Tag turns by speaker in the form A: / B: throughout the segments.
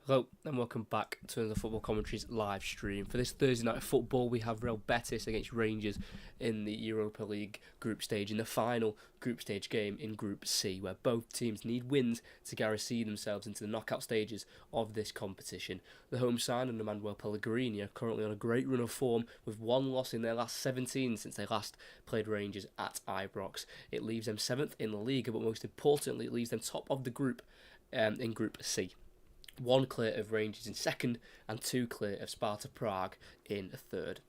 A: Hello and welcome back to another Football Commentaries live stream. For this Thursday night of football, we have Real Betis against Rangers in the Europa League group stage, in the final group stage game in Group C, where both teams need wins to guarantee themselves into the knockout stages of this competition. The home side under Manuel Pellegrini are currently on a great run of form, with one loss in their last 17 since they last played Rangers at Ibrox. It leaves them 7th in the league, but most importantly, it leaves them top of the group in Group C. One clear of Rangers in second and two clear of Sparta Prague in third.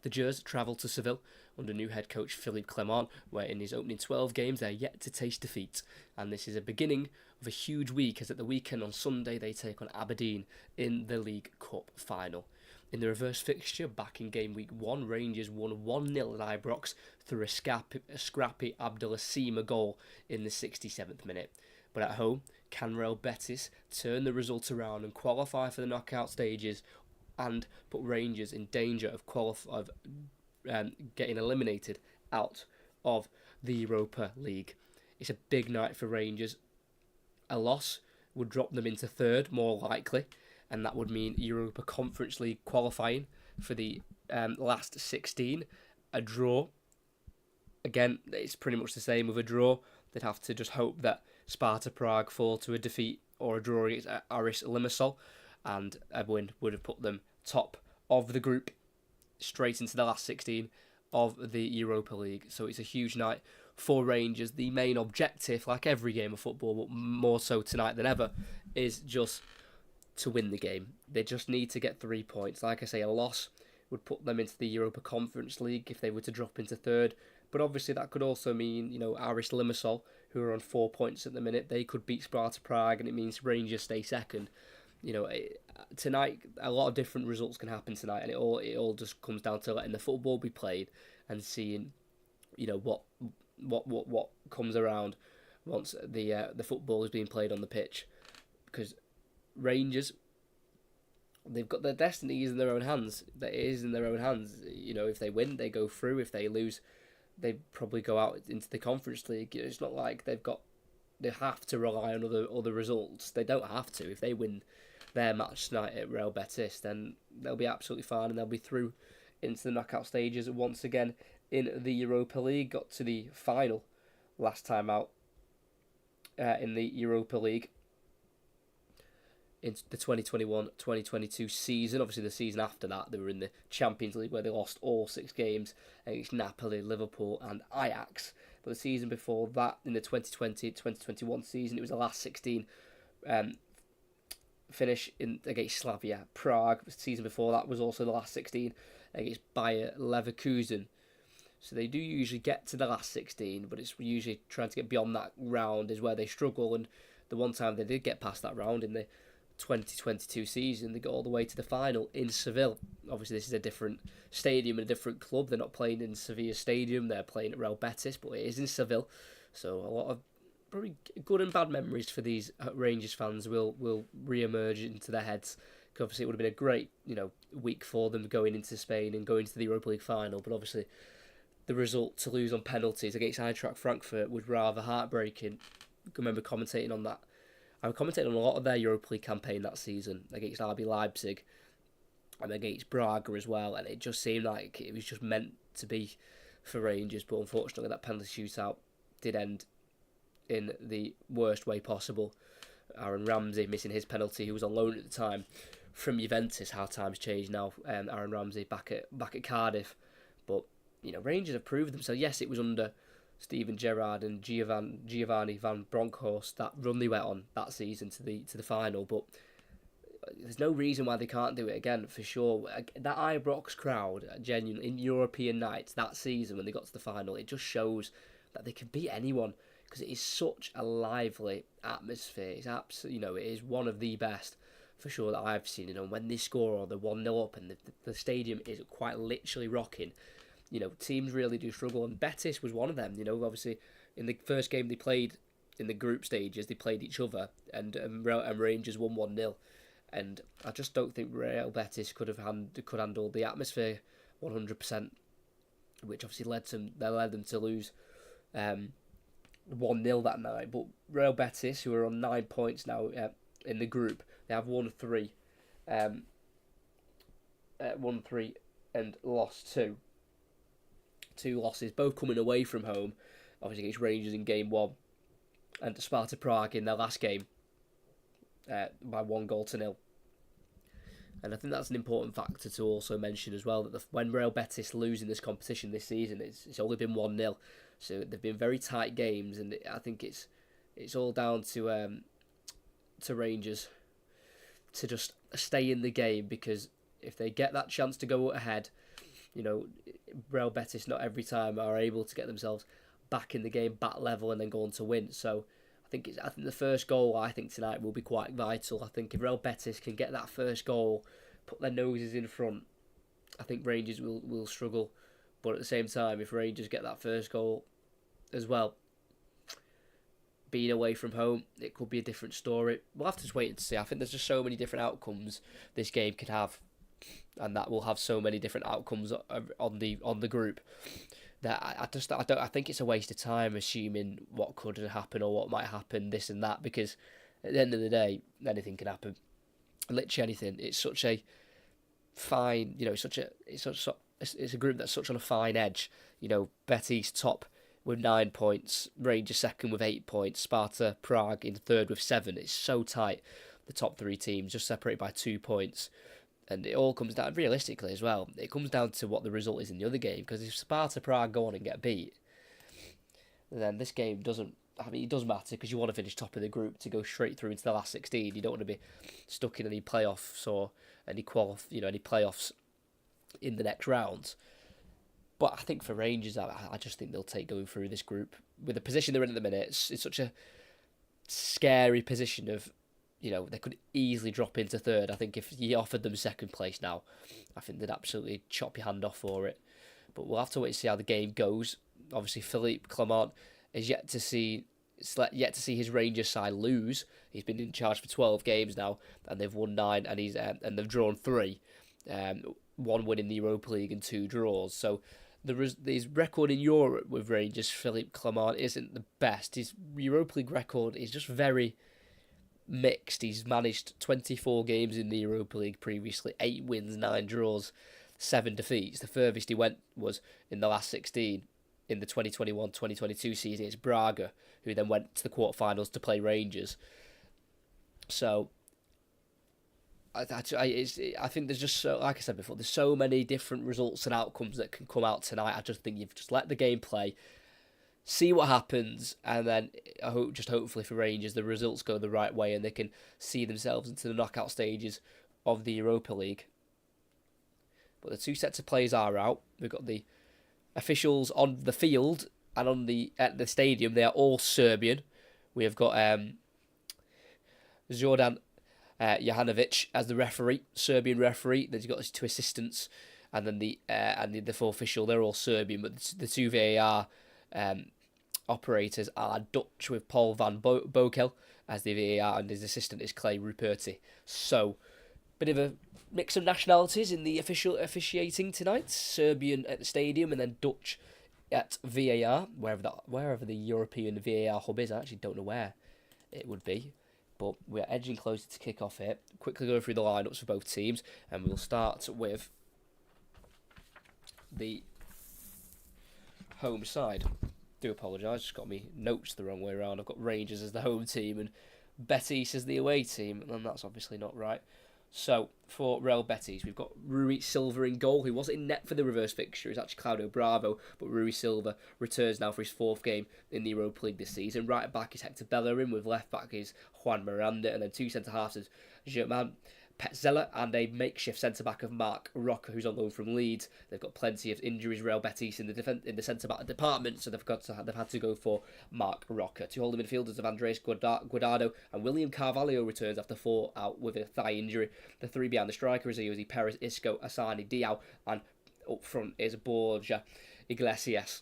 A: The Gers travel to Seville under new head coach Philippe Clement, where in his opening 12 games they're yet to taste defeat. And this is a beginning of a huge week, as at the weekend on Sunday they take on Aberdeen in the League Cup final. In the reverse fixture, back in game week 1, Rangers won 1-0 at Ibrox through a scrappy Abdelassima goal in the 67th minute. But at home, can Real Betis turn the result around and qualify for the knockout stages and put Rangers in danger of getting eliminated out of the Europa League? It's a big night for Rangers. A loss would drop them into third, more likely, and that would mean Europa Conference League qualifying for the last 16. A draw, again, it's pretty much the same with a draw. They'd have to just hope that Sparta Prague fall to a defeat or a draw against Aris Limassol, and a win would have put them top of the group, straight into the last 16 of the Europa League. So it's a huge night for Rangers. The main objective, like every game of football, but more so tonight than ever, is just to win the game. They just need to get 3 points. Like I say, a loss would put them into the Europa Conference League if they were to drop into third. But obviously that could also mean, Aris Limassol, who are on 4 points at the minute, they could beat Sparta Prague, and it means Rangers stay second. Tonight, a lot of different results can happen tonight, and it all just comes down to letting the football be played and seeing, what comes around once the football is being played on the pitch. Because Rangers, they've got their destiny is in their own hands. That is in their own hands. If they win, they go through. If they lose, they probably go out into the Conference League. It's not like they have to rely on other results. They don't have to. If they win their match tonight at Real Betis, then they'll be absolutely fine and they'll be through into the knockout stages once again in the Europa League. Got to the final last time out in the Europa League in the 2021-2022 season. Obviously the season after that they were in the Champions League, where they lost all 6 games against Napoli, Liverpool and Ajax. But the season before that, in the 2020-2021 season, it was the last 16 finish against Slavia Prague. The season before that was also the last 16 against Bayer Leverkusen. So they do usually get to the last 16, but it's usually trying to get beyond that round is where they struggle. And the one time they did get past that round in the 2022 season, they got all the way to the final in Seville. Obviously this is a different stadium and a different club. They're not playing in Sevilla Stadium, they're playing at Real Betis, but it is in Seville. So a lot of probably good and bad memories for these Rangers fans will re-emerge into their heads. Because obviously it would have been a great week for them going into Spain and going to the Europa League final, but obviously the result to lose on penalties against Eintracht Frankfurt was rather heartbreaking. I remember commentating on that. I commentated on a lot of their Europa League campaign that season against RB Leipzig and against Braga as well, and it just seemed like it was just meant to be for Rangers, but unfortunately that penalty shootout did end in the worst way possible. Aaron Ramsey missing his penalty, who was on loan at the time from Juventus. How times change now. Aaron Ramsey back at Cardiff, but Rangers have proved themselves. Yes, it was under Steven Gerrard and Giovanni van Bronckhorst that run they went on that season to the final, but there's no reason why they can't do it again, for sure. That Ibrox crowd, genuinely, in European nights that season when they got to the final, it just shows that they can beat anyone, because it is such a lively atmosphere. It's absolutely, it is one of the best for sure that I've seen. And when they score or they're 1-0 up and the stadium is quite literally rocking, teams really do struggle, and Betis was one of them. Obviously, in the first game they played in the group stages, they played each other, and Rangers won 1-0. And I just don't think Real Betis could handle the atmosphere 100%, which obviously led them to lose 1-0 that night. But Real Betis, who are on 9 points now in the group, They have um, won 3 and lost 2. 2 losses, both coming away from home, obviously against Rangers in game 1 and Sparta Prague in their last game by 1-0. And I think that's an important factor to also mention as well, that when Real Betis lose in this competition this season, it's only been 1-0. So they've been very tight games, and I think it's all down to Rangers to just stay in the game, because if they get that chance to go ahead, Real Betis not every time are able to get themselves back in the game, back level, and then go on to win. So I think the first goal tonight will be quite vital. I think if Real Betis can get that first goal, put their noses in front, I think Rangers will struggle. But at the same time, if Rangers get that first goal as well, being away from home, it could be a different story. We'll have to just wait and see. I think there's just so many different outcomes this game could have, and that will have so many different outcomes on the group, that I think it's a waste of time assuming what could happen or what might happen, this and that, because at the end of the day, anything can happen. Literally anything. It's such a fine, it's a group that's such on a fine edge. Betis top with 9 points, Rangers second with 8 points, Sparta Prague in third with 7. It's so tight. The top 3 teams just separated by 2 points. And it all comes down, realistically as well, it comes down to what the result is in the other game. Because if Sparta Prague go on and get beat, then this game it does matter, because you want to finish top of the group to go straight through into the last 16. You don't want to be stuck in any playoffs or any playoffs in the next round. But I think for Rangers, I just think they'll take going through this group. With the position they're in at the minute, it's such a scary position of, they could easily drop into third. I think if you offered them second place now, I think they'd absolutely chop your hand off for it. But we'll have to wait and see how the game goes. Obviously, Philippe Clement is yet to see his Rangers side lose. He's been in charge for 12 games now, and they've won 9, and they've drawn 3. 1 win in the Europa League and 2 draws. So his record in Europe with Rangers, Philippe Clement, isn't the best. His Europa League record is just very mixed. He's managed 24 games in the Europa League previously, 8 wins, 9 draws, 7 defeats. The furthest he went was in the last 16 in the 2021-2022 season. It's Braga, who then went to the quarterfinals to play Rangers. So I think there's just like I said before, there's so many different results and outcomes that can come out tonight. I just think you've just let the game play, see what happens, and then hopefully for Rangers the results go the right way and they can see themselves into the knockout stages of the Europa League. But the 2 sets of players are out. We've got the officials on the field and at the stadium. They are all Serbian. We have got Zordan Jahanovic as the referee, Serbian referee. Then you've got his 2 assistants, and then the 4 official. They're all Serbian, but the 2 VAR operators are Dutch, with Paul van Bokel as the VAR, and his assistant is Clay Ruperti. So, bit of a mix of nationalities in the officiating tonight. Serbian at the stadium, and then Dutch at VAR, wherever the European VAR hub is. I actually don't know where it would be, but we're edging closer to kick off here. Quickly go through the lineups for both teams, and we'll start with the home side. Do apologise, just got me notes the wrong way around. I've got Rangers as the home team and Betis as the away team, and that's obviously not right. So, for Real Betis, we've got Rui Silva in goal, who wasn't in net for the reverse fixture. It's actually Claudio Bravo, but Rui Silva returns now for his 4th game in the Europa League this season. Right back is Hector Bellerin, with left back is Juan Miranda, and then 2 centre-halves is Germain Petzela and a makeshift centre-back of Marc Roca, who's on loan from Leeds. They've got plenty of injuries, Real Betis, in the centre-back department, so they've had to go for Marc Roca. 2 holding midfielders of Andres Guardado and William Carvalho returns after 4 out with a thigh injury. The 3 behind the striker is Jose Perez, Isco, Asani, Diao, and up front is Borja Iglesias,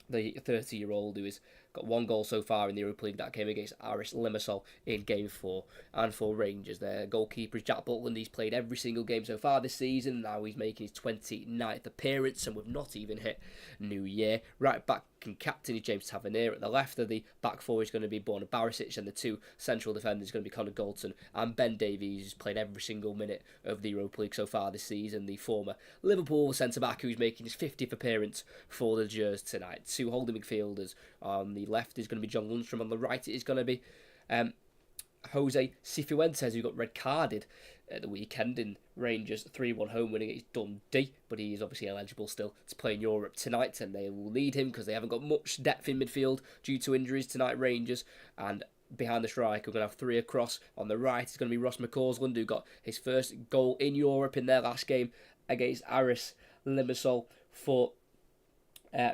A: the 30-year-old who is Got 1 goal so far in the Europa League. That came against Aris Limassol in Game 4. And for Rangers, their goalkeeper is Jack Butland. He's played every single game so far this season. Now he's making his 29th appearance, and we've not even hit New Year. Right back and captain is James Tavernier. At the left of the back four is going to be Borna Barisic, and the 2 central defenders are going to be Connor Galton and Ben Davies, who's played every single minute of the Europa League so far this season. The former Liverpool centre-back who's making his 50th appearance for the Gers tonight. 2 holding midfielders. On the left is going to be John Lundstrom. On the right it is going to be Jose Cifuentes, who got red carded at the weekend in Rangers' 3-1 home win against Dundee, but he is obviously eligible still to play in Europe tonight, and they will need him because they haven't got much depth in midfield due to injuries tonight, Rangers. And behind the striker, we're going to have 3 across. On the right is going to be Ross McCausland, who got his first goal in Europe in their last game against Aris Limassol for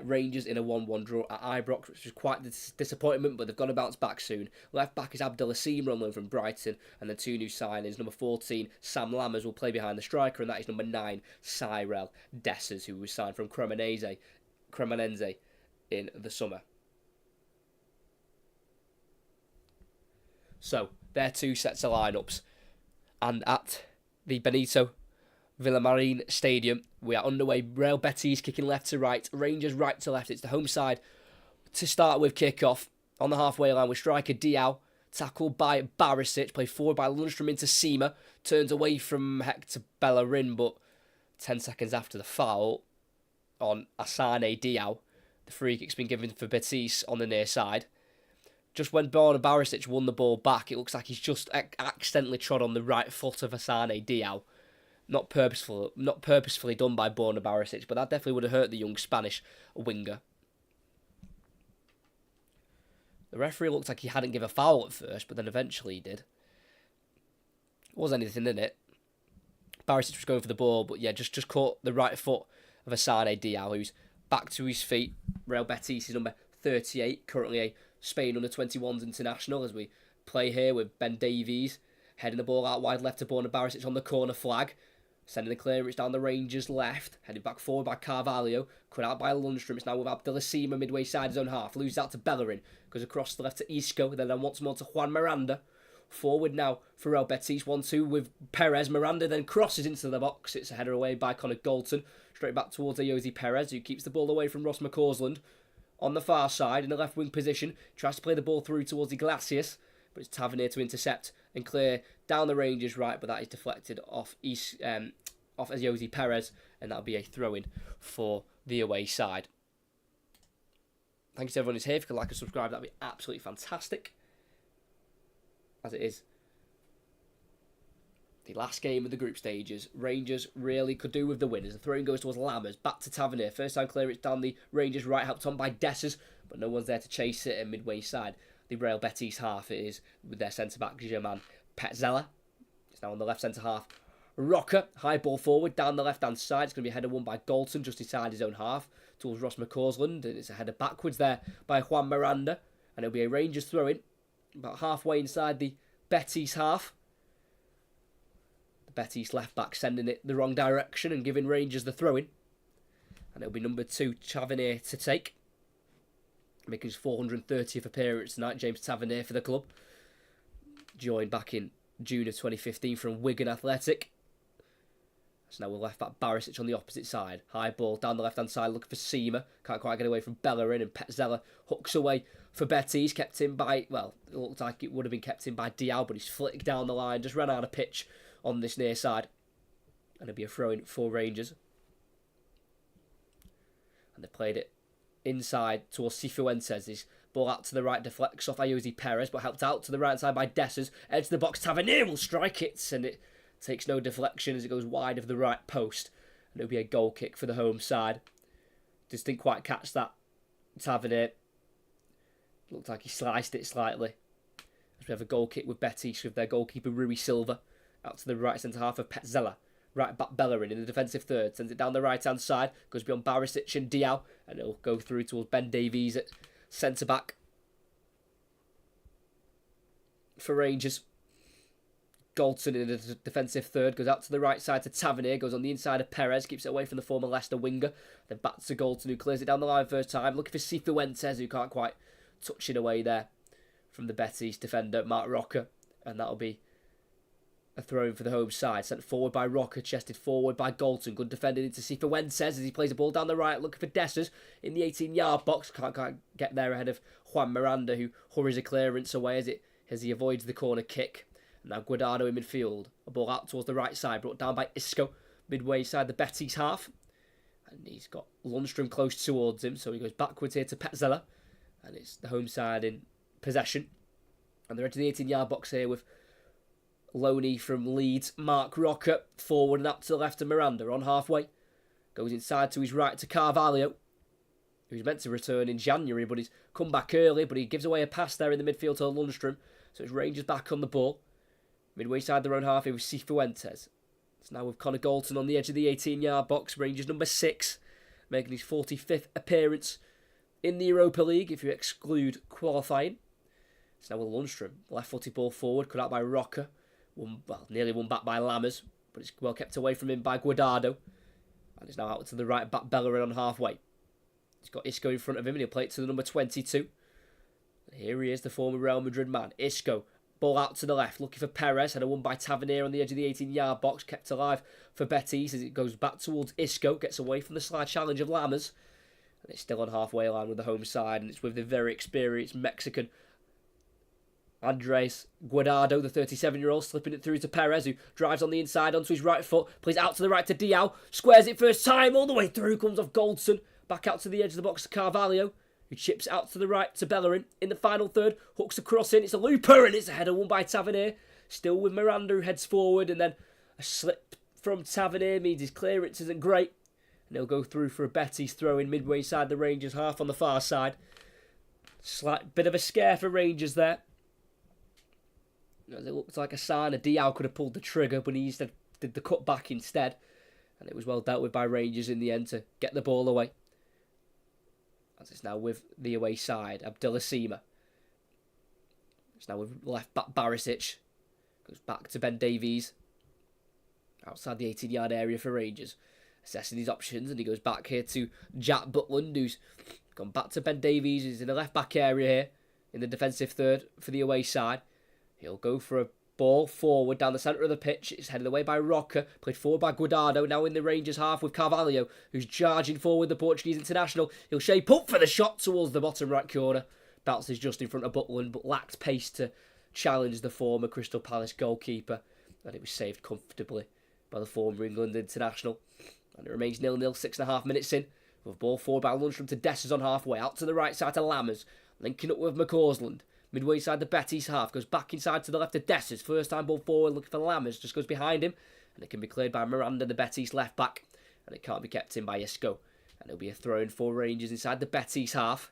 A: Rangers in a 1-1 draw at Ibrox, which was quite a disappointment, but they've got to bounce back soon. Left back is Abdelassine on loan from Brighton, and then 2 new signings. Number 14, Sam Lammers, will play behind the striker, and that is number 9, Cyril Dessers, who was signed from Cremonese in the summer. So, they're 2 sets of lineups, and at the Benito Villamarín Stadium, we are underway. Real Betis kicking left to right, Rangers right to left. It's the home side to start with kick-off. On the halfway line with striker Diao, tackled by Barisic, played forward by Lundstrom into Sima, turns away from Hector Bellerin, but 10 seconds after the foul on Asane Diao, the free kick's been given for Betis on the near side. Just when Borna Barisic won the ball back, it looks like he's just accidentally trod on the right foot of Asane Diao. Not purposefully done by Borna Barisic, but that definitely would have hurt the young Spanish winger. The referee looked like he hadn't given a foul at first, but then eventually he did. Wasn't anything in it. Barisic was going for the ball, but yeah, just caught the right foot of Asane Diao, who's back to his feet. Real Betis is number 38, currently a Spain under-21s international, as we play here with Ben Davies heading the ball out wide left to Borna Barisic on the corner flag. Sending the clearance down the Rangers' left. Headed back forward by Carvalho. Cut out by Lundstrom. It's now with Abdelassima midway side his own half. Loses out to Bellerin. Goes across the left to Isco. Then once more to Juan Miranda. Forward now for Real Betis. 1-2 with Perez. Miranda then crosses into the box. It's a header away by Connor Galton. Straight back towards Jose Perez, who keeps the ball away from Ross McCausland. On the far side, in the left wing position. Tries to play the ball through towards Iglesias. But it's Tavernier to intercept and clear down the Rangers right, but that is deflected off Jose Perez, and that'll be a throw-in for the away side. Thanks to everyone who's here. If you could like and subscribe, that'd be absolutely fantastic. As it is the last game of the group stages, Rangers really could do with the win as the throw-in goes towards Lammers, back to Tavernier. First time clearance down the Rangers right, helped on by Dessers, but no one's there to chase it. And midway side, the Real Betis half, it is with their centre-back, German Petzela. It's now on the left centre-half. Rocker, high ball forward, down the left-hand side. It's going to be a header won by Galton, just inside his own half, towards Ross McCausland. And it's a header backwards there by Juan Miranda. And it'll be a Rangers throw-in, about halfway inside the Betis half. The Betis left-back sending it the wrong direction and giving Rangers the throw-in. And it'll be number 2, Tavernier, to take. Making his 430th appearance tonight, James Tavernier for the club. Joined back in June of 2015 from Wigan Athletic. So now we're left back Barisic on the opposite side. High ball down the left-hand side, looking for Sima. Can't quite get away from Bellerin, and Petzela hooks away for Betis. Kept in by, well, it looked like it would have been kept in by Diao, but he's flicked down the line. Just ran out of pitch on this near side. And it'll be a throw-in for Rangers. And they played it inside towards Cifuentes. His ball out to the right deflects off Jose Perez, but helped out to the right side by Dessers. Edge of the box, Tavernier will strike it, and it takes no deflection as it goes wide of the right post. And it'll be a goal kick for the home side. Just didn't quite catch that, Tavernier. Looked like he sliced it slightly. As we have a goal kick with Betis with their goalkeeper Rui Silva. Out to the right centre half of Petzela. Right back Bellerin in the defensive third. Sends it down the right-hand side. Goes beyond Barisic and Diao. And it'll go through towards Ben Davies at centre-back for Rangers. Galton in the defensive third. Goes out to the right side to Tavernier. Goes on the inside of Perez. Keeps it away from the former Leicester winger. Then back to Galton, who clears it down the line first time. Looking for Cifuentes, who can't quite touching away there from the Betis defender, Mark Roca. And that'll be a throw in for the home side. Sent forward by Roca, chested forward by Galton. Good defending into Cifuentes as he plays the ball down the right, looking for Dessers in the 18-yard box. Can't get there ahead of Juan Miranda, who hurries a clearance away as he avoids the corner kick. And now Guardado in midfield. A ball out towards the right side, brought down by Isco, midway side the Betis half. And he's got Lundstrom close towards him, so he goes backwards here to Petzela. And it's the home side in possession. And they're into the 18-yard box here with Loney from Leeds, Mark Roca, forward and up to the left of Miranda, on halfway. Goes inside to his right to Carvalho, who's meant to return in January, but he's come back early, but he gives away a pass there in the midfield to Lundstrom. So it's Rangers back on the ball. Midway side their own half here with Cifuentes. It's now with Connor Galton on the edge of the 18-yard box. Rangers number 6, making his 45th appearance in the Europa League, if you exclude qualifying. It's now with Lundstrom. Left-footed ball forward, cut out by Roca. Nearly won back by Lammers, but it's well kept away from him by Guardado. And it's now out to the right back, Bellerin on halfway. He's got Isco in front of him, and he'll play it to the number 22. And here he is, the former Real Madrid man. Isco, ball out to the left, looking for Perez. Had a won by Tavernier on the edge of the 18-yard box, kept alive for Betis as it goes back towards Isco, gets away from the slide challenge of Lammers. And it's still on halfway line with the home side, and it's with the very experienced Mexican Andres Guardado, the 37-year-old, slipping it through to Perez, who drives on the inside onto his right foot, plays out to the right to Diao, squares it first time, all the way through, comes off Goldson, back out to the edge of the box to Carvalho, who chips out to the right to Bellerin, in the final third, hooks across in, it's a looper, and it's a header won by Tavernier, still with Miranda, who heads forward, and then a slip from Tavernier means his clearance isn't great, and he'll go through for a Betis throw in midway side the Rangers half on the far side. Slight bit of a scare for Rangers there. It looked like a sign of Diao could have pulled the trigger, but he instead did the cut back instead. And it was well dealt with by Rangers in the end to get the ball away. As it's now with the away side, Abdullah. It's now with left back Barisic. Goes back to Ben Davies. Outside the 18-yard area for Rangers. Assessing his options, and he goes back here to Jack Butland, who's gone back to Ben Davies. He's in the left back area here, in the defensive third for the away side. He'll go for a ball forward down the centre of the pitch. It's headed away by Roca, played forward by Guardado, now in the Rangers half with Carvalho, who's charging forward the Portuguese international. He'll shape up for the shot towards the bottom right corner. Bounces just in front of Butland, but lacked pace to challenge the former Crystal Palace goalkeeper. And it was saved comfortably by the former England international. And it remains 0-0, 6.5 minutes in. With ball forward by Lundstrom to Dessers on halfway, out to the right side to Lammers, linking up with McCausland. Midway side the Betis half, goes back inside to the left of Dessers. First time ball forward, looking for Lammers, just goes behind him. And it can be cleared by Miranda, the Betis left back. And it can't be kept in by Isco. And it'll be a throw in for Rangers inside the Betis half.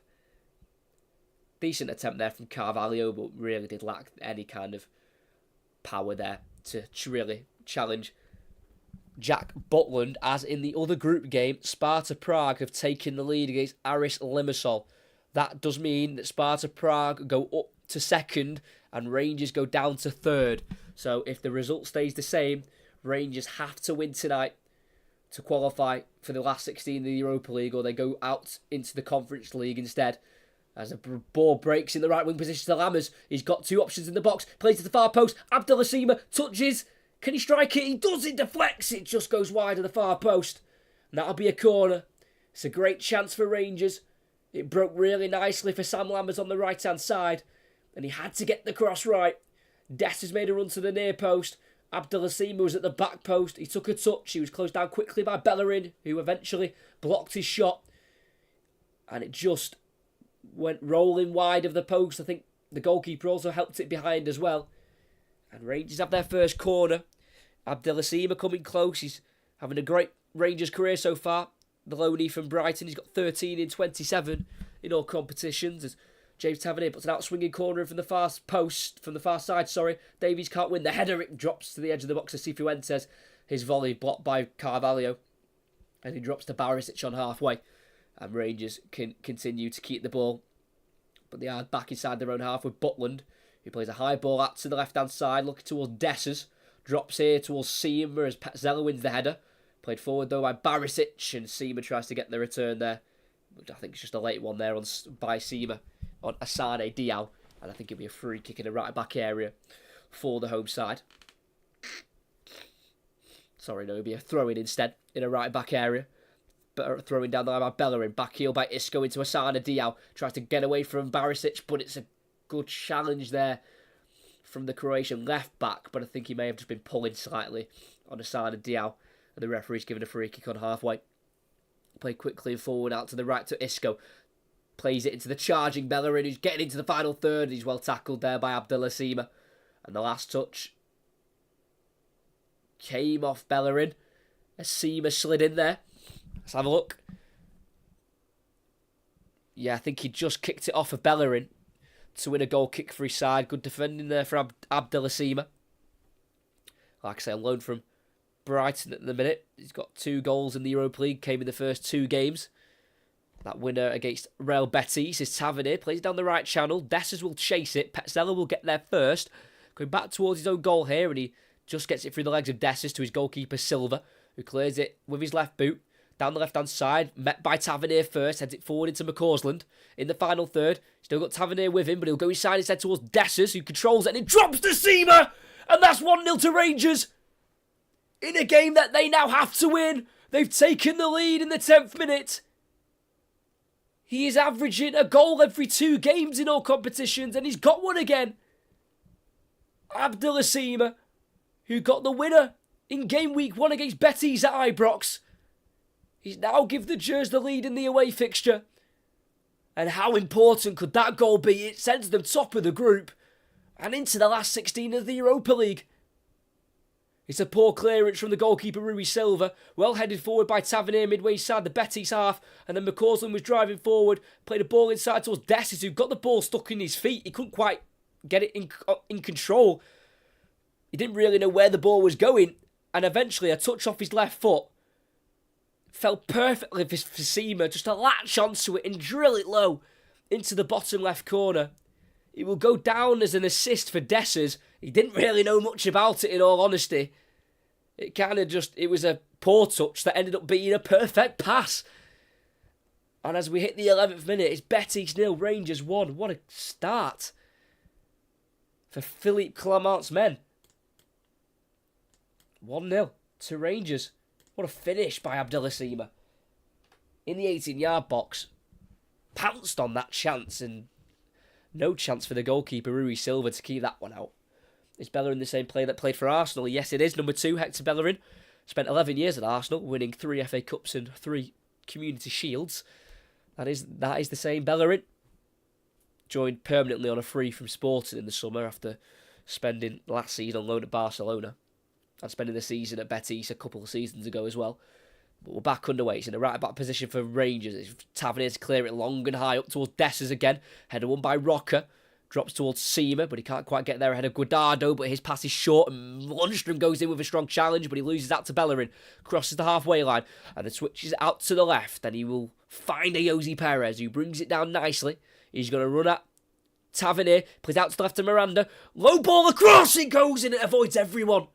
A: Decent attempt there from Carvalho, but really did lack any kind of power there to really challenge Jack Butland. As in the other group game, Sparta Prague have taken the lead against Aris Limassol. That does mean that Sparta Prague go up to second and Rangers go down to third. So if the result stays the same, Rangers have to win tonight to qualify for the last 16 in the Europa League, or they go out into the Conference League instead. As a ball breaks in the right wing position to Lammers, he's got two options in the box, plays to the far post, Abdullah touches, can he strike it? He does, it deflects, it just goes wide of the far post. And that'll be a corner. It's a great chance for Rangers. It broke really nicely for Sam Lammers on the right-hand side. And he had to get the cross right. Dessers made a run to the near post. Abdullah was at the back post. He took a touch. He was closed down quickly by Bellerin, who eventually blocked his shot. And it just went rolling wide of the post. I think the goalkeeper also helped it behind as well. And Rangers have their first corner. Abdullah coming close. He's having a great Rangers career so far. The loanee from Brighton. He's got 13 in 27 in all competitions. As James Tavernier puts an out-swinging corner from the far post, from the far side, Davies can't win. The header, it drops to the edge of the box of Cifuentes. His volley blocked by Carvalho. And he drops to Barisic on halfway. And Rangers can continue to keep the ball. But they are back inside their own half with Butland, who plays a high ball out to the left-hand side, looking towards Dessers. Drops here towards Seamer as Petzela wins the header. Played forward though by Barisic, and Seamer tries to get the return there. I think it's just a late one there by Seamer on Asane Diao. And I think it'll be a free kick in the right-back area for the home side. Sorry, no, it'll be a throw-in instead in a right-back area. But throwing down the line by Bellerin. Back heel by Isco into Asane Diao. Tries to get away from Barisic, but it's a good challenge there from the Croatian left-back. But I think he may have just been pulling slightly on Asane Diao. And the referee's given a free kick on halfway. Play quickly and forward out to the right to Isco. Plays it into the charging Bellerin, who's getting into the final third. He's well tackled there by Abdullah Sima. And the last touch came off Bellerin as Sima slid in there. Let's have a look. Yeah, I think he just kicked it off of Bellerin to win a goal kick for his side. Good defending there for Abdullah Sima. Like I say, on loan from Brighton at the minute. He's got 2 goals in the Europa League. Came in the first 2 games. That winner against Real Betis is Tavernier. Plays down the right channel. Dessers will chase it. Petzela will get there first. Going back towards his own goal here. And he just gets it through the legs of Dessers to his goalkeeper Silva. Who clears it with his left boot. Down the left-hand side. Met by Tavernier first. Heads it forward into McCausland. In the final third. Still got Tavernier with him. But he'll go inside instead towards Dessers. Who controls it. And it drops to Sima. And that's 1-0 to Rangers. In a game that they now have to win. They've taken the lead in the 10th minute. He is averaging a goal every 2 games in all competitions, and he's got one again. Abdullah Sima, who got the winner in game week 1 against Betis at Ibrox. He's now give the Gers the lead in the away fixture. And how important could that goal be? It sends them top of the group and into the last 16 of the Europa League. It's a poor clearance from the goalkeeper Rui Silva. Well headed forward by Tavernier midway side the Betis half. And then McCausland was driving forward. Played a ball inside towards Dessers, who got the ball stuck in his feet. He couldn't quite get it in control. He didn't really know where the ball was going. And eventually a touch off his left foot fell perfectly for Sima. Just to latch onto it and drill it low into the bottom left corner. It will go down as an assist for Dessers. He didn't really know much about it, in all honesty. It was a poor touch that ended up being a perfect pass. And as we hit the 11th minute, it's Betis 0, Rangers 1. What a start for Philippe Clement's men. 1-0 to Rangers. What a finish by Abdullah Sima. In the 18-yard box. Pounced on that chance and no chance for the goalkeeper, Rui Silva, to keep that one out. Is Bellerin the same player that played for Arsenal? Yes, it is. Number 2, Hector Bellerin. Spent 11 years at Arsenal, winning 3 FA Cups and 3 Community Shields. That is the same Bellerin. Joined permanently on a free from Sporting in the summer after spending last season on loan at Barcelona. And spending the season at Betis a couple of seasons ago as well. But we're back underway. It's in the right-back position for Rangers. It's Tavernier to clear it long and high up towards Dessers again. Header won by Rocker. Drops towards Sima, but he can't quite get there ahead of Guardado. But his pass is short, and Lundstrom goes in with a strong challenge, but he loses that to Bellerin. Crosses the halfway line, and then switches out to the left. And he will find Ayoze Perez, who brings it down nicely. He's going to run at Tavernier. Plays out to the left to Miranda. Low ball across, it goes in, it avoids everyone.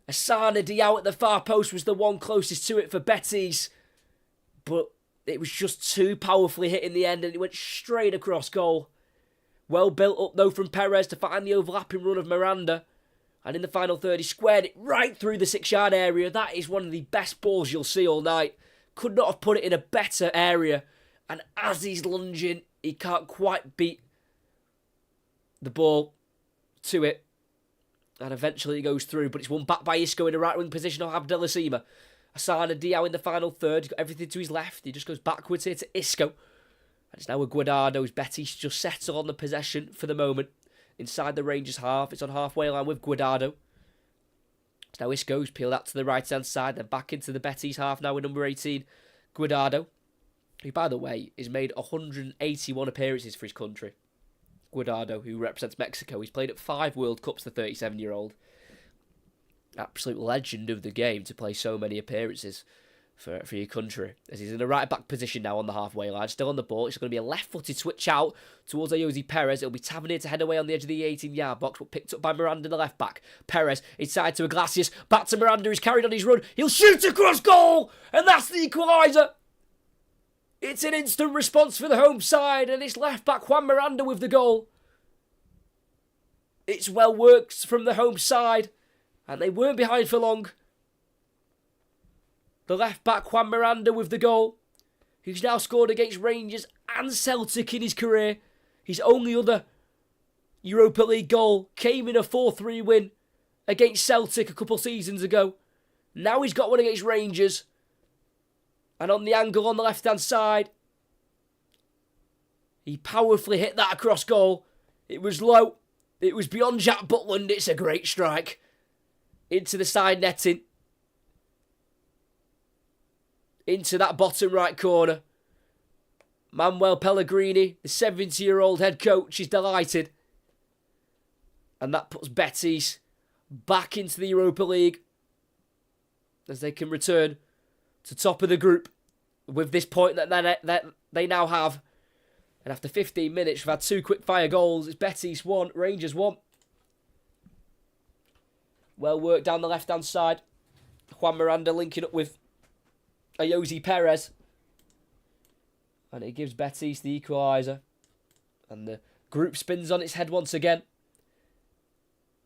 A: Asane Diao at the far post was the one closest to it for Betis. But it was just too powerfully hit in the end, and it went straight across goal. Well built up though from Perez to find the overlapping run of Miranda. And in the final third, he squared it right through the 6-yard area. That is one of the best balls you'll see all night. Could not have put it in a better area. And as he's lunging, he can't quite beat the ball to it. And eventually it goes through, but it's won back by Isco in the right wing position of Abdullah Sima. Asane Diao in the final third. He's got everything to his left. He just goes backwards here to Isco. And it's now with Guardado's Betis just settle on the possession for the moment. Inside the Rangers half. It's on halfway line with Guardado. It's now Isco's peeled out to the right-hand side. Then back into the Betis half now with number 18, Guardado. Who, by the way, has made 181 appearances for his country. Guardado, who represents Mexico. He's played at 5 World Cups, the 37-year-old. Absolute legend of the game to play so many appearances for your country. As he's in a right-back position now on the halfway line. Still on the ball. It's going to be a left-footed switch out towards Ayoze Perez. It'll be Tavernier to head away on the edge of the 18-yard box, but picked up by Miranda, the left-back. Perez inside to Iglesias. Back to Miranda. He's carried on his run. He'll shoot across goal! And that's the equaliser! It's an instant response for the home side, and it's left back Juan Miranda with the goal. It's well worked from the home side, and they weren't behind for long. The left back Juan Miranda with the goal, who's now scored against Rangers and Celtic in his career. His only other Europa League goal came in a 4-3 win against Celtic a couple seasons ago. Now he's got one against Rangers. And on the angle on the left-hand side, he powerfully hit that across goal. It was low. It was beyond Jack Butland. It's a great strike. Into the side netting. Into that bottom right corner. Manuel Pellegrini, the 70-year-old head coach, is delighted. And that puts Betis back into the Europa League as they can return to top of the group with this point that they now have. And after 15 minutes, we've had 2 quick-fire goals. It's Betis 1, Rangers 1. Well worked down the left-hand side. Juan Miranda linking up with Ayoze Perez. And it gives Betis the equaliser. And the group spins on its head once again.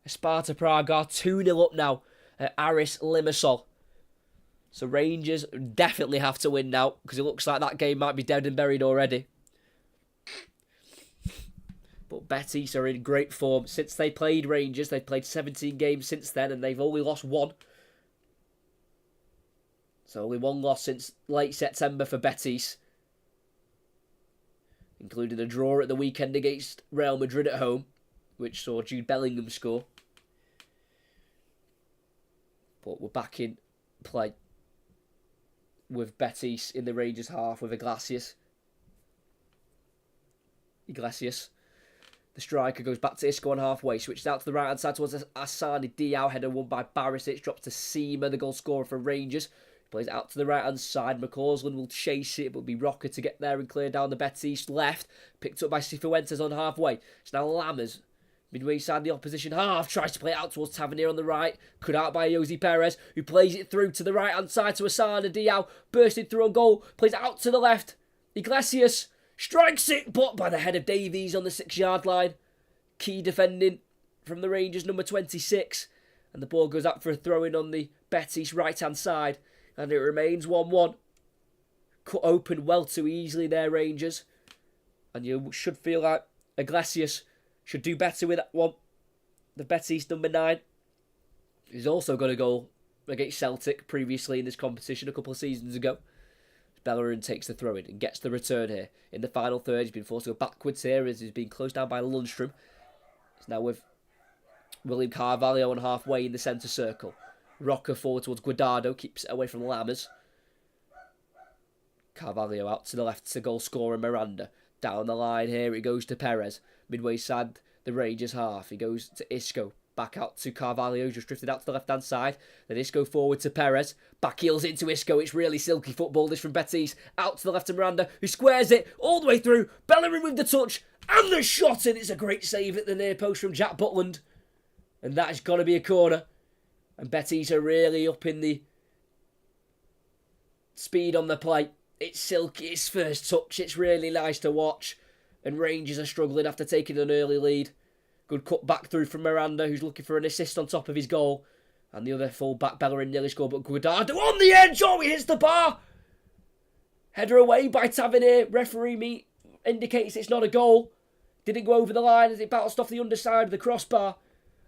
A: Sparta Prague are 2-0 up now at Aris Limassol. So Rangers definitely have to win now, because it looks like that game might be dead and buried already. But Betis are in great form. Since they played Rangers, they've played 17 games since then, and they've only lost 1. So only 1 loss since late September for Betis, including a draw at the weekend against Real Madrid at home, which saw Jude Bellingham score. But we're back in play with Betis in the Rangers half with Iglesias. The striker goes back to Isco on halfway, switches out to the right-hand side towards Asani Diao. Header won by Barisic, drops to Seema, the goal scorer for Rangers. Plays out to the right-hand side. McCausland will chase it, but it'll be Rocker to get there and clear down the Betis left. Picked up by Cifuentes on halfway. It's now Lammers. Midway side the opposition half. Tries to play it out towards Tavernier on the right. Cut out by Ayoze Perez, who plays it through to the right-hand side to Asana Diao. Bursting through on goal. Plays it out to the left. Iglesias strikes it, blocked by the head of Davies on the 6-yard line. Key defending from the Rangers, number 26. And the ball goes out for a throw-in on the Betis right-hand side. And it remains 1-1. Cut open well too easily there, Rangers. And you should feel like Iglesias should do better with that one. The Betis number 9. He's also got a goal against Celtic previously in this competition a couple of seasons ago. Bellerin takes the throw-in and gets the return here. In the final third, he's been forced to go backwards here as he's been closed down by Lundstrom. It's now with William Carvalho on halfway in the centre circle. Rocker forward towards Guardado, keeps it away from Lammers. Carvalho out to the left to goal scorer Miranda. Down the line here, it goes to Perez. Midway side, the Rangers half. He goes to Isco. Back out to Carvalho, just drifted out to the left-hand side. Then Isco forward to Perez. Back heels into Isco. It's really silky football, this from Betis. Out to the left to Miranda, who squares it all the way through. Bellerin with the touch and the shot, and it's a great save at the near post from Jack Butland. And that has got to be a corner. And Betis are really up in the speed on the play. It's silky, it's first touch. It's really nice to watch. And Rangers are struggling after taking an early lead. Good cut back through from Miranda, who's looking for an assist on top of his goal. And the other full-back, Bellerin, nearly scored, but Guardado on the edge. Oh, he hits the bar. Header away by Tavernier. Referee indicates it's not a goal. Didn't go over the line as it bounced off the underside of the crossbar.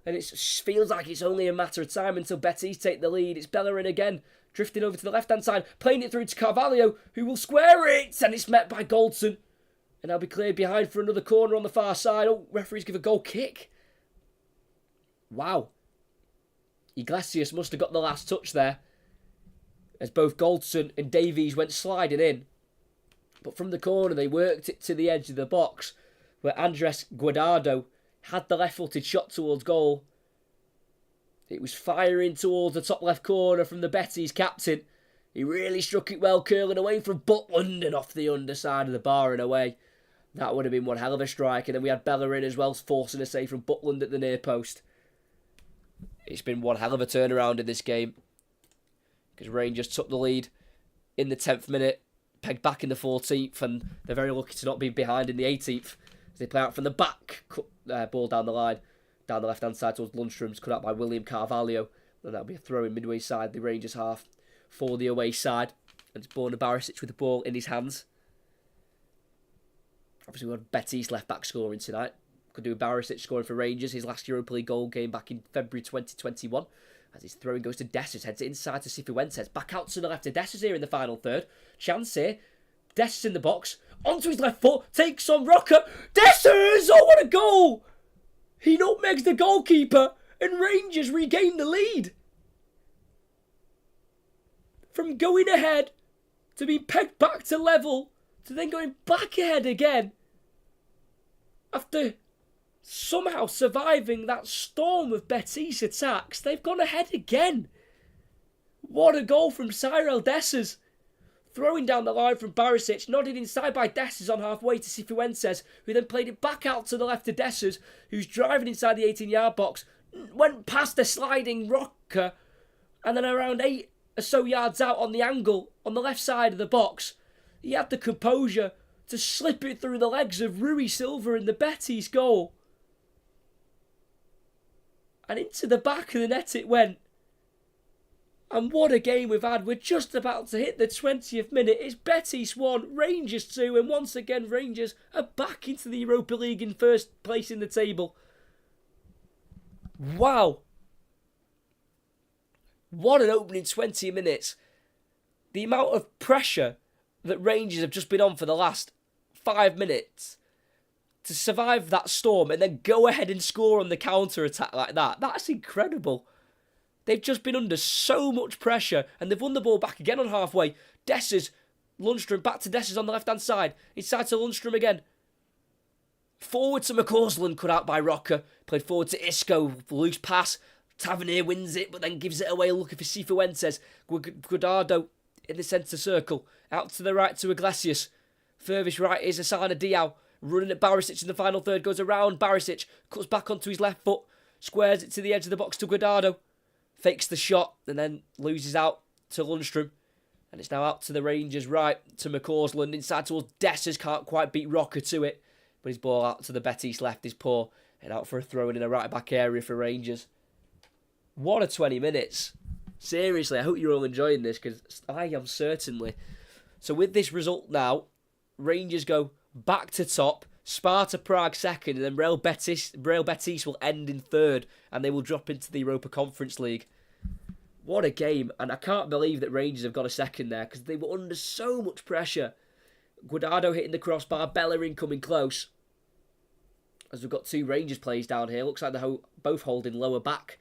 A: And it feels like it's only a matter of time until Betis take the lead. It's Bellerin again, drifting over to the left-hand side, playing it through to Carvalho, who will square it, and it's met by Goldson. And they'll be cleared behind for another corner on the far side. Oh, referees give a goal kick. Wow. Iglesias must have got the last touch there, as both Goldson and Davies went sliding in. But from the corner, they worked it to the edge of the box, where Andres Guardado had the left-footed shot towards goal. It was firing towards the top left corner from the Betis captain. He really struck it well, curling away from Butland and off the underside of the bar and away. That would have been one hell of a strike. And then we had Bellerin as well, forcing a save from Butland at the near post. It's been one hell of a turnaround in this game, because Rangers took the lead in the 10th minute. pegged back in the 14th, and they're very lucky to not be behind in the 18th. As they play out from the back, ball down the line, down the left-hand side towards Lundstrom's, cut out by William Carvalho. And that'll be a throw in midway side, the Rangers half, for the away side. And it's Borna Barisic with the ball in his hands. Obviously, we had Betis left-back scoring tonight. Could do with Barisic scoring for Rangers. His last Europa League goal came back in February 2021. As his throwing goes to Dessers, heads it inside to Cifuentes. Back out to the left to Dessers here in the final third. Chance here. Dessers in the box. Onto his left foot. Takes on Rocker. Dessers! Oh, what a goal! He nutmegs the goalkeeper. And Rangers regain the lead. From going ahead to being pegged back to level to then going back ahead again. After somehow surviving that storm of Betis attacks, they've gone ahead again. What a goal from Cyril Dessers. Throwing down the line from Barisic, nodded inside by Dessers on halfway to Cifuentes, who then played it back out to the left to Dessers, who's driving inside the 18-yard box, went past the sliding Rocker, and then around 8 or so yards out on the angle, on the left side of the box, he had the composure to slip it through the legs of Rui Silva in the Betis goal. And into the back of the net it went. And what a game we've had. We're just about to hit the 20th minute. It's Betis 1, Rangers 2, and once again Rangers are back into the Europa League in first place in the table. Wow. What an opening 20 minutes. The amount of pressure that Rangers have just been on for the last 5 minutes to survive that storm and then go ahead and score on the counter-attack like that. That's incredible. They've just been under so much pressure and they've won the ball back again on halfway. Dessers, Lundstrom, back to Dessers on the left-hand side. Inside to Lundstrom again. Forward to McCausland, cut out by Rocker. Played forward to Isco, loose pass. Tavernier wins it, but then gives it away looking for Cifuentes. Guardado in the centre circle. Out to the right to Iglesias. Furthest right is Asana Diao. Running at Barisic in the final third. Goes around Barisic. Cuts back onto his left foot. Squares it to the edge of the box to Guardado. Fakes the shot and then loses out to Lundstrom. And it's now out to the Rangers right to McCausland. Inside towards Dessers. Can't quite beat Rocker to it. But his ball out to the Betis left is poor. And out for a throw in a right back area for Rangers. What a 20 minutes. Seriously, I hope you're all enjoying this because I am certainly. So with this result now, Rangers go back to top, Sparta Prague second, and then Real Betis will end in third, and they will drop into the Europa Conference League. What a game, and I can't believe that Rangers have got a second there because they were under so much pressure. Guardado hitting the crossbar, Bellerin coming close. As we've got two Rangers players down here, looks like they're both holding lower back.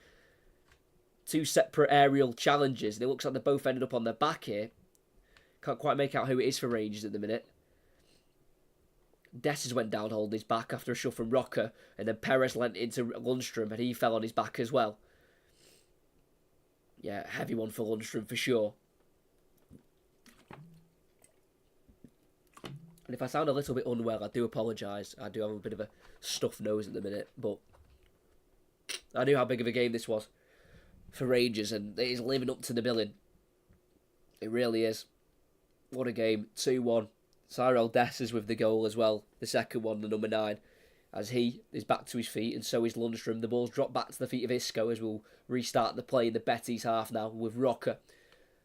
A: Two separate aerial challenges, and it looks like they both ended up on their back here. Can't quite make out who it is for Rangers at the minute. Dessers went down holding his back after a shove from Rocker, and then Perez lent into Lundstrom, and he fell on his back as well. Yeah, heavy one for Lundstrom for sure. And if I sound a little bit unwell, I do apologise. I do have a bit of a stuffed nose at the minute, but I knew how big of a game this was for Rangers, and it is living up to the billing. It really is. What a game. 2-1. Cyril Dessers with the goal as well. The second one, the number 9. As he is back to his feet, and so is Lundstrom. The ball's dropped back to the feet of Isco as we'll restart the play in the Betis half now with Rocker.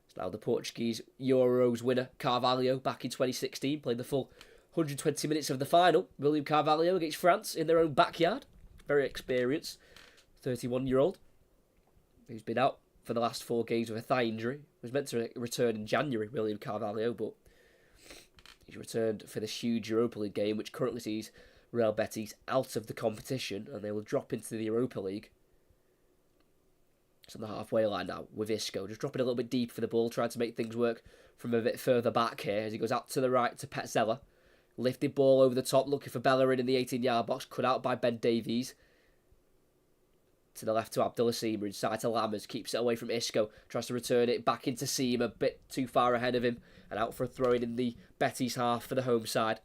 A: It's now the Portuguese Euros winner, Carvalho, back in 2016. Played the full 120 minutes of the final. William Carvalho against France in their own backyard. Very experienced 31-year-old. Who's been out for the last 4 games with a thigh injury. Was meant to return in January, William Carvalho, but he's returned for this huge Europa League game, which currently sees Real Betis out of the competition, and they will drop into the Europa League. It's on the halfway line now with Isco, just dropping a little bit deep for the ball, trying to make things work from a bit further back here as he goes out to the right to Petzela. Lifted ball over the top, looking for Bellerin in the 18-yard box, cut out by Ben Davies. To the left to Abdullah Seema, inside to Lammers, keeps it away from Isco, tries to return it back into Seema, a bit too far ahead of him, and out for a throw-in in the Betis half for the home side.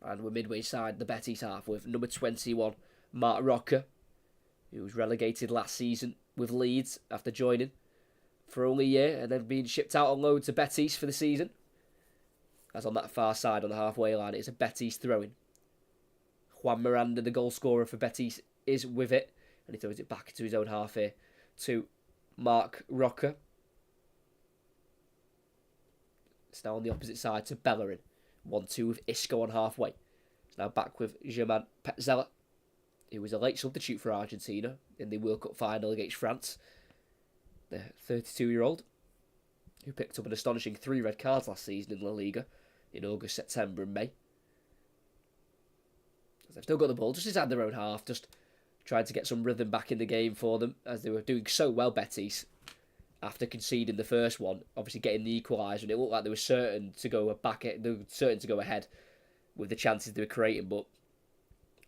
A: And we're midway side, the Betis half, with number 21, Mark Rocker, who was relegated last season with Leeds after joining. for only a year and then being shipped out on loan to Betis for the season. As on that far side on the halfway line, it's a Betis throw-in. Juan Miranda, the goal scorer for Betis, is with it. And he throws it back into his own half here to Marc Roca. It's now on the opposite side to Bellerin. 1-2 with Isco on halfway. It's now back with Germain Petzela, who was a late substitute for Argentina in the World Cup final against France. The 32-year-old, who picked up an astonishing 3 red cards last season in La Liga in August, September and May. They've still got the ball just inside their own half, just trying to get some rhythm back in the game for them, as they were doing so well, Betis, after conceding the first one, obviously getting the equaliser, and it looked like they were certain to go ahead with the chances they were creating, but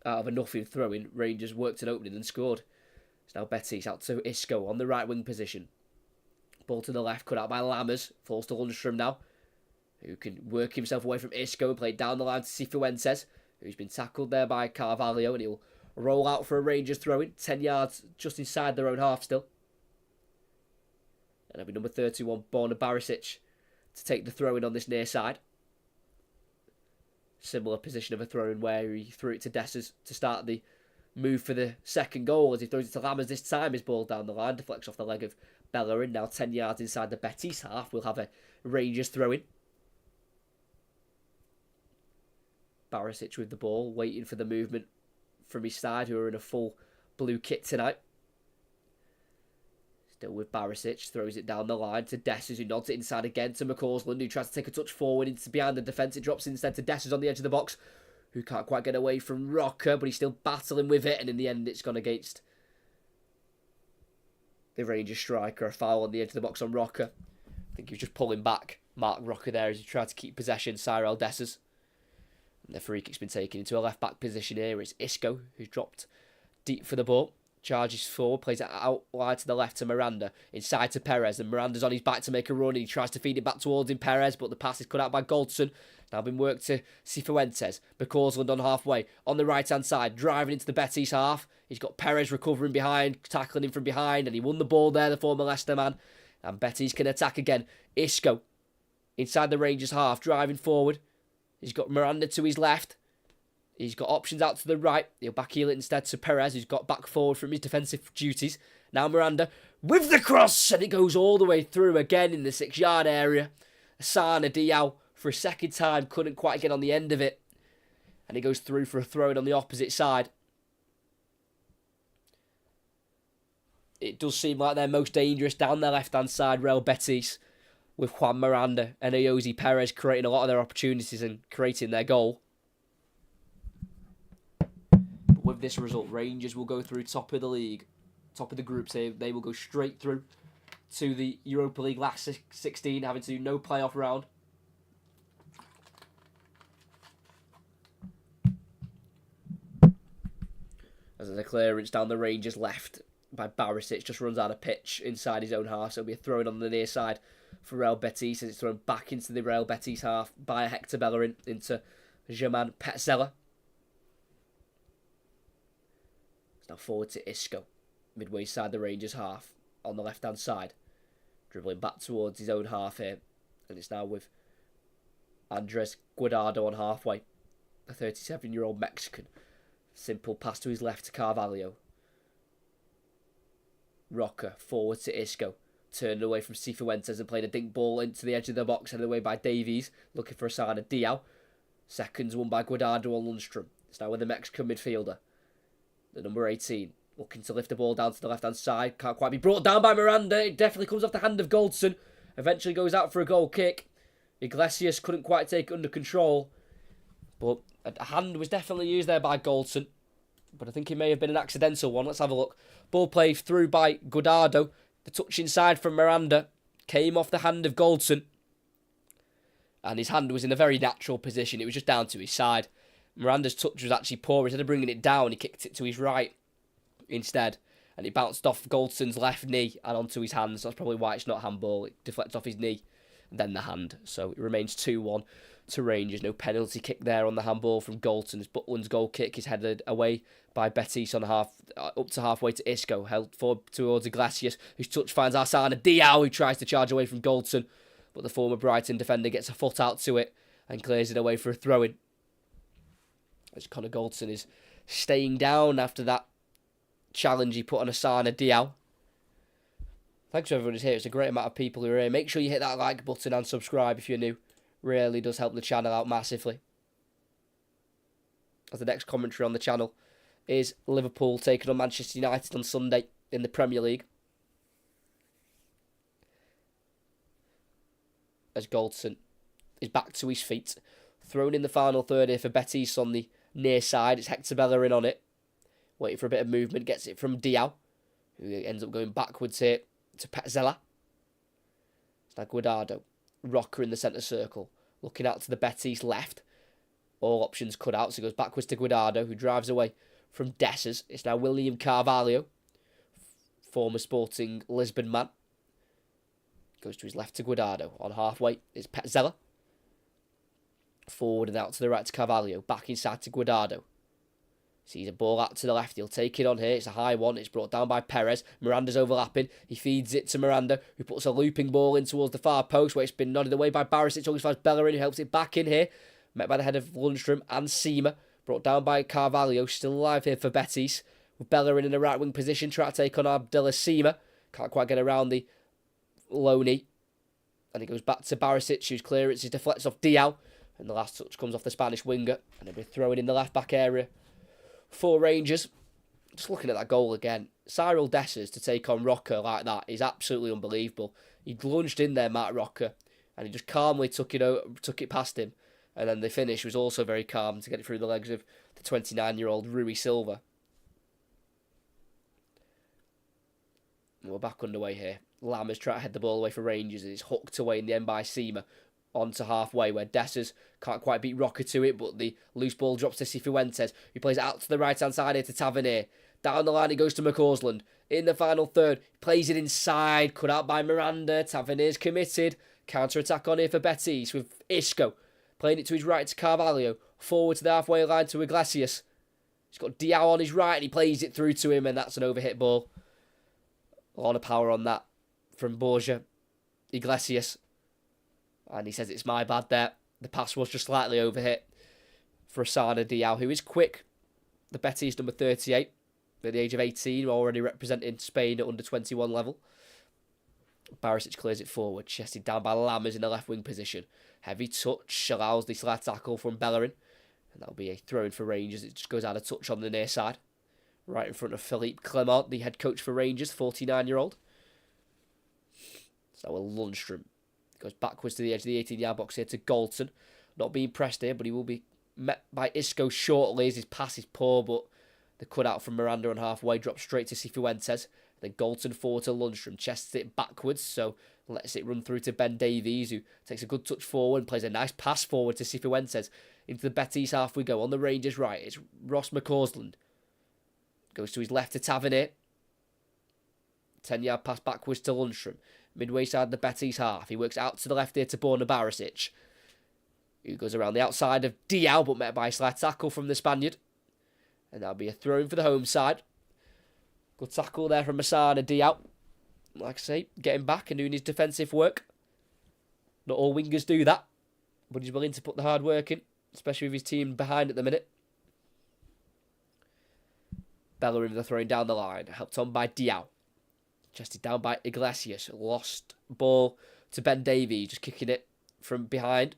A: out of a nothing throw-in, Rangers worked an opening and scored. It's now Betis out to Isco on the right wing position. Ball to the left, cut out by Lammers, falls to Lundstrom now, who can work himself away from Isco and play down the line to Cifuentes, who's been tackled there by Carvalho, and he'll roll out for a Rangers throw-in, 10 yards just inside their own half still. And it'll be number 31, Borna Barisic, to take the throw-in on this near side. Similar position of a throw-in where he threw it to Dessers to start the move for the second goal. As he throws it to Lammers this time, his ball down the line, deflects off the leg of Bellerin. Now 10 yards inside the Betis half. We'll have a Rangers throw-in. Barisic with the ball, waiting for the movement from his side, who are in a full blue kit tonight. Still with Barisic, throws it down the line to Dessers, who nods it inside again to McCausland, who tries to take a touch forward into behind the defence. It drops instead to Dessers on the edge of the box, who can't quite get away from Roca, but he's still battling with it, and in the end it's gone against the Rangers striker. A foul on the edge of the box on Roca. I think he was just pulling back Marc Roca there as he tried to keep possession, Cyril Dessers. And the free kick's been taken into a left-back position here. It's Isco, who's dropped deep for the ball. Charges forward, plays it out wide to the left to Miranda. Inside to Perez, and Miranda's on his back to make a run. And he tries to feed it back towards him, Perez, but the pass is cut out by Goldson. Now been worked to Cifuentes. McCausland on halfway, on the right-hand side, driving into the Betis half. He's got Perez recovering behind, tackling him from behind, and he won the ball there, the former Leicester man. And Betis can attack again. Isco, inside the Rangers half, driving forward. He's got Miranda to his left. He's got options out to the right. He'll backheel it instead to Perez, who's got back forward from his defensive duties. Now Miranda with the cross, and it goes all the way through again in the 6-yard area. Sana Diao, for a second time, couldn't quite get on the end of it. And he goes through for a throw-in on the opposite side. It does seem like they're most dangerous down their left-hand side, Real Betis, with Juan Miranda and Ayoze Perez creating a lot of their opportunities and creating their goal. But with this result, Rangers will go through top of the league, top of the group. So they will go straight through to the Europa League last 16, having to do no playoff round. As there's a clearance down the Rangers left by Barisic, just runs out of pitch inside his own half, so it'll be a throw-in on the near side for Real Betis, as it's thrown back into the Real Betis half by Hector Bellerin into Germain Petzela. It's now forward to Isco, midway side the Rangers half, on the left-hand side, dribbling back towards his own half here, and it's now with Andres Guardado on halfway, a 37-year-old Mexican. Simple pass to his left to Carvalho. Roca forward to Isco, turned away from Cifuentes and played a dink ball into the edge of the box, headed away by Davies, looking for Asana Diao. Seconds won by Guardado on Lundstrom. It's now with the Mexican midfielder, the number 18, looking to lift the ball down to the left-hand side. Can't quite be brought down by Miranda. It definitely comes off the hand of Goldson. Eventually goes out for a goal kick. Iglesias couldn't quite take it under control, but a hand was definitely used there by Goldson. But I think it may have been an accidental one. Let's have a look. Ball played through by Guardado. The touch inside from Miranda came off the hand of Goldson. And his hand was in a very natural position. It was just down to his side. Miranda's touch was actually poor. Instead of bringing it down, he kicked it to his right instead. And it bounced off Goldson's left knee and onto his hands. That's probably why it's not handball. It deflects off his knee and then the hand. So it remains 2-1 to Rangers. No penalty kick there on the handball from Galton. As Butland's goal kick is headed away by Betis on up to halfway to Isco. Held forward towards Iglesias, whose touch finds Arsana Diao, who tries to charge away from Galton. But the former Brighton defender gets a foot out to it and clears it away for a throw-in. As Connor Galton is staying down after that challenge he put on Arsana Diao. Thanks to everyone who's here. It's a great amount of people who are here. Make sure you hit that like button and subscribe if you're new. Really does help the channel out massively. As the next commentary on the channel is Liverpool taking on Manchester United on Sunday in the Premier League. As Goldson is back to his feet. Thrown in the final third here for Betis on the near side. It's Hector Bellerin on it. Waiting for a bit of movement. Gets it from Diao, who ends up going backwards here to Petzela. It's now Guardado. Rocker in the centre circle. Looking out to the Betis left. All options cut out. So he goes backwards to Guardado, who drives away from Dessers. It's now William Carvalho, former Sporting Lisbon man. Goes to his left to Guardado. On halfway is Petzela. Forward and out to the right to Carvalho. Back inside to Guardado. Sees a ball out to the left. He'll take it on here. It's a high one. It's brought down by Perez. Miranda's overlapping. He feeds it to Miranda, who puts a looping ball in towards the far post, where it's been nodded away by Barisic. Always finds Bellerin, who helps it back in here. Met by the head of Lundstrom and Seamer. Brought down by Carvalho. Still alive here for Betis. With Bellerin in the right wing position. Trying to take on Abdullah Seamer. Can't quite get around the low knee. And he goes back to Barisic, whose clearance is deflects off Diao. And the last touch comes off the Spanish winger. And he'll be throwing in the left back area for Rangers. Just looking at that goal again. Cyril Dessers to take on Rocker like that is absolutely unbelievable. He lunged in there, Matt Rocker, and he just calmly took it past him. And then the finish was also very calm to get it through the legs of the 29-year-old Rui Silva. And we're back underway here. Lammers try to head the ball away for Rangers, and it's hooked away in the end by Seamer. Onto halfway, where Dessers can't quite beat Rocker to it, but the loose ball drops to Cifuentes, who plays it out to the right-hand side here to Tavernier. Down the line, it goes to McCausland. In the final third, plays it inside, cut out by Miranda. Tavernier's committed. Counter-attack on here for Betis, with Isco playing it to his right to Carvalho. Forward to the halfway line to Iglesias. He's got Diao on his right, and he plays it through to him, and that's an overhit ball. A lot of power on that from Borja Iglesias. And he says it's my bad there. The pass was just slightly overhit for Arsana Diao, who is quick. The Betis number 38, at the age of 18, already representing Spain at under 21 level. Barisic clears it forward, chested down by Lammers in the left wing position. Heavy touch allows the slide tackle from Bellerin. And that'll be a throw-in for Rangers. It just goes out of touch on the near side. Right in front of Philippe Clement, the head coach for Rangers, 49-year-old. So a Lundstrom. Goes backwards to the edge of the 18-yard box here to Galton. Not being pressed here, but he will be met by Isco shortly as his pass is poor, but the cutout from Miranda on halfway drops straight to Cifuentes. Then Galton forward to Lundstrom, chests it backwards, so lets it run through to Ben Davies, who takes a good touch forward and plays a nice pass forward to Cifuentes. Into the Betis half we go. On the Rangers right, it's Ross McCausland. Goes to his left to Tavernier. 10-yard pass backwards to Lundstrom. Midway side the Betis half. He works out to the left here to Borna Barisic, who goes around the outside of Diao, but met by a slight tackle from the Spaniard. And that'll be a throw-in for the home side. Good tackle there from Arsana Diao. Like I say, getting back and doing his defensive work. Not all wingers do that, but he's willing to put the hard work in, especially with his team behind at the minute. Bellerin with the throwing down the line, helped on by Diao. Chested down by Iglesias. Lost ball to Ben Davies. Just kicking it from behind.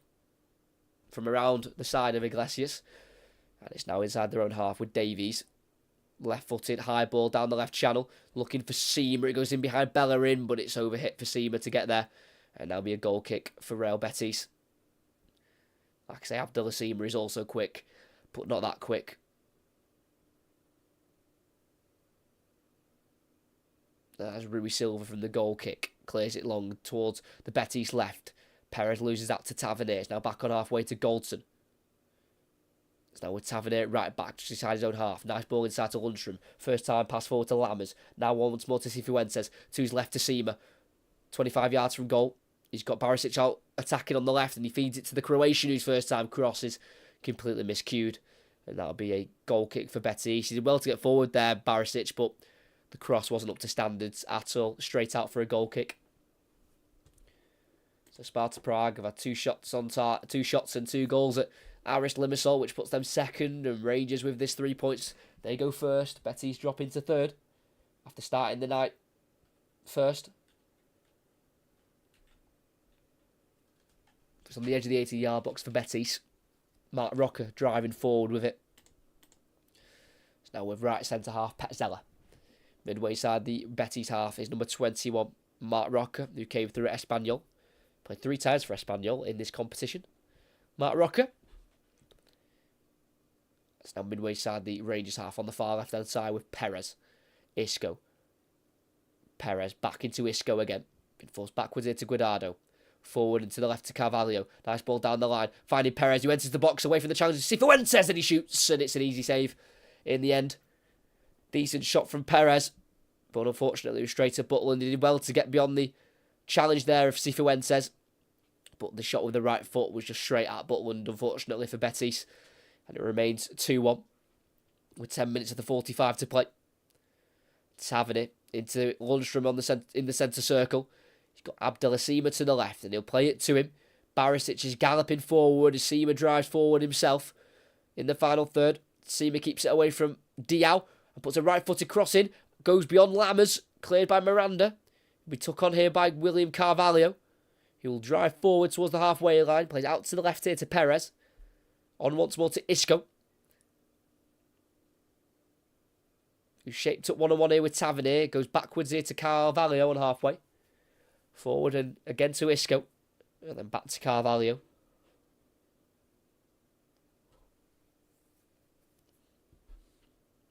A: From around the side of Iglesias. And it's now inside their own half with Davies. Left-footed, high ball down the left channel. Looking for Seamer. It goes in behind Bellerin, but it's overhit for Seamer to get there. And that'll be a goal kick for Real Betis. Like I say, Abdullah Seamer is also quick, but not that quick. As Rui Silva from the goal kick clears it long towards the Betis left. Perez loses that to Tavernier. It's now back on halfway to Galton. It's now with Tavernier right back, just inside his own half. Nice ball inside to Lundstrom. First time pass forward to Lammers. Now once more to Cifuentes. To his left to Seamer. 25 yards from goal. He's got Barisic out attacking on the left, and he feeds it to the Croatian, whose first time cross is completely miscued. And that'll be a goal kick for Betis. He did well to get forward there, Barisic, but the cross wasn't up to standards at all. Straight out for a goal kick. So Sparta Prague have had 2 shots on 2 shots and 2 goals at Aris Limassol, which puts them second. And Rangers with this 3 points, they go first. Betis drop into third after starting the night first. It's on the edge of the 80-yard box for Betis. Mark Rocker driving forward with it. It's now with right centre-half Petzela. Midway side the Betis half is number 21, Mark Rocker, who came through at Espanyol. Played 3 times for Espanyol in this competition. Mark Rocker. It's now midway side the Rangers half on the far left-hand side with Perez. Isco. Perez back into Isco again. Been forced backwards into Guardado. Forward and to the left to Carvalho. Nice ball down the line. Finding Perez, who enters the box away from the challenge. Cifuentes, and he shoots, and it's an easy save in the end. Decent shot from Perez, but unfortunately it was straight to Butland. He did well to get beyond the challenge there of Cifuentes, but the shot with the right foot was just straight at Butland, unfortunately for Betis. And it remains 2-1 with 10 minutes of the 45 to play. Tavernier into Lundstrom in the centre circle. He's got Abdelacima to the left, and he'll play it to him. Barisic is galloping forward as Sima drives forward himself in the final third. Sima keeps it away from Diao and puts a right-footed cross in. Goes beyond Lammers, cleared by Miranda. Will be took on here by William Carvalho. He will drive forward towards the halfway line. Plays out to the left here to Perez. On once more to Isco, who shaped up one-on-one here with Tavernier. Goes backwards here to Carvalho on halfway. Forward and again to Isco. And then back to Carvalho.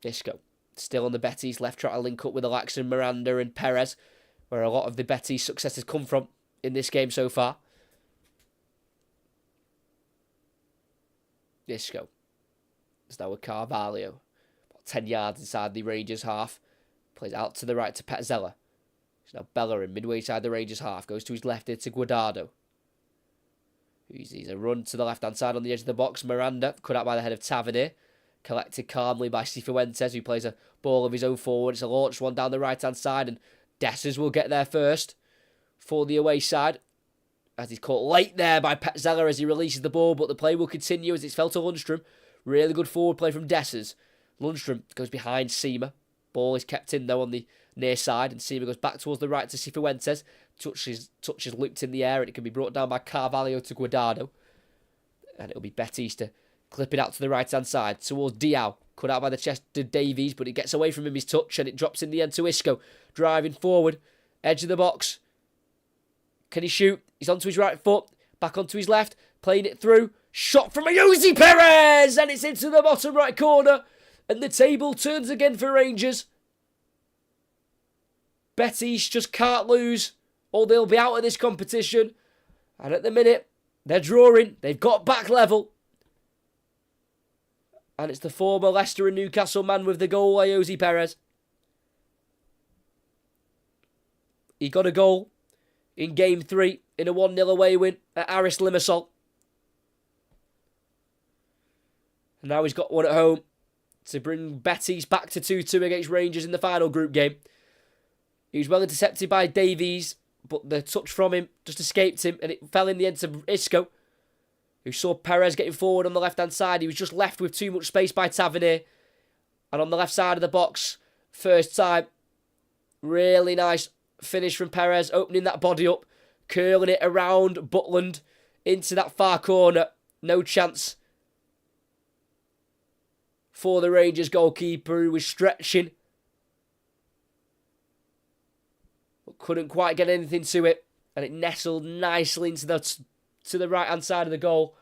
A: Isco. Still on the Betis left, trying to link up with Alaxon, Miranda and Perez, where a lot of the Betis successes come from in this game so far. Isco. It's now with Carvalho. About 10 yards inside the Rangers half. Plays out to the right to Petzela. It's now Bellerin, midway side the Rangers half. Goes to his left here to Guardado. He's a run to the left-hand side on the edge of the box. Miranda, cut out by the head of Tavernier. Collected calmly by Cifuentes, who plays a ball of his own forward. It's a launched one down the right-hand side, and Dessers will get there first for the away side. As he's caught late there by Petzela as he releases the ball, but the play will continue as it's fell to Lundstrom. Really good forward play from Dessers. Lundstrom goes behind Sima. Ball is kept in, though, on the near side, and Sima goes back towards the right to Cifuentes. Touches looped in the air, and it can be brought down by Carvalho to Guardado. And it'll be Betis to clip it out to the right-hand side towards Diao. Cut out by the chest to Davies, but it gets away from him, his touch, and it drops in the end to Isco. Driving forward, edge of the box. Can he shoot? He's onto his right foot, back onto his left, playing it through. Shot from Ayoze Perez, and it's into the bottom right corner. And the table turns again for Rangers. Betis just can't lose, or they'll be out of this competition. And at the minute, they're drawing. They've got back level. And it's the former Leicester and Newcastle man with the goal, Ayoze Perez. He got a goal in Game 3 in a 1-0 away win at Aris Limassol. And now he's got one at home to bring Betis back to 2-2 against Rangers in the final group game. He was well intercepted by Davies, but the touch from him just escaped him, and it fell in the end to Isco, who saw Perez getting forward on the left-hand side. He was just left with too much space by Tavernier. And on the left side of the box, first time, really nice finish from Perez, opening that body up, curling it around Butland into that far corner. No chance for the Rangers goalkeeper, who was stretching, but couldn't quite get anything to it. And it nestled nicely into the right-hand side of the goal.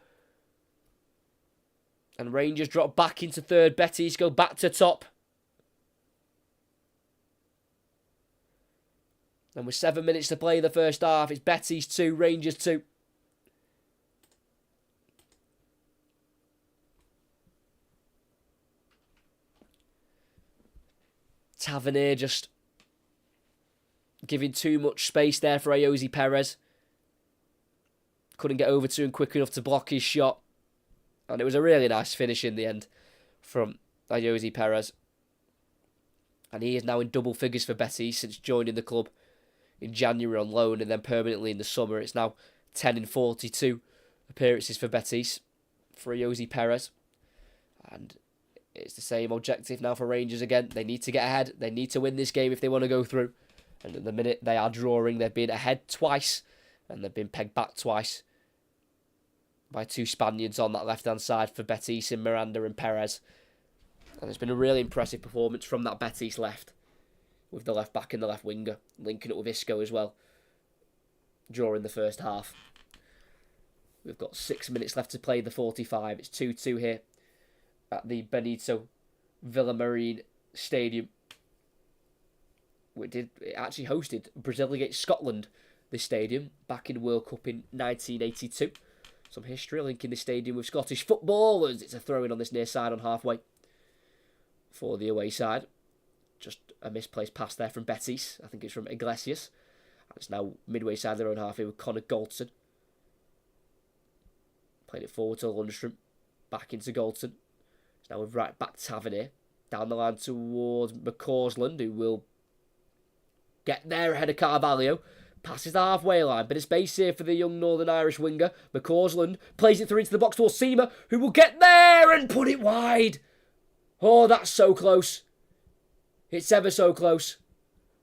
A: And Rangers drop back into third. Betis go back to top. And with 7 minutes to play the first half, it's Betis 2, Rangers 2. Tavernier just giving too much space there for Ayoze Perez. couldn't get over to him quick enough to block his shot. And it was a really nice finish in the end from Ayoze Perez. And he is now in double figures for Betis since joining the club in January on loan and then permanently in the summer. It's now 10 in 42 appearances for Betis for Ayoze Perez. And it's the same objective now for Rangers again. They need to get ahead. They need to win this game if they want to go through. And at the minute they are drawing. They've been ahead twice and they've been pegged back twice by two Spaniards on that left-hand side for Betis in Miranda and Perez. And it's been a really impressive performance from that Betis left, with the left back and the left winger, linking up with Isco as well, during the first half. We've got 6 minutes left to play the 45. It's 2-2 here at the Benito Villamarín Stadium. It actually hosted Brazil against Scotland, this stadium, back in the World Cup in 1982. Some history linking the stadium with Scottish football, as it's a throw-in on this near side on halfway for the away side. Just a misplaced pass there from Betis. I think it's from Iglesias. It's now midway side of their own half here with Connor Goldson. Playing it forward to Lundstrom. Back into Goldson. It's now with right back Tavernier. Down the line towards McCausland, who will get there ahead of Carvalho. Passes the halfway line. Bit of space here for the young Northern Irish winger. McCausland plays it through into the box towards Seamer, who will get there and put it wide. Oh, that's so close. It's ever so close.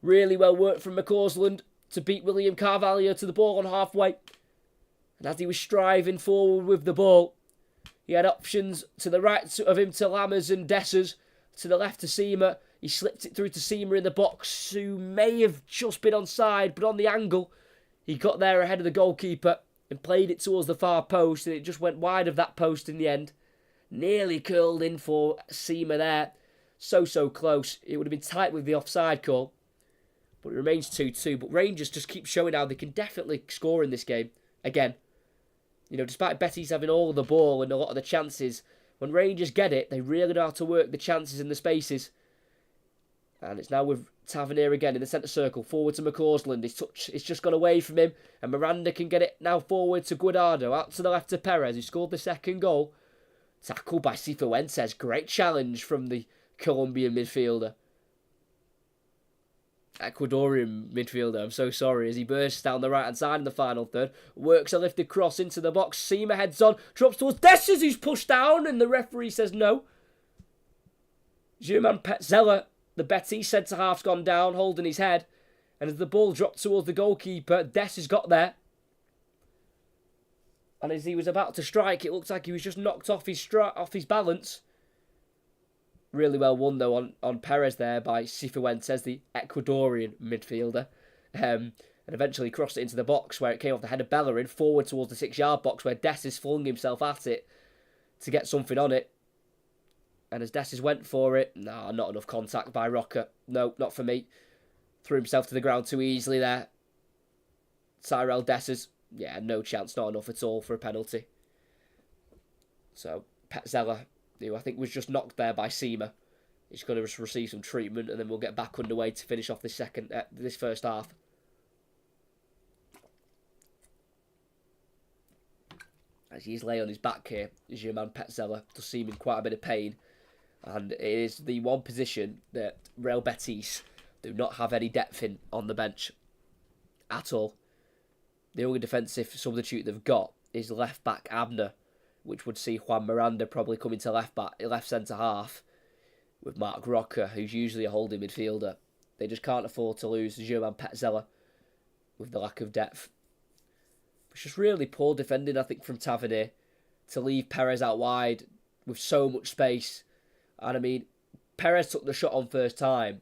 A: Really well worked from McCausland to beat William Carvalho to the ball on halfway. And as he was striving forward with the ball, he had options to the right of him to Lammers and Dessers, to the left to Seamer. He slipped it through to Seamer in the box, who may have just been onside, but on the angle, he got there ahead of the goalkeeper and played it towards the far post, and it just went wide of that post in the end. Nearly curled in for Seamer there. So close. It would have been tight with the offside call, but it remains 2-2. But Rangers just keep showing how they can definitely score in this game. Again, you know, despite Betis having all of the ball and a lot of the chances, when Rangers get it, they really know how to work the chances and the spaces. And it's now with Tavernier again in the centre circle. Forward to McCausland. It's just gone away from him. And Miranda can get it now forward to Guardado. Out to the left to Perez, who scored the second goal. Tackled by Cifuentes. Great challenge from the Colombian midfielder. Ecuadorian midfielder, I'm so sorry, as he bursts down the right-hand side in the final third. Works a lifted cross into the box. Seamer heads on. Drops towards Dessers, who's pushed down, and the referee says no. German Petzela, the Betis centre-half's gone down, holding his head. And as the ball dropped towards the goalkeeper, Dessers got there. And as he was about to strike, it looked like he was just knocked off his balance. Really well won, though, on Perez there by Cifuentes, the Ecuadorian midfielder. And eventually crossed it into the box where it came off the head of Bellerin, forward towards the 6-yard box where Dessers flung himself at it to get something on it. And as Dessers went for it, nah, not enough contact by Roca. No, not for me. Threw himself to the ground too easily there. Tyrell Dessers, yeah, no chance, not enough at all for a penalty. So, Petzela, who I think was just knocked there by Seamer, he's going to receive some treatment, and then we'll get back underway to finish off this first half. As he's lay on his back here, German Petzela does seem in quite a bit of pain, and it is the one position that Real Betis do not have any depth in on the bench at all. The only defensive substitute they've got is left back Abner, which would see Juan Miranda probably coming to left centre half with Mark Roca, who's usually a holding midfielder. They just can't afford to lose German Petzela with the lack of depth. It's just really poor defending, I think, from Tavernier to leave Perez out wide with so much space. And I mean, Perez took the shot on first time,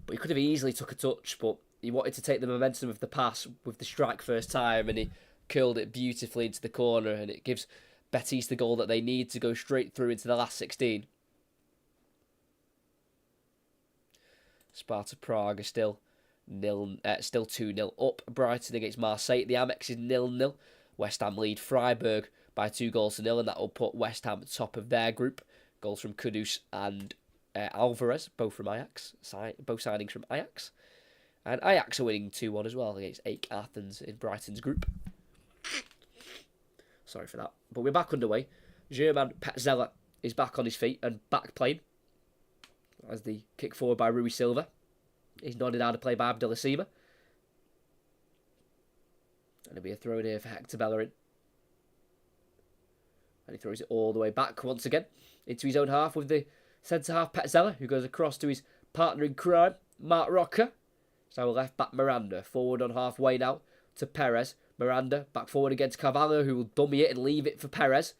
A: but he could have easily took a touch, but he wanted to take the momentum of the pass with the strike first time, and he curled it beautifully into the corner, and it gives Betis the goal that they need to go straight through into the last 16. Sparta Prague are still 2-0 up. Brighton against Marseille. The Amex is 0-0. West Ham lead Freiburg by 2-0, and that will put West Ham at the top of their group. Goals from Kudus and Alvarez, both from Ajax. Both signings from Ajax. And Ajax are winning 2-1 as well against AEK Athens in Brighton's group. Sorry for that. But we're back underway. German Petzela is back on his feet and back playing. As the kick forward by Rui Silva. He's nodded out of play by Abdullah Sima. And it'll be a throw in here for Hector Bellerin. And he throws it all the way back once again into his own half with the centre-half Petzela, who goes across to his partner in crime, Mark Rocker. So left back Miranda, forward on halfway now to Perez. Miranda back forward against Carvalho, who will dummy it and leave it for Perez,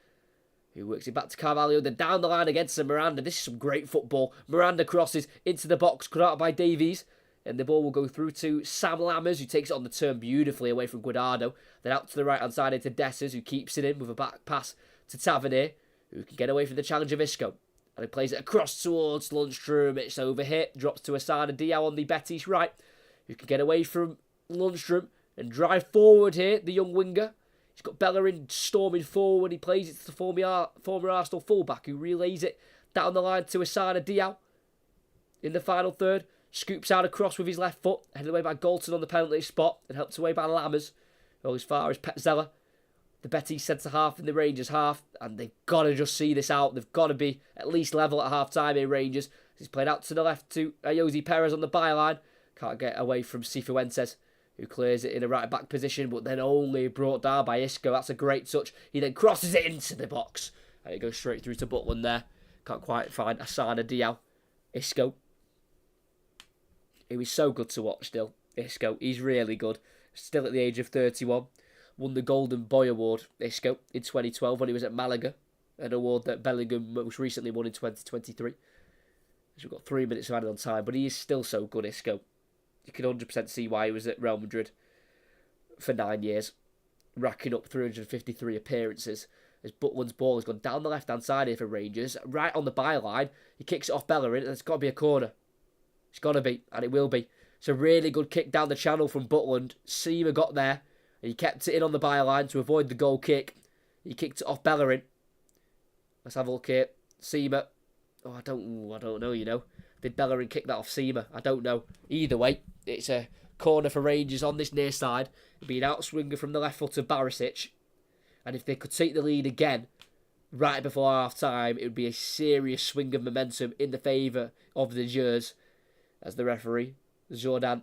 A: who works it back to Carvalho. Then down the line against Miranda. This is some great football. Miranda crosses into the box, cut out by Davies. And the ball will go through to Sam Lammers, who takes it on the turn beautifully away from Guardado. Then out to the right-hand side into Dessers, who keeps it in with a back pass to Tavernier, who can get away from the challenge of Isco. And he plays it across towards Lundstrom. It's over here. Drops to Asana Diao on the Betis right, who can get away from Lundstrom and drive forward here, the young winger. He's got Bellerin storming forward. He plays it to the former Arsenal fullback, who relays it down the line to Asana Diao. In the final third, scoops out across with his left foot, headed away by Galton on the penalty spot, and helped away by Lammers, all as far as Petzela. The Betis centre-half in the Rangers half, and they've got to just see this out. They've got to be at least level at half-time here, Rangers. He's played out to the left to Jose Perez on the byline. Can't get away from Cifuentes, who clears it in a right-back position, but then only brought down by Isco. That's a great touch. He then crosses it into the box, and it goes straight through to Butland there. Can't quite find Asana Diao. Isco. He was so good to watch still. Isco, he's really good. Still at the age of 31. Won the Golden Boy Award, Isco, in 2012 when he was at Malaga. An award that Bellingham most recently won in 2023. So we've got 3 minutes of added on time, but he is still so good, Isco. You can 100% see why he was at Real Madrid for 9 years, racking up 353 appearances. As Butland's ball has gone down the left-hand side here for Rangers, right on the byline. He kicks it off Bellerin, and it's got to be a corner. It's got to be, and it will be. It's a really good kick down the channel from Butland. Seamer got there, and he kept it in on the byline to avoid the goal kick. He kicked it off Bellerin. Let's have a look here. Seamer. Oh, I don't know, you know. Did Bellerin kick that off Seamer? I don't know. Either way, it's a corner for Rangers on this near side. It'd be an outswinger from the left foot of Barisic. And if they could take the lead again right before half-time, it would be a serious swing of momentum in the favour of the Gers. As the referee, Zordan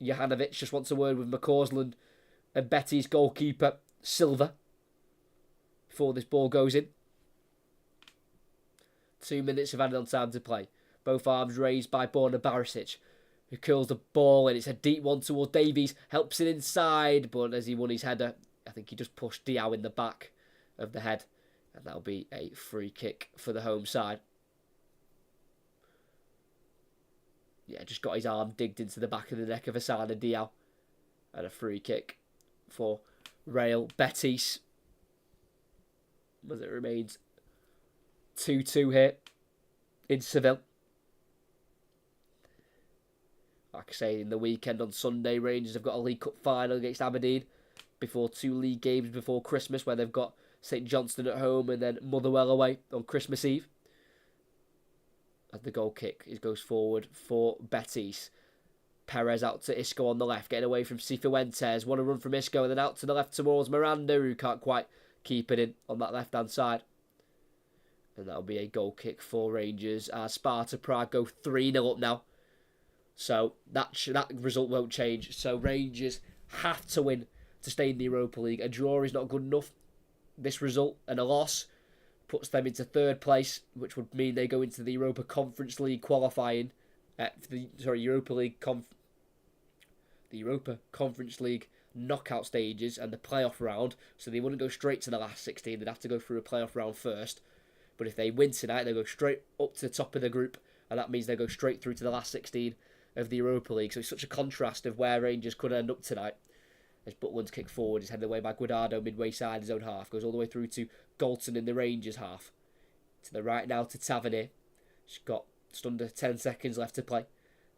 A: Johanovic, just wants a word with McCausland and Betis goalkeeper Silva before this ball goes in. 2 minutes of added on time to play. Both arms raised by Borna Barisic, who curls the ball, and it's a deep one towards Davies. Helps it inside, but as he won his header, I think he just pushed Diao in the back of the head. And that'll be a free kick for the home side. Yeah, just got his arm digged into the back of the neck of Asana Diao. And a free kick for Real Betis. As it remains 2-2 here in Seville. Like I say, in the weekend on Sunday, Rangers have got a League Cup final against Aberdeen before 2 league games before Christmas, where they've got St Johnstone at home and then Motherwell away on Christmas Eve. As the goal kick goes forward for Betis. Perez out to Isco on the left, getting away from Cifuentes. Want to run from Isco and then out to the left towards Miranda, who can't quite keep it in on that left-hand side. And that'll be a goal kick for Rangers as Sparta Prague go 3-0 up now. So that result won't change. So Rangers have to win to stay in the Europa League. A draw is not good enough. This result and a loss puts them into 3rd place, which would mean they go into the Europa Conference League qualifying. The Europa Conference League knockout stages and the playoff round. So they wouldn't go straight to the last 16. They'd have to go through a playoff round first. But if they win tonight, they go straight up to the top of the group, and that means they go straight through to the last 16 of the Europa League. So it's such a contrast of where Rangers could end up tonight. As Butland's kick forward is headed away by Guardado midway side his own half. Goes all the way through to Galton in the Rangers half. To the right now to Tavernier. She's got just under 10 seconds left to play.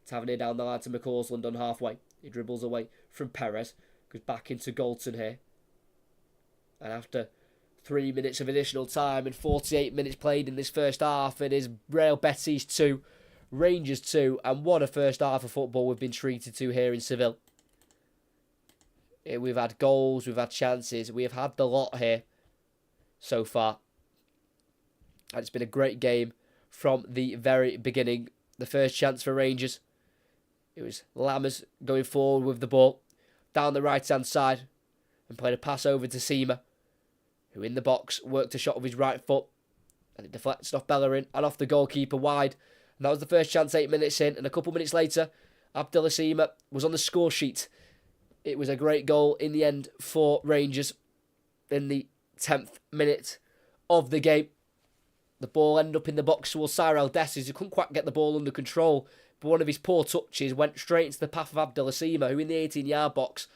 A: Tavernier down the line to McCausland on halfway. He dribbles away from Perez. Goes back into Galton here. And after 3 minutes of additional time and 48 minutes played in this first half, it is Real Betis 2, Rangers 2, and what a first half of football we've been treated to here in Seville. We've had goals, we've had chances, we have had the lot here so far. And it's been a great game from the very beginning. The first chance for Rangers, it was Lammers going forward with the ball down the right-hand side and played a pass over to Seema, who in the box worked a shot with his right foot, and it deflected off Bellerin and off the goalkeeper wide. And that was the first chance 8 minutes in, and a couple minutes later, Abdullah Seema was on the score sheet. It was a great goal in the end for Rangers in the 10th minute of the game. The ball ended up in the box towards Cyril Dessers, who couldn't quite get the ball under control, but one of his poor touches went straight into the path of Abdullah Seema, who in the 18-yard box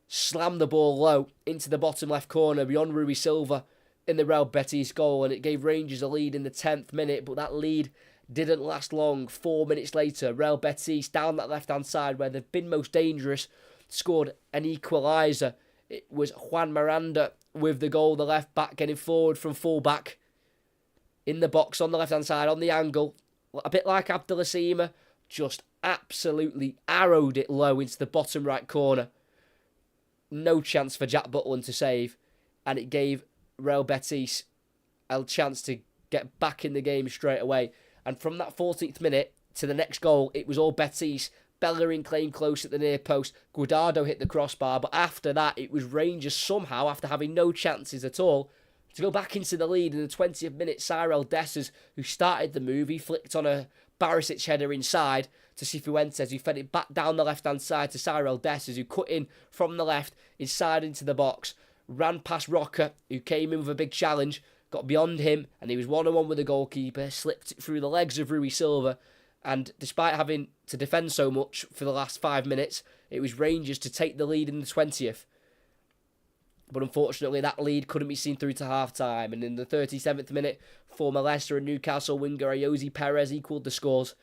A: slammed the ball low into the bottom left corner beyond Rui Silva in the Real Betis goal, and it gave Rangers a lead in the 10th minute, but that lead didn't last long. 4 minutes later, Real Betis, down that left-hand side where they've been most dangerous, scored an equaliser. It was Juan Miranda with the goal, the left back getting forward from full-back in the box on the left-hand side, on the angle, a bit like Abdullah Seema, just absolutely arrowed it low into the bottom right corner. No chance for Jack Butland to save, and it gave Real Betis a chance to get back in the game straight away. And from that 14th minute to the next goal, it was all Betis. Bellerin claimed close at the near post. Guardado hit the crossbar, but after that, it was Rangers somehow, after having no chances at all, to go back into the lead in the 20th minute. Cyril Dessers, who started the move, he flicked on a Barisic header inside to Cifuentes, who fed it back down the left-hand side to Cyril Dessers, who cut in from the left, inside into the box, ran past Roca, who came in with a big challenge, got beyond him, and he was one-on-one with the goalkeeper, slipped it through the legs of Rui Silva, and despite having to defend so much for the last 5 minutes, it was Rangers to take the lead in the 20th. But unfortunately, that lead couldn't be seen through to half-time. And in the 37th minute, former Leicester and Newcastle winger Ayoze Perez equalled the scores.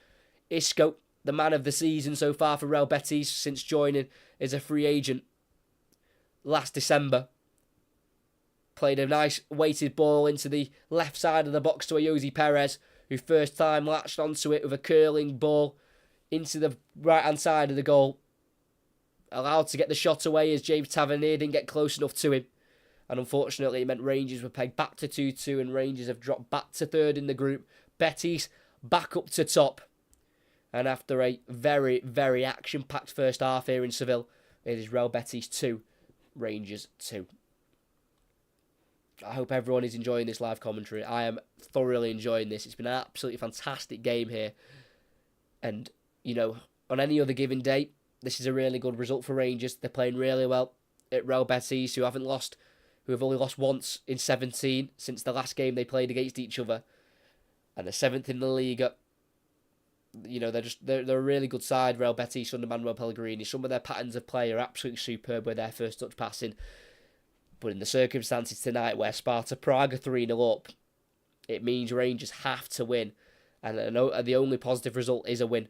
A: Isco, the man of the season so far for Real Betis since joining as a free agent last December, played a nice weighted ball into the left side of the box to Ayoze Perez, who first time latched onto it with a curling ball into the right-hand side of the goal. Allowed to get the shot away as James Tavernier didn't get close enough to him. And unfortunately, it meant Rangers were pegged back to 2-2 and Rangers have dropped back to third in the group. Betis back up to top. And after a very, very action-packed first half here in Seville, it is Real Betis 2, Rangers 2. I hope everyone is enjoying this live commentary. I am thoroughly enjoying this. It's been an absolutely fantastic game here. And, you know, on any other given day, this is a really good result for Rangers. They're playing really well at Real Betis, who have only lost once in 17 since the last game they played against each other. And they're 7th in the Liga. You know, they're a really good side, Real Betis under Manuel Pellegrini. Some of their patterns of play are absolutely superb with their first touch passing. But in the circumstances tonight where Sparta Prague are 3-0 up, it means Rangers have to win. And the only positive result is a win.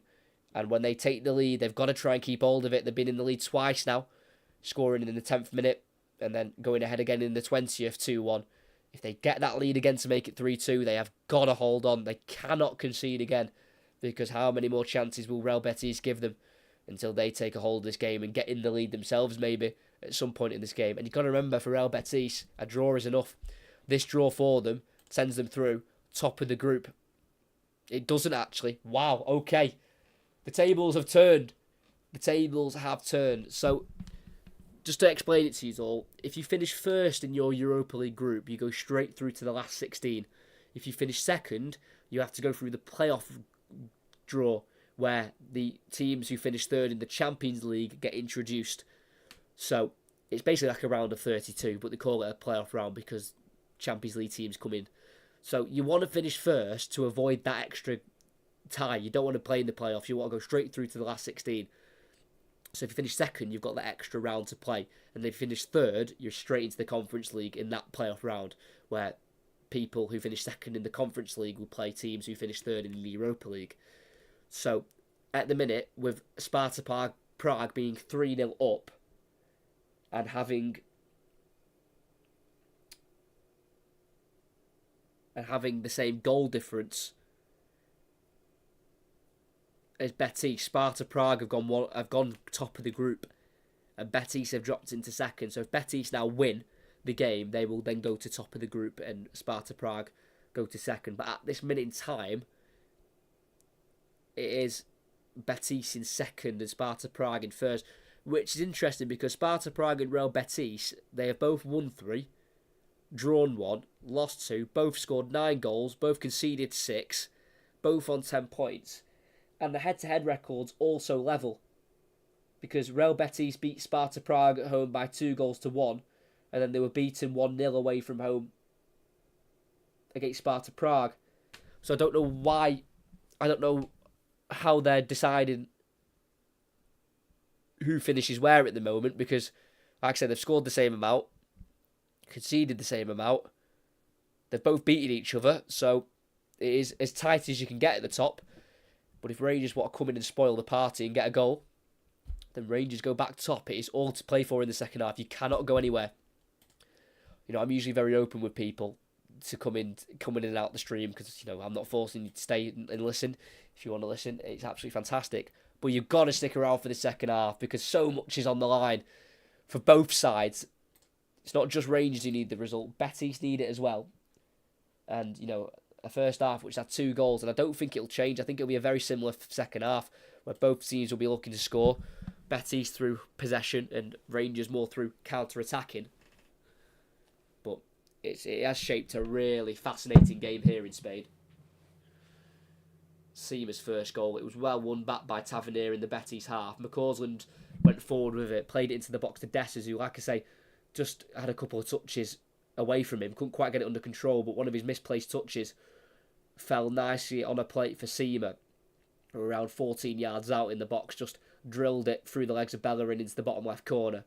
A: And when they take the lead, they've got to try and keep hold of it. They've been in the lead twice now, scoring in the 10th minute and then going ahead again in the 20th, 2-1. If they get that lead again to make it 3-2, they have got to hold on. They cannot concede again, because how many more chances will Real Betis give them until they take a hold of this game and get in the lead themselves maybe at some point in this game? And you've got to remember, for Real Betis, a draw is enough. This draw for them sends them through top of the group. It doesn't actually. Wow, okay. The tables have turned. The tables have turned. So, just to explain it to you all, if you finish first in your Europa League group, you go straight through to the last 16. If you finish second, you have to go through the playoff draw, where the teams who finish third in the Champions League get introduced. So, it's basically like a round of 32, but they call it a playoff round because Champions League teams come in. So, you want to finish first to avoid that extra tie. You don't want to play in the playoffs. You want to go straight through to the last 16. So if you finish second, you've got that extra round to play. And if you finish third, you're straight into the Conference League in that playoff round, where people who finish second in the Conference League will play teams who finish third in the Europa League. So at the minute, with Sparta Prague being 3-0 up and having the same goal difference as Betis, Sparta Prague have gone top of the group, and Betis have dropped into second. So if Betis now win the game, they will then go to top of the group, and Sparta Prague go to second. But at this minute in time, it is Betis in second and Sparta Prague in first, which is interesting because Sparta Prague and Real Betis, they have both won 3, drawn 1, lost 2, both scored 9 goals, both conceded 6, both on 10 points. And the head-to-head records also level, because Real Betis beat Sparta Prague at home by 2-1, and then they were beaten 1-0 away from home against Sparta Prague. So I don't know why, I don't know how they're deciding who finishes where at the moment, because, like I said, they've scored the same amount, conceded the same amount, they've both beaten each other, so it is as tight as you can get at the top. But if Rangers want to come in and spoil the party and get a goal, then Rangers go back top. It is all to play for in the second half. You cannot go anywhere. You know, I'm usually very open with people to come in and out the stream, because, you know, I'm not forcing you to stay and listen. If you want to listen, it's absolutely fantastic. But you've got to stick around for the second half, because so much is on the line for both sides. It's not just Rangers who need the result. Betis need it as well. And, you know, a first half which had 2 goals, and I don't think it'll change. I think it'll be a very similar second half, where both teams will be looking to score. Betis through possession and Rangers more through counter-attacking. But it has shaped a really fascinating game here in Spain. Seema's first goal, it was well won back by Tavernier in the Betis half. McCausland went forward with it, played it into the box to Dessers, who, like I say, just had a couple of touches away from him, couldn't quite get it under control, but one of his misplaced touches fell nicely on a plate for Seema, around 14 yards out in the box, just drilled it through the legs of Bellerin into the bottom left corner.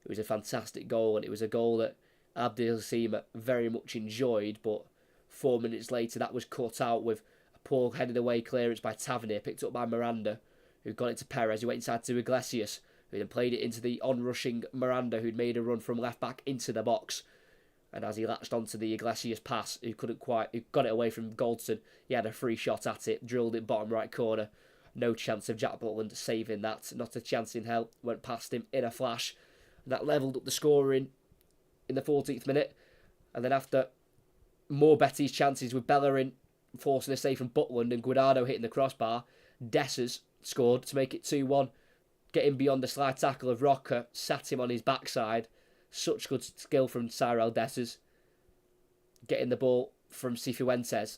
A: It was a fantastic goal, and it was a goal that Abdel Seema very much enjoyed, but 4 minutes later that was cut out with a poor headed away clearance by Tavernier, picked up by Miranda, who got it to Perez, who went inside to Iglesias, who then played it into the on-rushing Miranda, who'd made a run from left back into the box. And as he latched onto the Iglesias pass, who got it away from Goldson, he had a free shot at it, drilled it bottom right corner. No chance of Jack Butland saving that. Not a chance in hell. Went past him in a flash. And that levelled up the scoring in the 14th minute. And then after more Betis chances with Bellerin forcing a save from Butland and Guardado hitting the crossbar, Dessers scored to make it 2-1. Getting beyond the slide tackle of Roca, sat him on his backside. Such good skill from Cyril Dessers. Getting the ball from Cifuentes.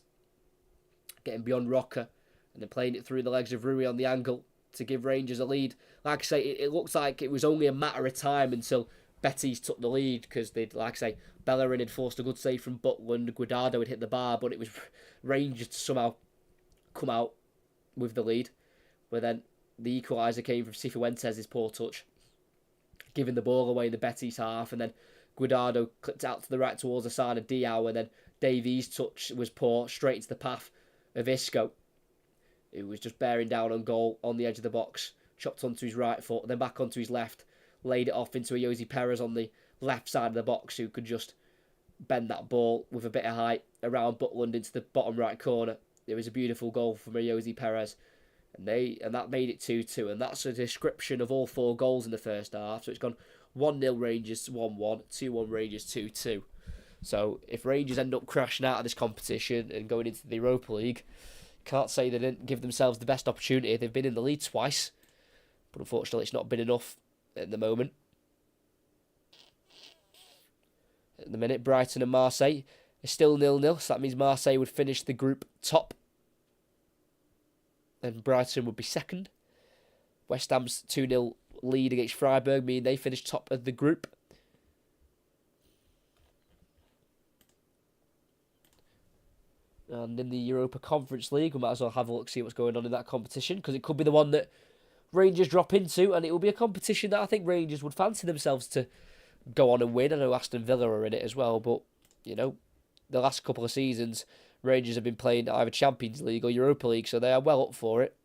A: Getting beyond Roca. And then playing it through the legs of Rui on the angle to give Rangers a lead. Like I say, it looked like it was only a matter of time until Betis took the lead, because they'd, like I say, Bellerin had forced a good save from Butland, Guardado had hit the bar, but it was Rangers to somehow come out with the lead. But then the equaliser came from Cifuentes' poor touch, giving the ball away in the Betis half, and then Guardado clipped out to the right towards Asana Diao, and then Davies' touch was poor, straight into the path of Isco, who was just bearing down on goal on the edge of the box, chopped onto his right foot, then back onto his left, laid it off into a Jose Perez on the left side of the box, who could just bend that ball with a bit of height around Butland into the bottom right corner. It was a beautiful goal from a Jose Perez. And that made it 2-2, and that's a description of all 4 goals in the first half. So it's gone 1-0 Rangers, 1-1, 2-1 Rangers, 2-2. So if Rangers end up crashing out of this competition and going into the Europa League, can't say they didn't give themselves the best opportunity. They've been in the lead twice, but unfortunately it's not been enough at the moment. At the minute, Brighton and Marseille are still 0-0, so that means Marseille would finish the group top. And Brighton would be second. West Ham's 2-0 lead against Freiburg mean they finish top of the group. And in the Europa Conference League, we might as well have a look, see what's going on in that competition, because it could be the one that Rangers drop into, and it will be a competition that I think Rangers would fancy themselves to go on and win. I know Aston Villa are in it as well, but, you know, the last couple of seasons, Rangers have been playing either Champions League or Europa League, so they are well up for it.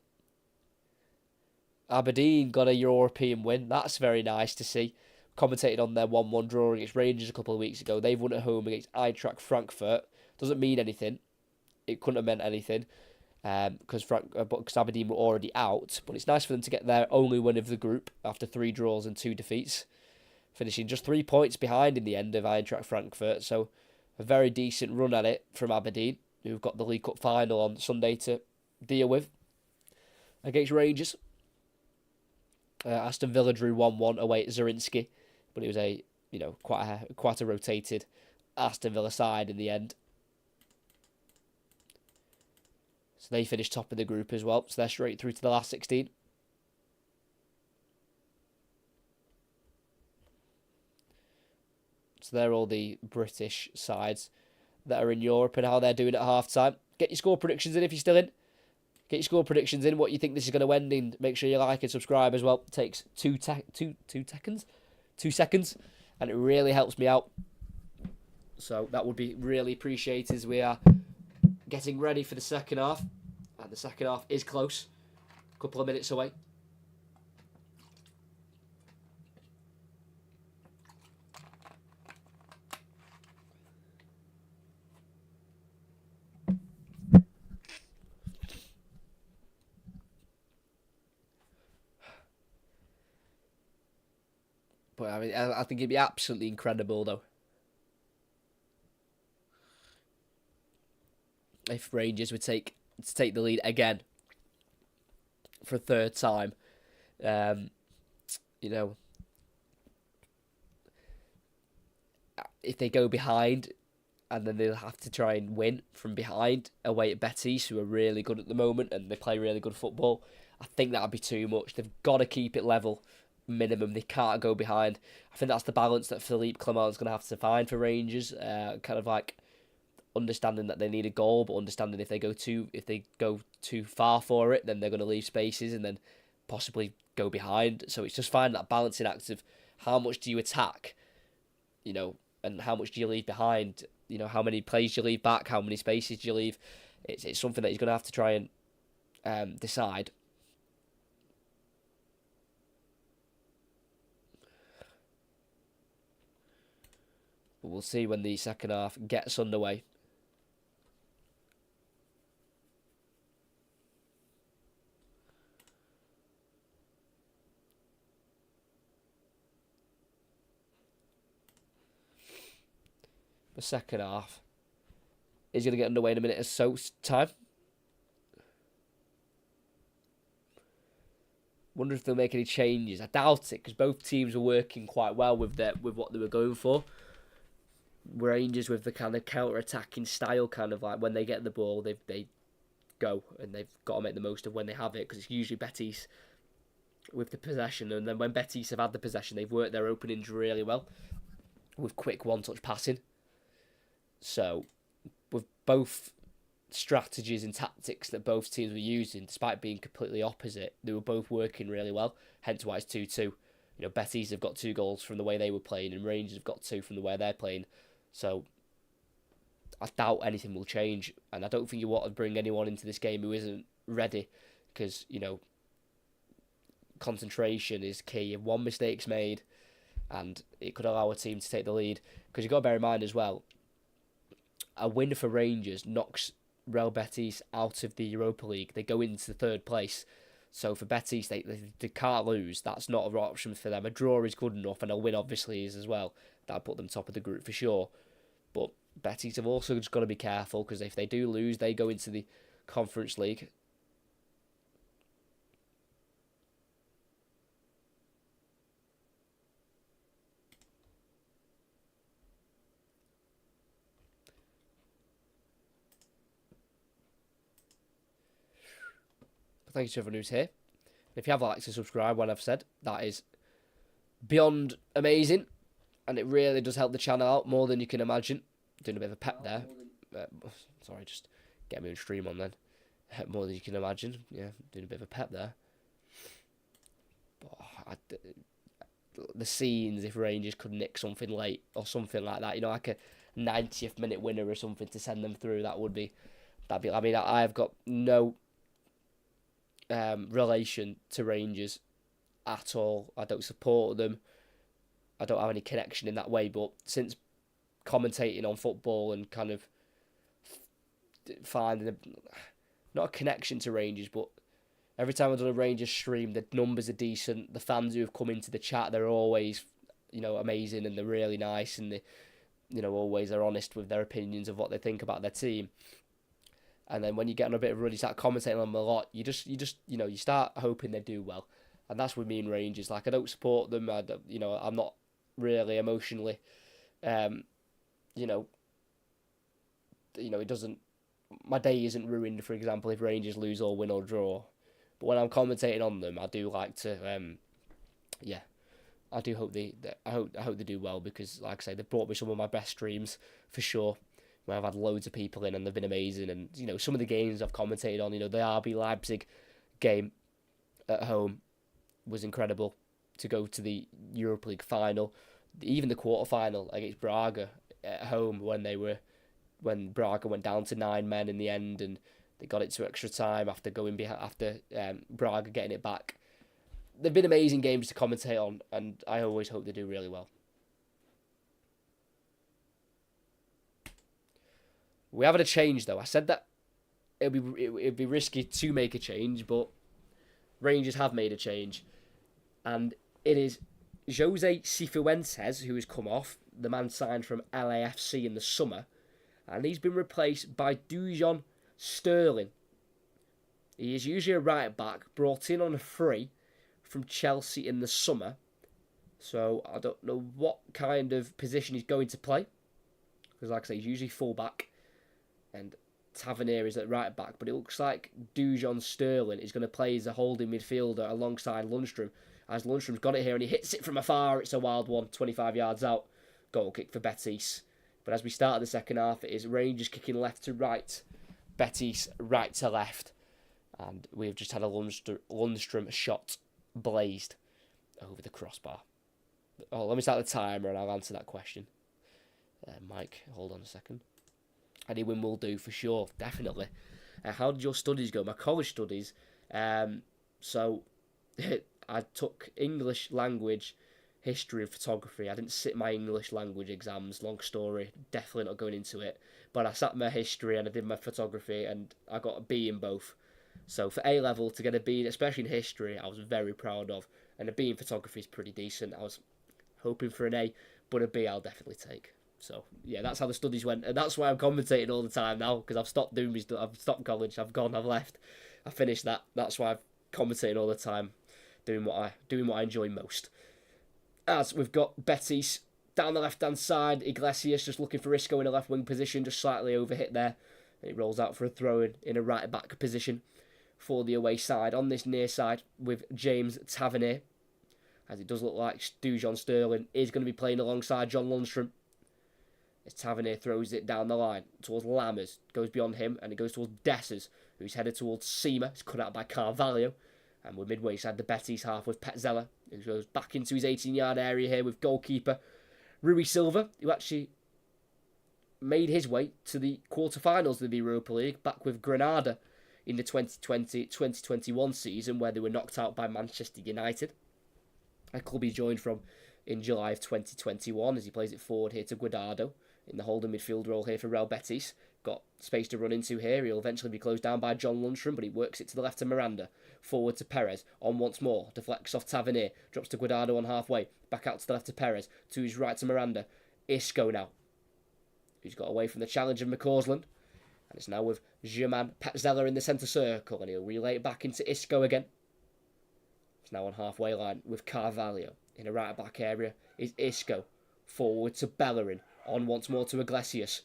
A: Aberdeen got a European win. That's very nice to see. Commentated on their 1-1 draw against Rangers a couple of weeks ago. They've won at home against Eintracht Frankfurt. Doesn't mean anything. It couldn't have meant anything. because Aberdeen were already out. But it's nice for them to get their only win of the group after 3 draws and 2 defeats, finishing just 3 points behind in the end of Eintracht Frankfurt. So a very decent run at it from Aberdeen, who've got the League Cup final on Sunday to deal with against Rangers. Aston Villa drew 1-1 away at Zrinski, but it was a quite a rotated Aston Villa side in the end. So they finished top of the group as well. So they're straight through to the last 16. So they're all the British sides that are in Europe and how they're doing at half-time. Get your score predictions in if you're still in. Get your score predictions in, what you think this is going to end in. Make sure you like and subscribe as well. It takes 2 seconds, and it really helps me out. So that would be really appreciated as we are getting ready for the second half. And the second half is close. A couple of minutes away. But I mean, I think it'd be absolutely incredible, though, if Rangers would take the lead again for a third time. If they go behind, and then they'll have to try and win from behind away at Betis, who are really good at the moment, and they play really good football. I think that would be too much. They've got to keep it level. Minimum, they can't go behind. I think that's the balance that Philippe Clement's going to have to find for Rangers. Kind of like understanding that they need a goal, but understanding if they go too far for it, then they're going to leave spaces and then possibly go behind. So it's just finding that balancing act of how much do you attack, and how much do you leave behind. How many plays do you leave back, how many spaces do you leave. It's something that he's going to have to try and decide. But we'll see when the second half gets underway. The second half is going to get underway in a minute or so's time. Wonder if they'll make any changes. I doubt it, because both teams were working quite well with what they were going for. Rangers with the kind of counter-attacking style, kind of like when they get the ball, they go, and they've got to make the most of when they have it, because it's usually Betis with the possession, and then when Betis have had the possession, they've worked their openings really well with quick one-touch passing. So, with both strategies and tactics that both teams were using, despite being completely opposite, they were both working really well, hence why it's 2-2. Betis have got 2 goals from the way they were playing, and Rangers have got 2 from the way they're playing. So, I doubt anything will change, and I don't think you want to bring anyone into this game who isn't ready, because, concentration is key. If one mistake's made, and it could allow a team to take the lead, because you've got to bear in mind as well, a win for Rangers knocks Real Betis out of the Europa League. They go into 3rd place. So for Betis, they can't lose. That's not an option for them. A draw is good enough, and a win obviously is as well. That'll put them top of the group for sure. But Betis have also just got to be careful, because if they do lose, they go into the Conference League. Thank you to everyone who's here. If you have liked and subscribe when I've said, that is beyond amazing. And it really does help the channel out more than you can imagine. Doing a bit of a pep there. Sorry, just get me on stream on then. More than you can imagine. Yeah, doing a bit of a pep there. But the scenes, if Rangers could nick something late or something like that, like a 90th minute winner or something to send them through, that'd be. I mean, I've got no relation to Rangers at all. I don't support them. I don't have any connection in that way, but since commentating on football and kind of finding not a connection to Rangers, but every time I've done a Rangers stream, the numbers are decent. The fans who have come into the chat, they're always, amazing, and they're really nice, and they, always are honest with their opinions of what they think about their team. And then when you get on a bit of a run, you start commentating on them a lot. You start hoping they do well, and that's with me and Rangers. Like, I don't support them. I'm not really emotionally, it doesn't. My day isn't ruined, for example, if Rangers lose or win or draw. But when I'm commentating on them, I do like to, I do hope I hope they do well, because, like I say, they've brought me some of my best streams for sure. Where I've had loads of people in and they've been amazing, and some of the games I've commentated on, the RB Leipzig game at home was incredible. To go to the Europa League final, even the quarter final against Braga at home, when Braga went down to 9 men in the end, and they got it to extra time after Braga getting it back. They've been amazing games to commentate on, and I always hope they do really well. We haven't a change though. I said that it'd be risky to make a change, but Rangers have made a change, and it is Jose Cifuentes who has come off. The man signed from LAFC in the summer, and he's been replaced by Dujon Sterling. He is usually a right back, brought in on a free from Chelsea in the summer. So I don't know what kind of position he's going to play, because, like I say, he's usually full back, and Tavernier is at right back. But it looks like Dujon Sterling is going to play as a holding midfielder alongside Lundstrom, as Lundstrom's got it here and he hits it from afar. It's a wild one, 25 yards out. Goal kick for Betis. But as we start the second half, it is Rangers kicking left to right, Betis right to left, and we've just had a Lundstrom shot blazed over the crossbar. Oh, let me start the timer and I'll answer that question. Mike, hold on a second. Any win will do for sure, definitely. How did your studies go? My college studies. So I took English language, history and photography. I didn't sit my English language exams, long story, definitely not going into it. But I sat my history and I did my photography, and I got a B in both. So for A level, to get a B, especially in history, I was very proud of. And a B in photography is pretty decent. I was hoping for an A, but a B I'll definitely take. So yeah, that's how the studies went, and that's why I'm commentating all the time now, because I've stopped doing I've stopped college, I've left, I finished that. That's why I'm commentating all the time, doing what I enjoy most. As we've got Betis down the left hand side, Iglesias just looking for Isco in a left wing position, just slightly overhit there. And it rolls out for a throw in a right back position for the away side. On this near side with James Tavernier, as it does look like Dujon Sterling is going to be playing alongside John Lundstrom. As Tavernier throws it down the line towards Lammers, goes beyond him, and it goes towards Dessers, who's headed towards Seema. It's cut out by Carvalho, and we're midway inside the Betis half with Petzela, who goes back into his 18-yard area here with goalkeeper Rui Silva, who actually made his way to the quarterfinals of the Europa League back with Granada in the 2020-2021 season, where they were knocked out by Manchester United. A club he joined from in July of 2021, as he plays it forward here to Guardado in the holding midfield role here for Real Betis. Got space to run into here. He'll eventually be closed down by John Lundstrom, but he works it to the left to Miranda. Forward to Perez. On once more. Deflects off Tavernier. Drops to Guardado on halfway. Back out to the left to Perez. To his right to Miranda. Isco now, who's got away from the challenge of McCausland. And it's now with German Petzela in the centre circle. And he'll relay it back into Isco again. It's now on halfway line with Carvalho. In a right back area is Isco. Forward to Bellerin. On once more to Iglesias.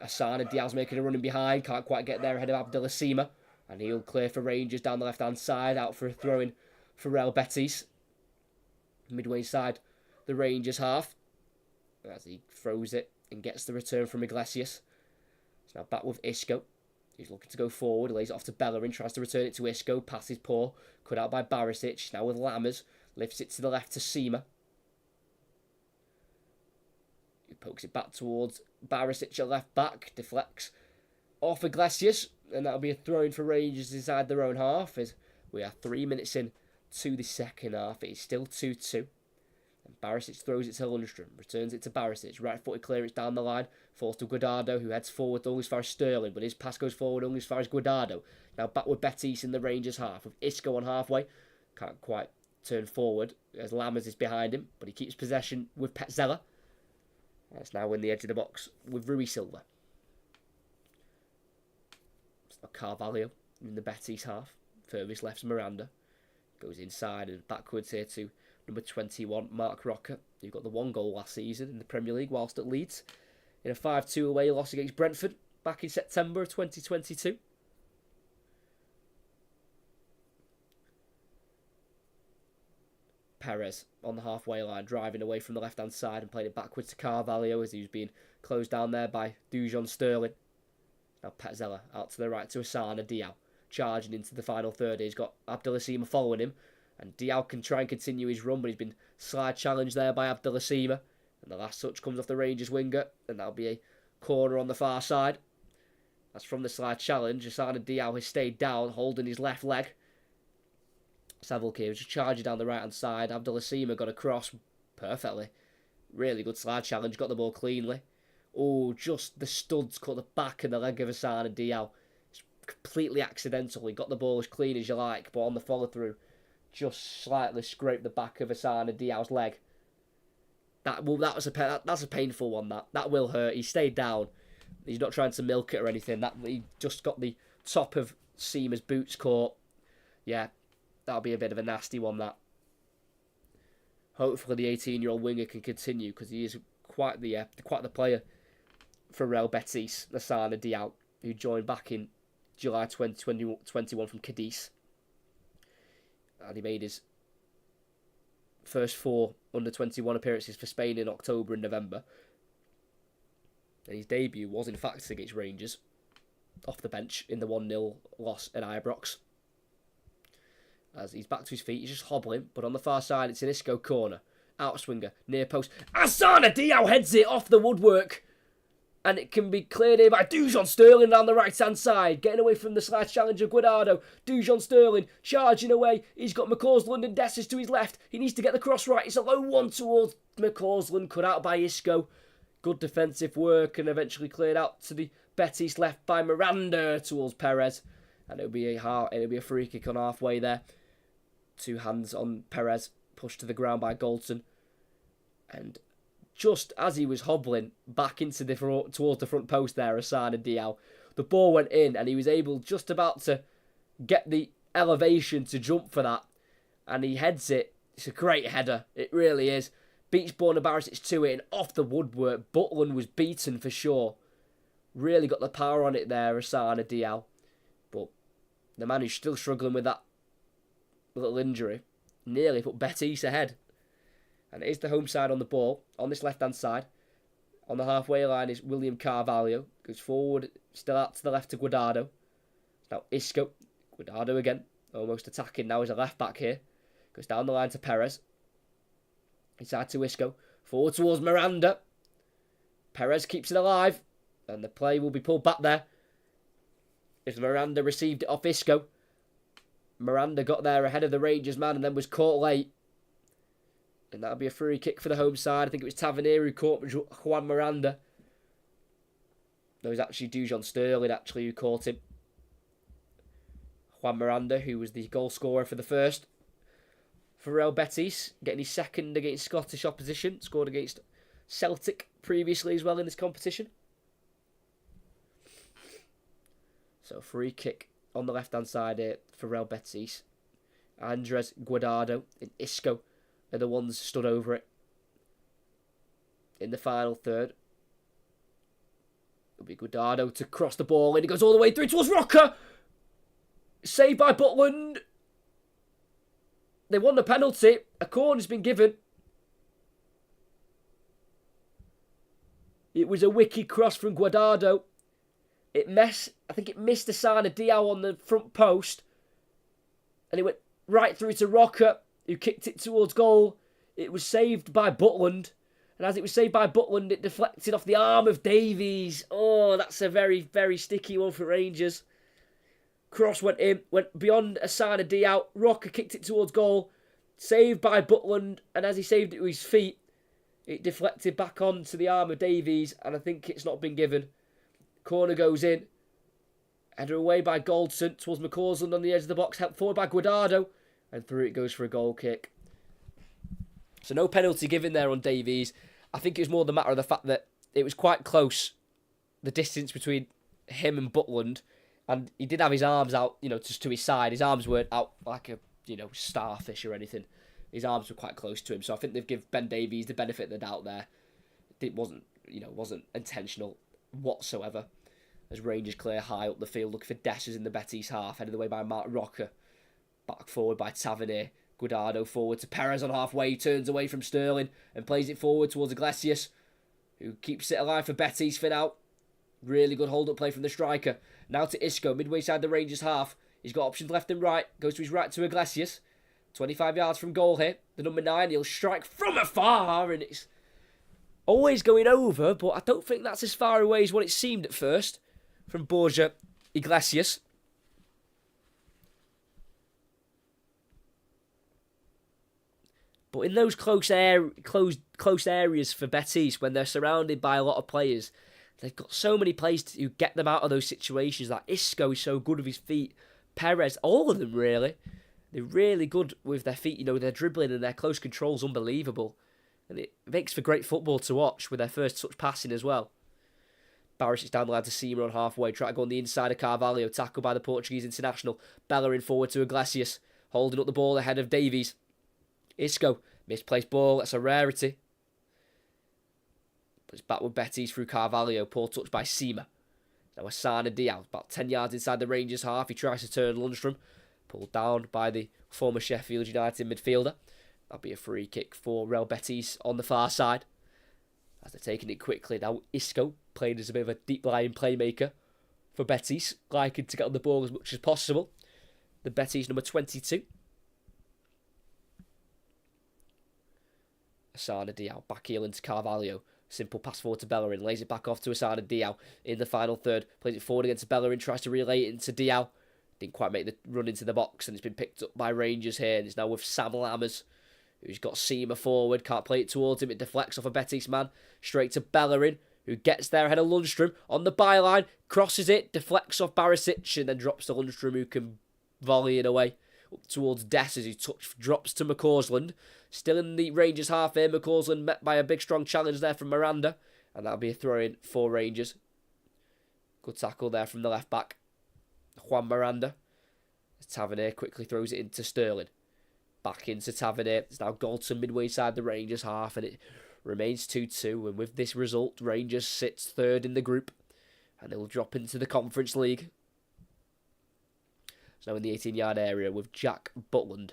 A: Asana Diaz making a running behind. Can't quite get there ahead of Abdullah Seema. And he'll clear for Rangers down the left-hand side. Out for a throw-in for Real Betis. Midway side, the Rangers half. As he throws it and gets the return from Iglesias. It's now back with Isco. He's looking to go forward. Lays it off to Bellerin. Tries to return it to Isco. Passes poor. Cut out by Barisic. Now with Lammers. Lifts it to the left to Seema. He pokes it back towards Barisic at left back. Deflects off Iglesias. And that'll be a throw-in for Rangers inside their own half. As we are 3 minutes in to the second half. It is still 2-2. And Barisic throws it to Lundstrom, returns it to Barisic, right-footed clearance down the line, falls to Guardado, who heads forward only as far as Sterling, but his pass goes forward only as far as Guardado. Now back with Betis in the Rangers half, with Isco on halfway, can't quite turn forward as Lammers is behind him, but he keeps possession with Petzela. That's now in the edge of the box with Rui Silva. It's now Carvalho in the Betis half, furthest left's Miranda. Goes inside and backwards here to number 21, Mark Rocker, who got the 1 goal last season in the Premier League whilst at Leeds, in a 5-2 away loss against Brentford back in September of 2022. Perez on the halfway line, driving away from the left-hand side and playing it backwards to Carvalho as he was being closed down there by Dujon Sterling. Now Petzela out to the right to Asana Diao, charging into the final third. He's got Abdelassima following him, and Diao can try and continue his run, but he's been slide challenged there by Abdelassima. And the last touch comes off the Rangers winger, and that'll be a corner on the far side. That's from the slide challenge. Asana Diao has stayed down, holding his left leg. Savilkir was just charging down the right-hand side. Abdelassima got across perfectly. Really good slide challenge, got the ball cleanly. Oh, just the studs caught the back and the leg of Asana Diao. It's completely accidental. He got the ball as clean as you like, but on the follow-through, just slightly scraped the back of Asana Diao's leg. That's a painful one. That will hurt. He stayed down. He's not trying to milk it or anything. He just got the top of Seema's boots caught. Yeah, that'll be a bit of a nasty one. That. Hopefully, the 18-year-old winger can continue because he is quite the player for Real Betis. Asana Diao, who joined back in July 2021 from Cadiz, and he made his first 4 under-21 appearances for Spain in October and November. And his debut was, in fact, against Rangers, off the bench in the 1-0 loss at Ibrox. As he's back to his feet, he's just hobbling, but on the far side, it's an Isco corner. Outswinger, near post. Asana Diao heads it off the woodwork. And it can be cleared here by Dujon Sterling down the right-hand side. Getting away from the slide challenge of Guardado. Dujon Sterling charging away. He's got McCausland and Dessus to his left. He needs to get the cross right. It's a low one towards McCausland. Cut out by Isco. Good defensive work and eventually cleared out to the Betis left by Miranda towards Perez. And it'll be a free kick on halfway there. 2 hands on Perez. Pushed to the ground by Goldson. And just as he was hobbling back into towards the front post there, Asana Diao, the ball went in and he was able just about to get the elevation to jump for that. And he heads it. It's a great header. It really is. Beats Borna Barisic to it and off the woodwork. Butland was beaten for sure. Really got the power on it there, Asana Diao. But the man who's still struggling with that little injury nearly put Betis ahead. And it is the home side on the ball, on this left-hand side. On the halfway line is William Carvalho. Goes forward, still out to the left to Guardado. Now Isco. Guardado again. Almost attacking now as a left-back here. Goes down the line to Perez. Inside to Isco. Forward towards Miranda. Perez keeps it alive. And the play will be pulled back there. As Miranda received it off Isco. Miranda got there ahead of the Rangers man and then was caught late. And that'll be a free kick for the home side. I think it was Tavernier who caught Juan Miranda. No, it was actually Dujon Sterling who caught him. Juan Miranda, who was the goal scorer for the first for Real Betis, getting his second against Scottish opposition. Scored against Celtic previously as well in this competition. So free kick on the left-hand side here for Real Betis. Andres Guardado and Isco are the ones stood over it. In the final third, it'll be Guardado to cross the ball and he goes all the way through towards Rocker. Saved by Butland. They won the penalty. A corner's been given. It was a wicked cross from Guardado. I think it missed Asana Diao on the front post. And it went right through to Rocker, who kicked it towards goal. It was saved by Butland. And as it was saved by Butland, it deflected off the arm of Davies. Oh, that's a very, very sticky one for Rangers. Cross went in, went beyond Asana Diao. Rocker kicked it towards goal. Saved by Butland, and as he saved it with his feet, it deflected back onto the arm of Davies, and I think it's not been given. Corner goes in. Header away by Goldson towards McCausland on the edge of the box, helped forward by Guardado, and through it goes for a goal kick. So no penalty given there on Davies. I think it was more the matter of the fact that it was quite close, the distance between him and Butland, and he did have his arms out, just to his side. His arms weren't out like a, starfish or anything. His arms were quite close to him, so I think they've given Ben Davies the benefit of the doubt there. It wasn't intentional whatsoever. As Rangers clear high up the field, looking for Dessers in the Betis half, headed away by Mark Rocker. Back forward by Tavernier. Guardado forward to Perez on halfway, turns away from Sterling and plays it forward towards Iglesias, who keeps it alive for Betis for now. Really good hold-up play from the striker. Now to Isco, midway side the Rangers half. He's got options left and right. Goes to his right to Iglesias. 25 yards from goal here. The number 9, he'll strike from afar, and it's always going over, but I don't think that's as far away as what it seemed at first from Borja Iglesias. But in those close areas for Betis, when they're surrounded by a lot of players, they've got so many players to get them out of those situations. Like Isco is so good with his feet. Perez, all of them really. They're really good with their feet. Their dribbling and their close control is unbelievable. And it makes for great football to watch with their first touch passing as well. Barisic down the line to Seamer on halfway. Try to go on the inside of Carvalho. Tackled by the Portuguese international. Bellerin forward to Iglesias. Holding up the ball ahead of Davies. Isco. Misplaced ball. That's a rarity. But it's back with Betis through Carvalho. Poor touch by Seamer. Now Asana Diaz. About 10 yards inside the Rangers half. He tries to turn Lundstrom. Pulled down by the former Sheffield United midfielder. That'll be a free kick for Real Betis on the far side. As they're taking it quickly. Now Isco played as a bit of a deep-lying playmaker for Betis. Liking to get on the ball as much as possible. The Betis number 22. Asana Diaz back heel into Carvalho. Simple pass forward to Bellerin. Lays it back off to Asana Diaz in the final third. Plays it forward against Bellerin. Tries to relay it into Diaz. Didn't quite make the run into the box, and it's been picked up by Rangers here. And it's now with Sam Lammers, who's got Seamer forward. Can't play it towards him. It deflects off a Betis man. Straight to Bellerin, who gets there ahead of Lundstrom. On the byline, crosses it, deflects off Barisic, and then drops to Lundstrom, who can volley it away. Up towards Dessers, who drops to McCausland. Still in the Rangers half here. McCausland met by a big strong challenge there from Miranda. And that'll be a throw-in for Rangers. Good tackle there from the left back. Juan Miranda. Tavernier quickly throws it into Sterling. Back into Tavernier. It's now Goldson midway side the Rangers half, and it remains 2-2. And with this result, Rangers sits third in the group, and they'll drop into the Conference League. So now in the 18-yard area with Jack Butland.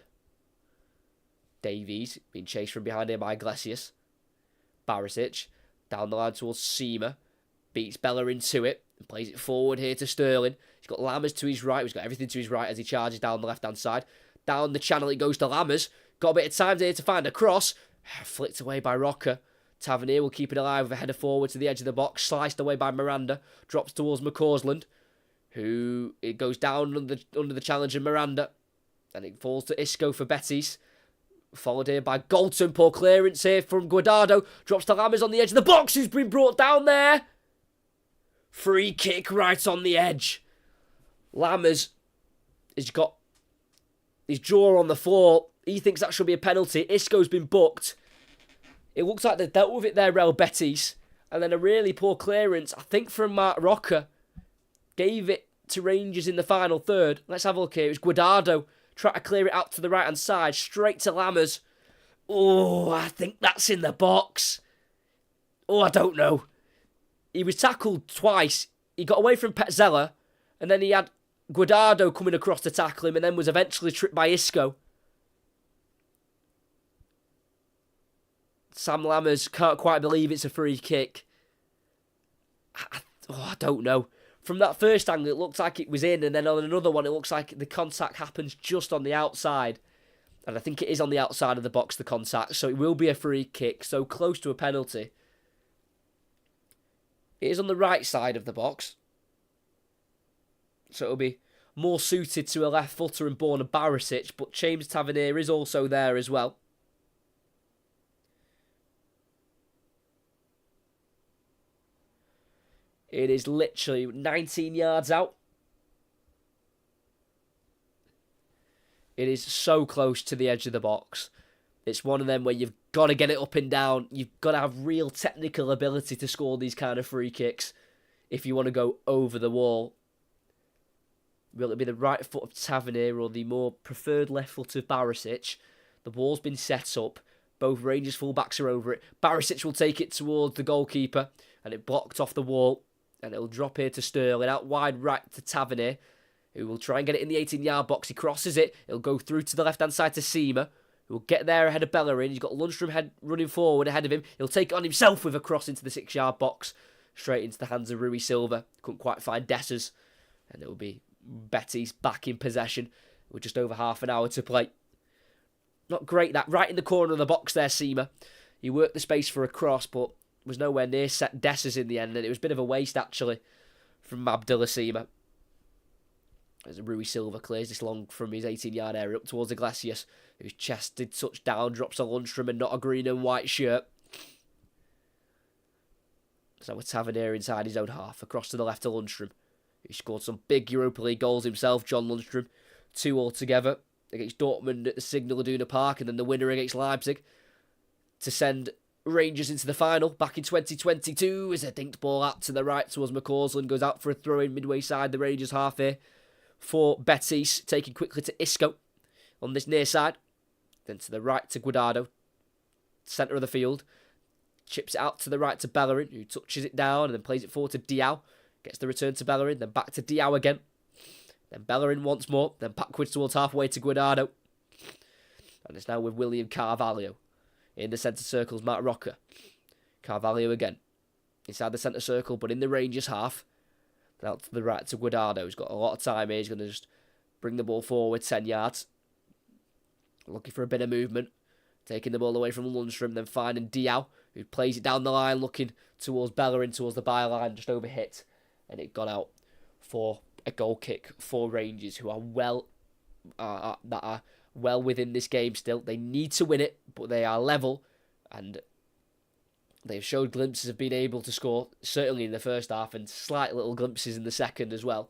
A: Davies being chased from behind him by Iglesias. Barisic down the line towards Seamer. Beats Bellerin to it. And plays it forward here to Sterling. He's got Lammers to his right. He's got everything to his right as he charges down the left-hand side. Down the channel it goes to Lammers. Got a bit of time here to find a cross. Flicked away by Rocker. Tavernier will keep it alive with a header forward to the edge of the box. Sliced away by Miranda. Drops towards McCausland, who it goes down under the challenge of Miranda. And it falls to Isco for Betis. Followed here by Goldson. Poor clearance here from Guardado. Drops to Lammers on the edge of the box, who's been brought down there. Free kick right on the edge. Lammers has got his jaw on the floor. He thinks that should be a penalty. Isco's been booked. It looks like they dealt with it there, Real Betis. And then a really poor clearance, I think, from Mark Rocker. Gave it to Rangers in the final third. Let's have a look here. It was Guardado trying to clear it out to the right-hand side. Straight to Lammers. Oh, I think that's in the box. Oh, I don't know. He was tackled twice. He got away from Petzela. And then he had Guardado coming across to tackle him. And then was eventually tripped by Isco. Sam Lammers can't quite believe it's a free kick. I don't know. From that first angle, it looked like it was in. And then on another one, it looks like the contact happens just on the outside. And I think it is on the outside of the box, the contact. So it will be a free kick. So close to a penalty. It is on the right side of the box. So it'll be more suited to a left footer and Borna Barisic, but James Tavernier is also there as well. It is literally 19 yards out. It is so close to the edge of the box. It's one of them where you've got to get it up and down. You've got to have real technical ability to score these kind of free kicks if you want to go over the wall. Will it be the right foot of Tavernier or the more preferred left foot of Barisic? The ball's been set up. Both Rangers fullbacks are over it. Barisic will take it towards the goalkeeper, and it blocked off the wall. And it'll drop here to Sterling, out wide right to Tavernier, who will try and get it in the 18-yard box. He crosses it. It'll go through to the left-hand side to Seamer, who will get there ahead of Bellerin. He's got Lundstrom running forward ahead of him. He'll take it on himself with a cross into the 6-yard box, straight into the hands of Rui Silva. Couldn't quite find Dessers, and it will be Betis back in possession with just over half an hour to play. Not great, that. Right in the corner of the box there, Seamer. He worked the space for a cross, but was nowhere near set Dessers in the end, and it was a bit of a waste, actually, from Abdullah Seamer. As Rui Silva clears this long from his 18-yard area up towards Iglesias, whose chested touchdown drops a Lundstrom and not a green and white shirt. So with Tavernier inside his own half, across to the left to Lundstrom. He scored some big Europa League goals himself, John Lundstrom. 2 altogether against Dortmund at the Signal Iduna Park, and then the winner against Leipzig to send Rangers into the final back in 2022 as a dinked ball out to the right towards McCausland. Goes out for a throw in midway side the Rangers half here for Betis, taken quickly to Isco on this near side. Then to the right to Guardado, centre of the field. Chips it out to the right to Bellerin, who touches it down and then plays it forward to Diao. Gets the return to Bellerin, then back to Diao again. Then Bellerin once more, then backwards towards halfway to Guardado. And it's now with William Carvalho. In the centre circle's Matt Rocker. Carvalho again. Inside the centre circle, but in the Rangers half. Then out to the right to Guardado. He's got a lot of time here. He's going to just bring the ball forward 10 yards. Looking for a bit of movement. Taking the ball away from Lundstrom. Then finding Diao, who plays it down the line, looking towards Bellerin, towards the byline, just over hit. And it got out for a goal kick for Rangers, who are well within this game still. They need to win it, but they are level, and they've showed glimpses of being able to score, certainly in the first half, and slight little glimpses in the second as well.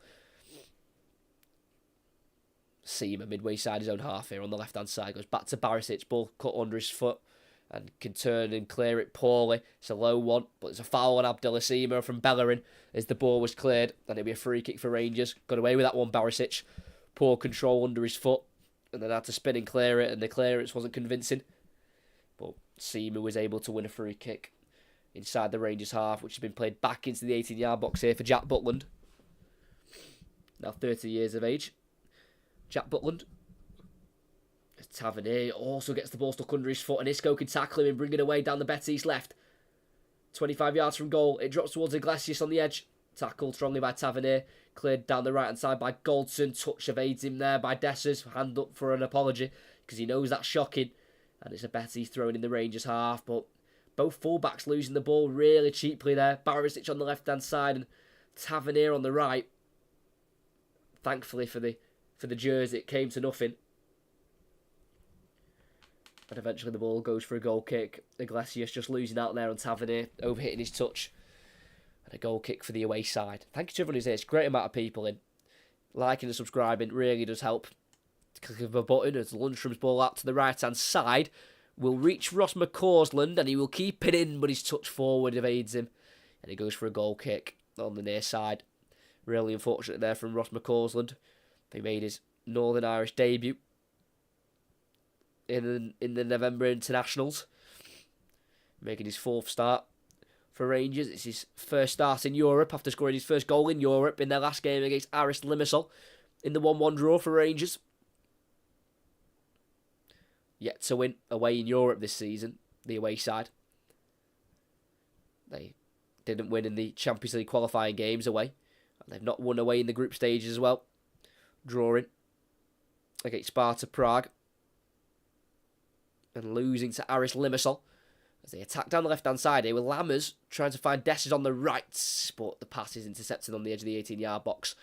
A: Seamer, midway side his own half here on the left-hand side, goes back to Barisic, ball cut under his foot, and can turn and clear it poorly. It's a low one, but it's a foul on Abdullah Seamer from Bellerin as the ball was cleared, and it'll be a free kick for Rangers. Got away with that one, Barisic. Poor control under his foot, and then had to spin and clear it, and the clearance wasn't convincing. But Seamer was able to win a free kick inside the Rangers half, which has been played back into the 18-yard box here for Jack Butland. Now 30 years of age. Jack Butland. Tavernier also gets the ball stuck under his foot, and Isco can tackle him and bring it away down the Betis left. 25 yards from goal. It drops towards Iglesias on the edge. Tackled strongly by Tavernier. Cleared down the right-hand side by Goldson. Touch evades him there by Dessers. Hand up for an apology because he knows that's shocking. And it's a Betis throwing in the Rangers half. But both fullbacks losing the ball really cheaply there. Barisic on the left-hand side and Tavernier on the right. Thankfully for the jersey, it came to nothing. And eventually the ball goes for a goal kick. Iglesias just losing out there on Tavernier, overhitting his touch. And a goal kick for the away side. Thank you to everyone who's here. It's a great amount of people in. Liking and subscribing really does help. Click of a button as Lundstrom's ball out to the right-hand side. Will reach Ross McCausland and he will keep it in, but his touch forward evades him. And he goes for a goal kick on the near side. Really unfortunate there from Ross McCausland. He made his Northern Irish debut in the November internationals, making his 4th start for Rangers. It's his first start in Europe after scoring his first goal in Europe in their last game against Aris Limassol in the 1-1 draw for Rangers. Yet to win away in Europe this season, the away side. They didn't win in the Champions League qualifying games away, and they've not won away in the group stages as well, drawing against Sparta Prague and losing to Aris Limassol as they attack down the left-hand side here with Lammers trying to find Dessers on the right, but the pass is intercepted on the edge of the 18-yard box.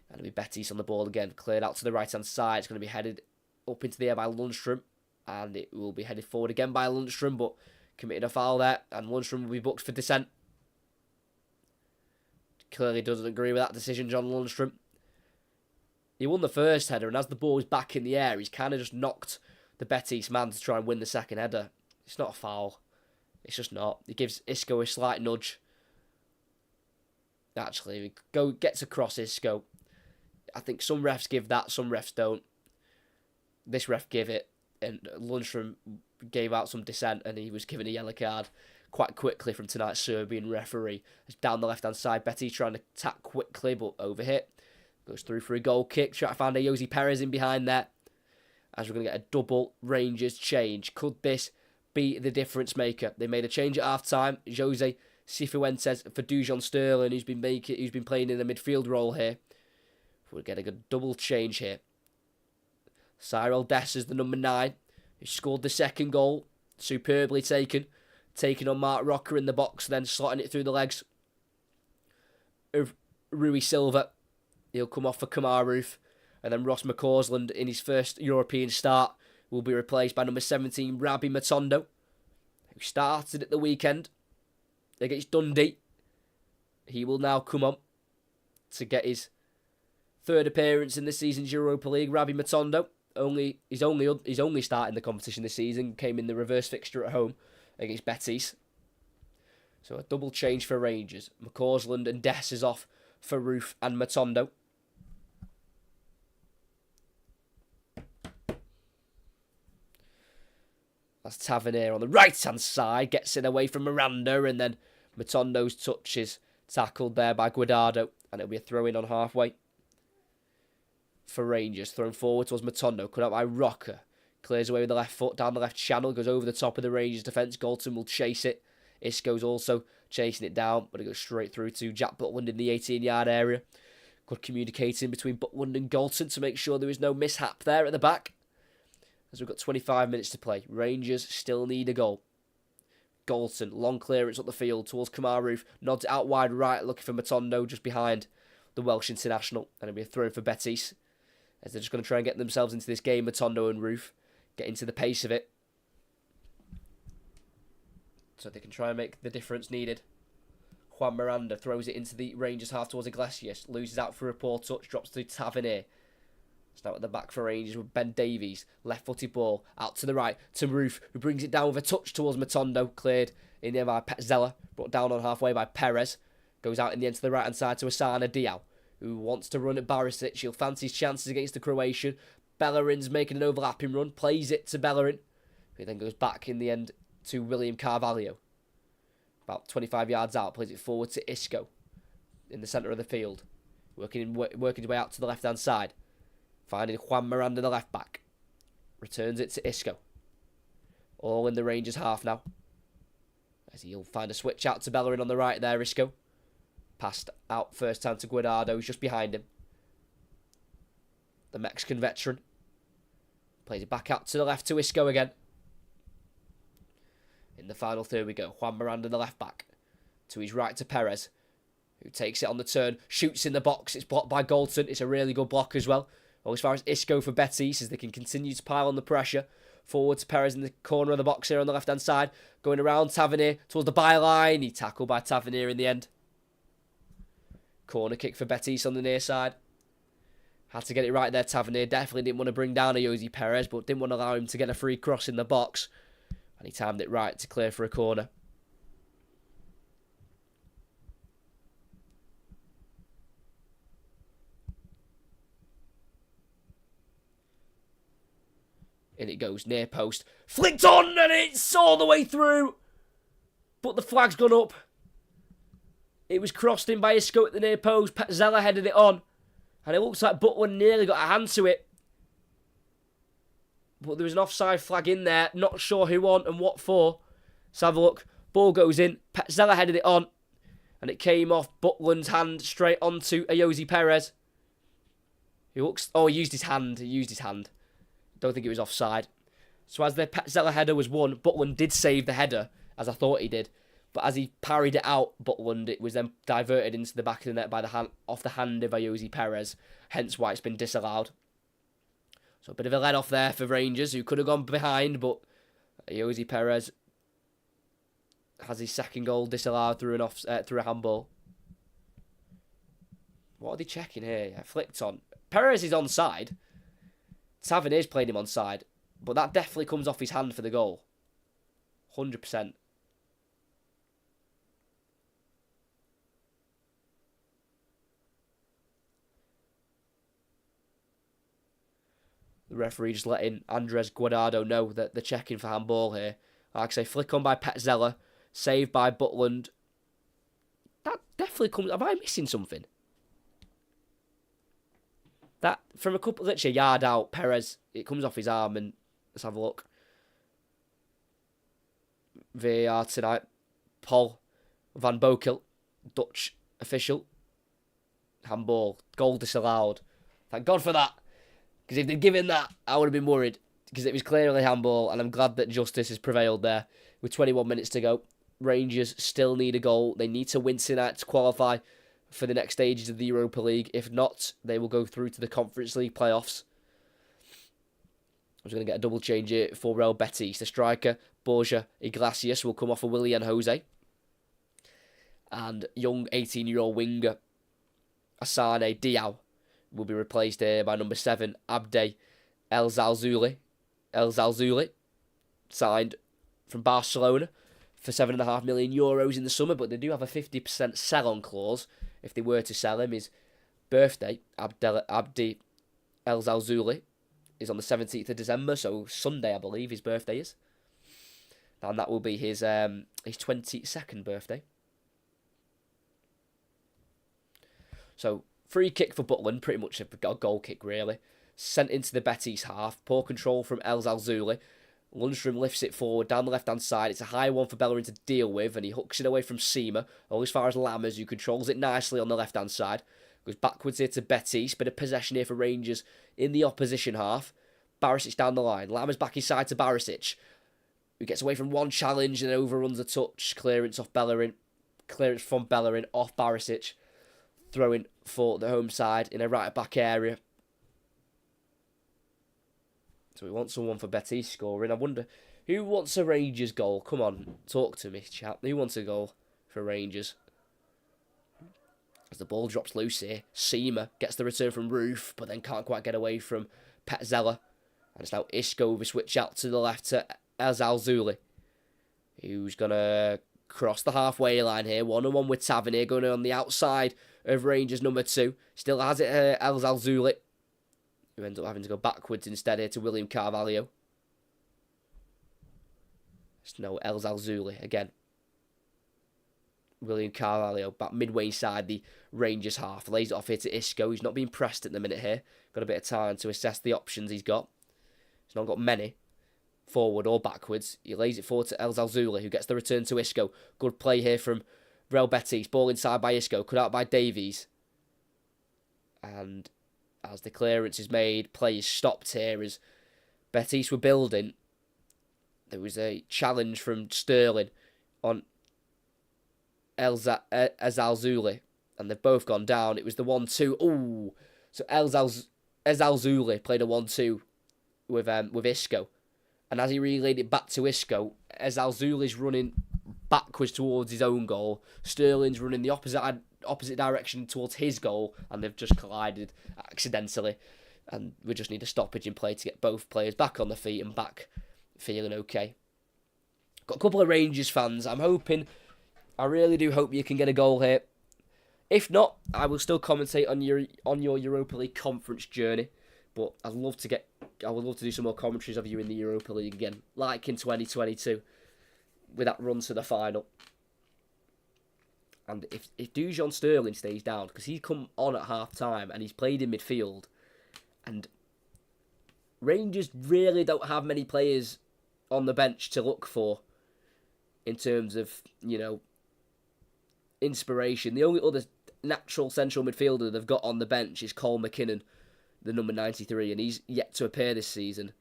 A: And it'll be Betis on the ball again. Cleared out to the right-hand side. It's going to be headed up into the air by Lundstrom. And it will be headed forward again by Lundstrom, but committed a foul there. And Lundstrom will be booked for dissent. Clearly doesn't agree with that decision, John Lundstrom. He won the first header, and as the ball was back in the air, he's kind of just knocked the Betis man to try and win the second header. It's not a foul. It's just not. He gives Isco a slight nudge. Actually, gets across Isco. I think some refs give that, some refs don't. This ref gave it, and Lundstrom gave out some dissent, and he was given a yellow card quite quickly from tonight's Serbian referee. It's down the left-hand side. Betis trying to attack quickly, but overhit. Goes through for a goal kick. Try to find a Jose Perez in behind there. As we're going to get a double Rangers change. Could this be the difference maker? They made a change at half-time. Jose Cifuentes for Dujon Sterling, who's been playing in the midfield role here. We're getting a double change here. Cyril Dess is the number 9. He scored the second goal. Superbly taken. Taking on Mark Rocker in the box, then slotting it through the legs of Rui Silva. He'll come off for Kamaru. And then Ross McCausland, in his first European start, will be replaced by number 17, Rabbi Matondo, who started at the weekend against Dundee. He will now come on to get his third appearance in this season's Europa League. Rabbi Matondo, he's only starting the competition this season, came in the reverse fixture at home against Betis. So a double change for Rangers. McCausland and Dess is off for Roof and Matondo. That's Tavernier on the right-hand side. Gets it away from Miranda, and then Matondo's touch is tackled there by Guardado. And it'll be a throw-in on halfway for Rangers. Thrown forward towards Matondo. Cut out by Rocker. Clears away with the left foot down the left channel. Goes over the top of the Rangers defence. Galton will chase it. Isco's also chasing it down, but it goes straight through to Jack Butland in the 18-yard area. Good communicating between Butland and Galton to make sure there is no mishap there at the back. As we've got 25 minutes to play. Rangers still need a goal. Galton, long clearance up the field towards Kamaru. Nods it out wide right, looking for Matondo just behind the Welsh international. And it'll be a throw for Betis, as they're just going to try and get themselves into this game, Matondo and Roof. Get into the pace of it, so they can try and make the difference needed. Juan Miranda throws it into the Rangers half towards Iglesias. Loses out for a poor touch. Drops to Tavernier. It's now at the back for Rangers with Ben Davies. Left-footed ball out to the right to Roof, who brings it down with a touch towards Matondo. Cleared in there by Petzela. Brought down on halfway by Perez. Goes out in the end to the right-hand side to Asana Diao, who wants to run at Barisic. He'll fancy his chances against the Croatian. Bellerin's making an overlapping run. Plays it to Bellerin, who then goes back in the end to William Carvalho. About 25 yards out. Plays it forward to Isco in the centre of the field. Working his way out to the left-hand side. Finding Juan Miranda, the left-back. Returns it to Isco. All in the Rangers half now. As he'll find a switch out to Bellerin on the right there, Isco. Passed out first time to Guardado, who's just behind him. The Mexican veteran. Plays it back out to the left to Isco again. In the final third we go. Juan Miranda, the left-back. To his right to Perez, who takes it on the turn. Shoots in the box. It's blocked by Galton. It's a really good block as well. Well, as far as Isco for Betis, as they can continue to pile on the pressure. Forward to Perez in the corner of the box here on the left-hand side. Going around Tavernier towards the byline. He tackled by Tavernier in the end. Corner kick for Betis on the near side. Had to get it right there, Tavernier. Definitely didn't want to bring down a Jose Perez, but didn't want to allow him to get a free cross in the box. And he timed it right to clear for a corner. In it goes, near post. Flicked on, and it's all the way through. But the flag's gone up. It was crossed in by Isco at the near post. Petzela headed it on. And it looks like Butland nearly got a hand to it. But there was an offside flag in there. Not sure who on and what for. Let's have a look. Ball goes in. Petzela headed it on. And it came off Butland's hand straight onto Jose Perez. He looks... Oh, he used his hand. Don't think it was offside. So as the Petzela header was won, Butland did save the header, as I thought he did. but as he parried it out, Butland, it was then diverted into the back of the net by off the hand of Ayoze Perez, hence why it's been disallowed. So a bit of a let-off there for Rangers, who could have gone behind, but Ayoze Perez has his second goal disallowed through a handball. What are they checking here? Yeah, flicked on. Perez is onside. Tavernier played him onside, but that definitely comes off his hand for the goal. 100%. The referee just letting Andres Guardado know that they're checking for handball here. Like I say, flick on by Petzela, saved by Butland. That definitely comes... Am I missing something? That, from a couple, literally a yard out, Perez, it comes off his arm, and let's have a look. VAR tonight. Paul Van Bokel, Dutch official. Handball. Goal disallowed. Thank God for that. Because if they'd given that, I would have been worried. Because it was clearly handball, and I'm glad that justice has prevailed there. With 21 minutes to go, Rangers still need a goal. They need to win tonight to qualify for the next stages of the Europa League. If not, they will go through to the Conference League playoffs. I'm just going to get a double change here for Real Betis. The striker, Borja Iglesias, will come off of Willian Jose. And young 18-year-old winger, Asane Diao, will be replaced here by number 7, Abde El Zalzouli. El Zalzouli, signed from Barcelona for €7.5 million in the summer, but they do have a 50% sell-on clause if they were to sell him. His birthday, Abdi El Zalzouli, is on the 17th of December, so Sunday, I believe, his birthday is. And that will be his 22nd birthday. So, free kick for Butland, pretty much a goal kick, really. Sent into the Betis half. Poor control from El Zalzouli. Lundstrom lifts it forward down the left-hand side. It's a high one for Bellerin to deal with, and he hooks it away from Seema, all as far as Lammers, who controls it nicely on the left-hand side. Goes backwards here to Betis. Bit of possession here for Rangers in the opposition half. Barisic down the line. Lammers back inside to Barisic, who gets away from one challenge and overruns a touch. Clearance off Bellerin. Clearance from Bellerin off Barisic. Throwing for the home side in a right-back area. So we want someone for Betis scoring. I wonder, who wants a Rangers goal? Come on, talk to me, chap. Who wants a goal for Rangers? As the ball drops loose here, Seema gets the return from Roof, but then can't quite get away from Petzela. And it's now Isco with a switch out to the left to El Zalzouli, who's going to cross the halfway line here. 1-on-1 with Tavernier going on the outside of Rangers number 2. Still has it El Zalzouli, who ends up having to go backwards instead here to William Carvalho. It's no El Zalzouli again. William Carvalho back midway inside the Rangers half. Lays it off here to Isco. He's not being pressed at the minute here. Got a bit of time to assess the options he's got. He's not got many. Forward or backwards. He lays it forward to El Zalzouli, who gets the return to Isco. Good play here from Real Betis. Ball inside by Isco. Cut out by Davies. And as the clearance is made, play is stopped here as Betis were building. There was a challenge from Sterling on El Zalzouli, and they've both gone down. It was the 1-2. Ooh, so El Zalzouli played a 1-2 with Isco, and as he relayed it back to Isco, El Zalzouli's running backwards towards his own goal. Sterling's running the opposite direction towards his goal, and they've just collided accidentally. And we just need a stoppage in play to get both players back on their feet and back feeling okay. Got a couple of Rangers fans. I really do hope you can get a goal here. If not, I will still commentate on your Europa League conference journey. But I would love to do some more commentaries of you in the Europa League again, like in 2022, with that run to the final. And if Dujon Sterling stays down, because he's come on at half-time and he's played in midfield, and Rangers really don't have many players on the bench to look for in terms of, inspiration. The only other natural central midfielder they've got on the bench is Cole McKinnon, the number 93, and he's yet to appear this season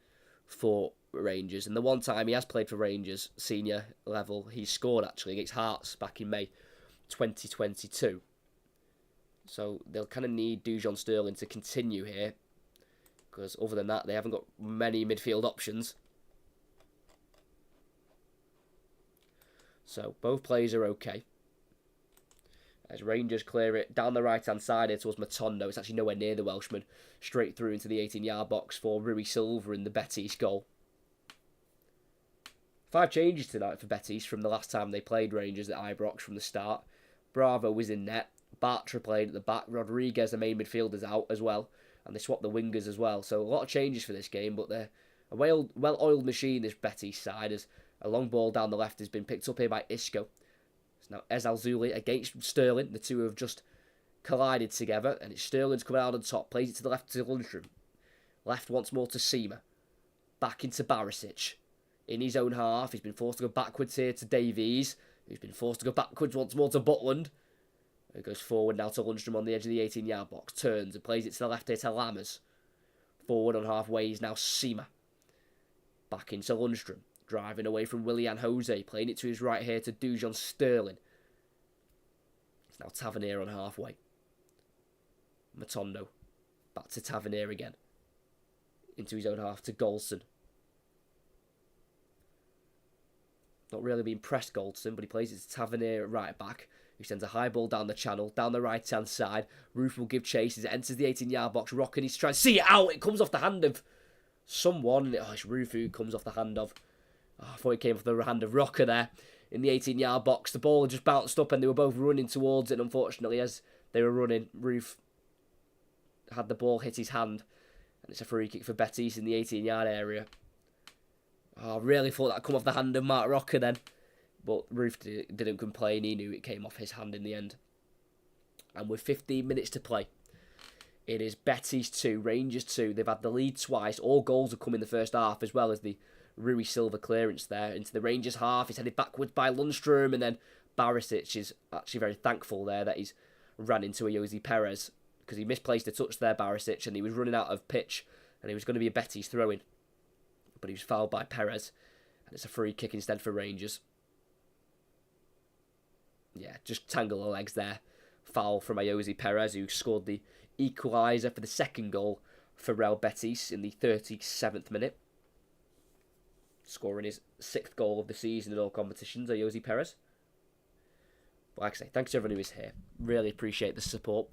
A: for Rangers, and the one time he has played for Rangers, senior level, he scored actually against Hearts back in May 2022. So they'll kind of need Dujon Sterling to continue here, because other than that, they haven't got many midfield options. So both players are okay. As Rangers clear it down the right-hand side here towards Matondo. It's actually nowhere near the Welshman. Straight through into the 18-yard box for Rui Silva in the Betis goal. 5 changes tonight for Betis from the last time they played Rangers at Ibrox from the start. Bravo was in net. Bartra played at the back. Rodriguez, the main midfielder's out as well. And they swapped the wingers as well. So a lot of changes for this game, but they're a well-oiled machine, this Betis side, as a long ball down the left has been picked up here by Isco. Now, Ezal Zuli against Sterling. The two have just collided together. And it's Sterling's coming out on top. Plays it to the left to Lundstrom. Left once more to Seema. Back into Barisic. In his own half. He's been forced to go backwards here to Davies. Who's been forced to go backwards once more to Butland. He goes forward now to Lundstrom on the edge of the 18-yard box. Turns and plays it to the left here to Lammers. Forward on halfway is now Seema. Back into Lundstrom. Driving away from Willian Jose, playing it to his right here to Dujon Sterling. It's now Tavernier on halfway. Matondo. Back to Tavernier again. Into his own half to Goldson. Not really being pressed, Goldson, but he plays it to Tavernier at right back, who sends a high ball down the channel, down the right-hand side. Roof will give chase as it enters the 18-yard box. Rock, and he's trying to see it out. It comes off the hand of someone. Oh, it's Roof who comes off the hand of... Oh, I thought it came off the hand of Rocker there in the 18-yard box. The ball just bounced up and they were both running towards it. Unfortunately, as they were running, Roof had the ball hit his hand. And it's a free kick for Betis in the 18-yard area. Oh, I really thought that would come off the hand of Mark Rocker then. But Roof didn't complain. He knew it came off his hand in the end. And with 15 minutes to play, it is Betis 2, Rangers 2. They've had the lead twice. All goals have come in the first half, as well as the Rui Silva clearance there into the Rangers half. He's headed backwards by Lundstrom, and then Barisic is actually very thankful there that he's ran into Jose Perez, because he misplaced a touch there, Barisic, and he was running out of pitch, and he was going to be a Betis throw-in. But he was fouled by Perez, and it's a free kick instead for Rangers. Yeah, just tangle the legs there. Foul from Jose Perez, who scored the equaliser for the second goal for Real Betis in the 37th minute. Scoring his 6th goal of the season in all competitions, Jose Perez. But like I say, thanks to everyone who is here. Really appreciate the support.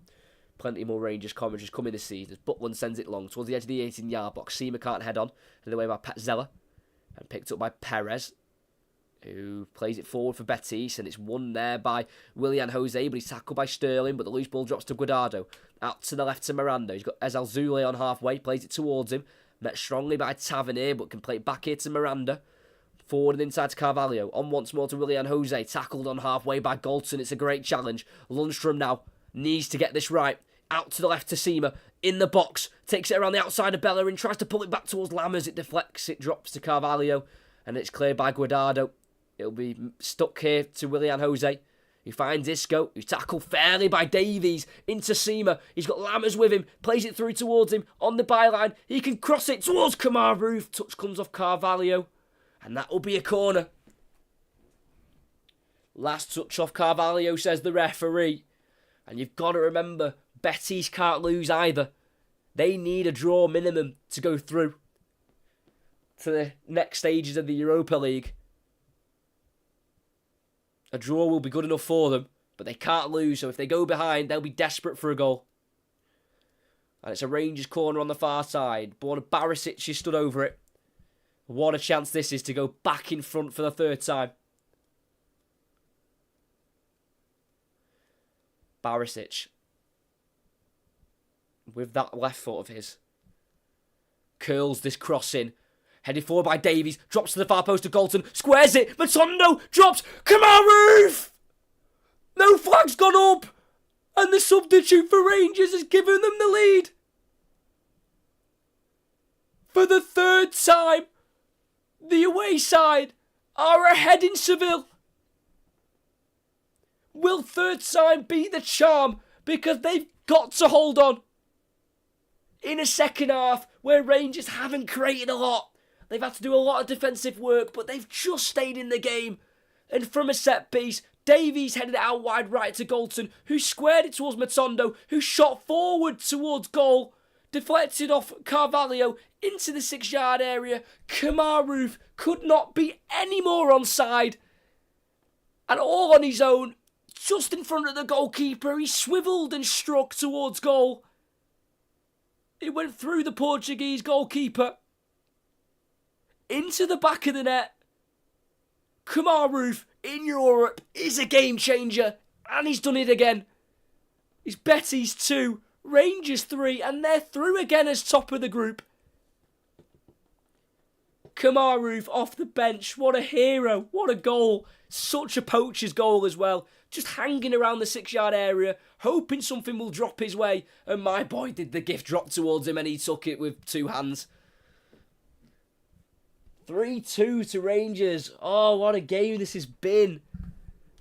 A: Plenty more Rangers commentaries coming this season as Butland sends it long towards the edge of the 18-yard box. Seema can't head on. Headed away by Patzella. And picked up by Perez, who plays it forward for Betis. And it's won there by Willian Jose, but he's tackled by Sterling. But the loose ball drops to Guardado. Out to the left to Miranda. He's got Ezal Zule on halfway. Plays it towards him. Met strongly by Tavernier, but can play it back here to Miranda. Forward and inside to Carvalho. On once more to Willian Jose. Tackled on halfway by Goldson. It's a great challenge. Lundstrom now needs to get this right. Out to the left to Seema. In the box. Takes it around the outside of Bellerin. Tries to pull it back towards Lammers. It deflects. It drops to Carvalho. And it's cleared by Guardado. It'll be stuck here to Willian Jose. He finds Isco, who's tackled fairly by Davies into Seema. He's got Lammers with him, plays it through towards him on the byline. He can cross it towards Kamar Roof. Touch comes off Carvalho, and that will be a corner. Last touch off Carvalho, says the referee. And you've got to remember, Betis can't lose either. They need a draw minimum to go through to the next stages of the Europa League. A draw will be good enough for them, but they can't lose, so if they go behind, they'll be desperate for a goal. And it's a Rangers corner on the far side. Borna Barisic has stood over it. What a chance this is to go back in front for the third time. Barisic, with that left foot of his, curls this cross in. Headed forward by Davies, drops to the far post to Galton, squares it, Matondo drops, come on Roof! No flag's gone up, and the substitute for Rangers has given them the lead. For the third time, the away side are ahead in Seville. Will third time be the charm? Because they've got to hold on. In a second half where Rangers haven't created a lot, They've had to do a lot of defensive work, but they've just stayed in the game. And from a set piece, Davies headed it out wide right to Galton, who squared it towards Matondo, who shot forward towards goal, deflected off Carvalho into the 6-yard area. Kamaru could not be any more onside. And all on his own, just in front of the goalkeeper, he swivelled and struck towards goal. It went through the Portuguese goalkeeper, into the back of the net. Kamaru in Europe is a game changer, and he's done it again. It's Betis 2, Rangers 3, and they're through again as top of the group. Kamaru off the bench, what a hero, what a goal. Such a poacher's goal as well. Just hanging around the 6-yard area, hoping something will drop his way, and my boy did the gift drop towards him and he took it with 2 hands. 3-2 to Rangers. Oh, what a game this has been.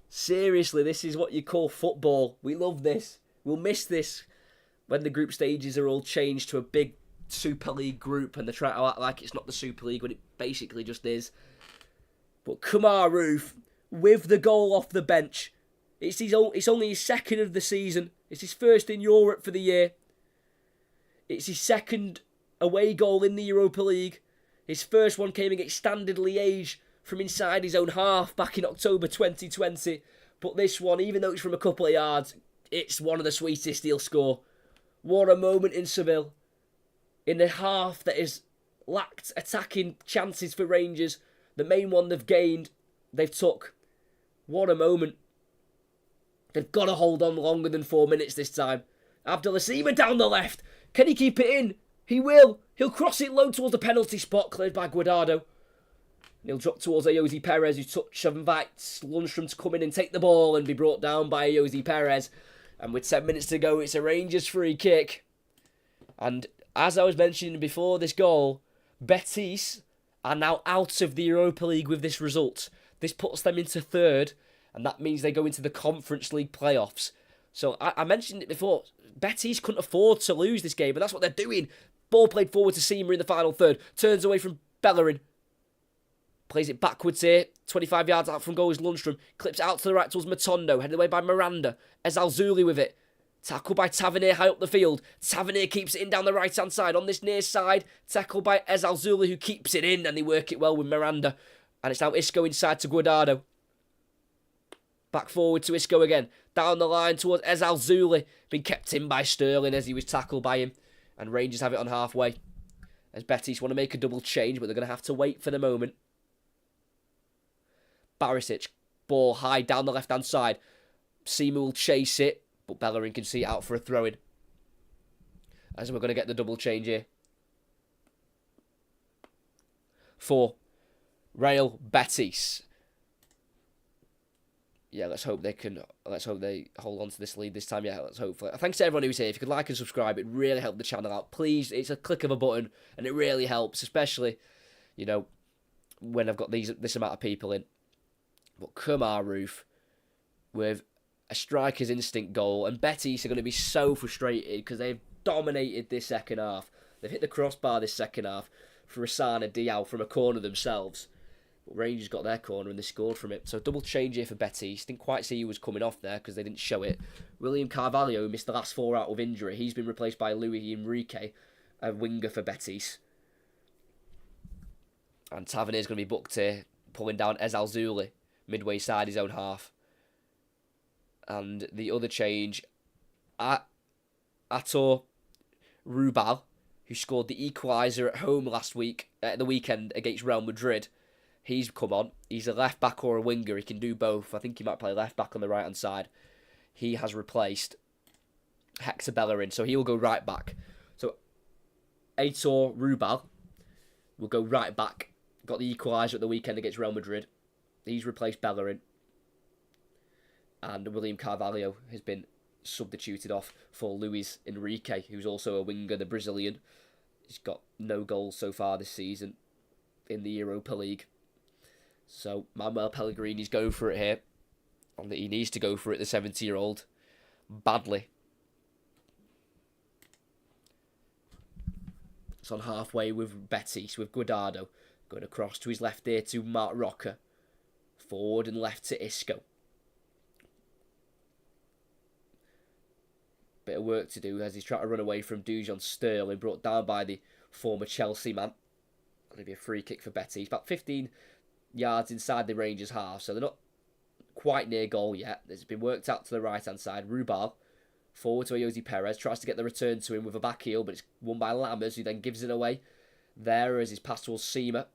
A: Seriously, this is what you call football. We love this. We'll miss this when the group stages are all changed to a big Super League group and they try to act like it's not the Super League when it basically just is. But Kamaru with the goal off the bench. It's only his second of the season. It's his first in Europe for the year. It's his second away goal in the Europa League. His first one came against Standard Liège from inside his own half back in October 2020. But this one, even though it's from a couple of yards, it's one of the sweetest he'll score. What a moment in Seville. In a half that has lacked attacking chances for Rangers. The main one they've gained, they've took. What a moment. They've got to hold on longer than 4 minutes this time. Abdelassima down the left. Can he keep it in? He will. He'll cross it low towards the penalty spot, cleared by Guardado. He'll drop towards Ayoze Perez, who invites Lundstrom to come in and take the ball and be brought down by Ayoze Perez. And with 10 minutes to go, it's a Rangers free kick. And as I was mentioning before this goal, Betis are now out of the Europa League with this result. This puts them into third, and that means they go into the Conference League playoffs. So I mentioned it before, Betis couldn't afford to lose this game, and that's what they're doing. Ball played forward to Seamer in the final third, turns away from Bellerin. Plays it backwards here, 25 yards out from goal is Lundstrom. Clips out to the right towards Matondo, headed away by Miranda. Ezalzouli with it. Tackled by Tavernier high up the field. Tavernier keeps it in down the right-hand side. On this near side, tackled by Ezalzouli, who keeps it in, and they work it well with Miranda. And it's now Isco inside to Guardado. Back forward to Isco again. Down the line towards Ezalzouli. Been kept in by Sterling as he was tackled by him. And Rangers have it on halfway. As Betis want to make a double change, but they're going to have to wait for the moment. Barisic, ball high down the left-hand side. Seamer will chase it, but Bellerin can see it out for a throw-in. As we're going to get the double change here. For Real Betis. Yeah, let's hope they hold on to this lead this time. Yeah, let's hope. Thanks to everyone who's here. If you could like and subscribe, it really helps the channel out. Please, it's a click of a button, and it really helps, especially, you know, when I've got this amount of people in. But Kamaru with a striker's instinct goal, and Betis are going to be so frustrated because they've dominated this second half. They've hit the crossbar this second half for Asana Diao from a corner themselves. But Rangers got their corner and they scored from it. So double change here for Betis. Didn't quite see who was coming off there because they didn't show it. William Carvalho, who missed the last 4 out with injury. He's been replaced by Luis Enrique, a winger for Betis. And Tavernier's going to be booked here, pulling down Ezalzouli, midway side his own half. And the other change, Ator Rubal, who scored the equaliser at home the weekend against Real Madrid. He's come on. He's a left back or a winger. He can do both. I think he might play left back on the right hand side. He has replaced Hector Bellerin, so he will go right back. So Aitor Rubal will go right back. Got the equaliser at the weekend against Real Madrid. He's replaced Bellerin. And William Carvalho has been substituted off for Luis Enrique, who's also a winger, the Brazilian. He's got no goals so far this season in the Europa League. So Manuel Pellegrini's going for it here. And he needs to go for it, the 70-year-old. Badly. It's on halfway with Betis, with Guardado. Going across to his left here to Mark Rocker. Forward and left to Isco. Bit of work to do as he's trying to run away from Dujon Sterling, brought down by the former Chelsea man. Going to be a free kick for Betis. About 15 yards inside the Rangers half, so they're not quite near goal yet. It's been worked out to the right-hand side. Rubal, forward to Ayoze Perez, tries to get the return to him with a back heel, but it's won by Lammers, who then gives it away. There as his pass towards Seamer.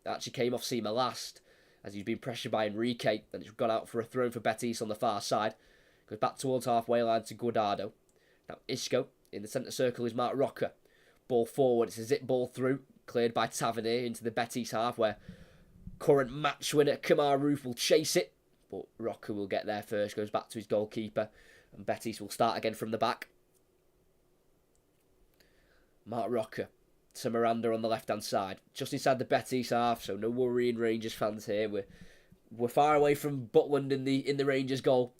A: Actually came off Seamer last, as he's been pressured by Enrique. Then it's gone out for a throw for Betis on the far side. Goes back towards halfway line to Guardado. Now Isco, in the centre circle is Mark Rocker. Ball forward, it's a zip ball through, cleared by Tavernier into the Betis half, where current match winner Kamar Roof will chase it. But Rocker will get there first, goes back to his goalkeeper, and Betis will start again from the back. Mark Rocker to Miranda on the left-hand side, just inside the Betis half, so no worrying Rangers fans here. We're far away from Butland in the Rangers goal.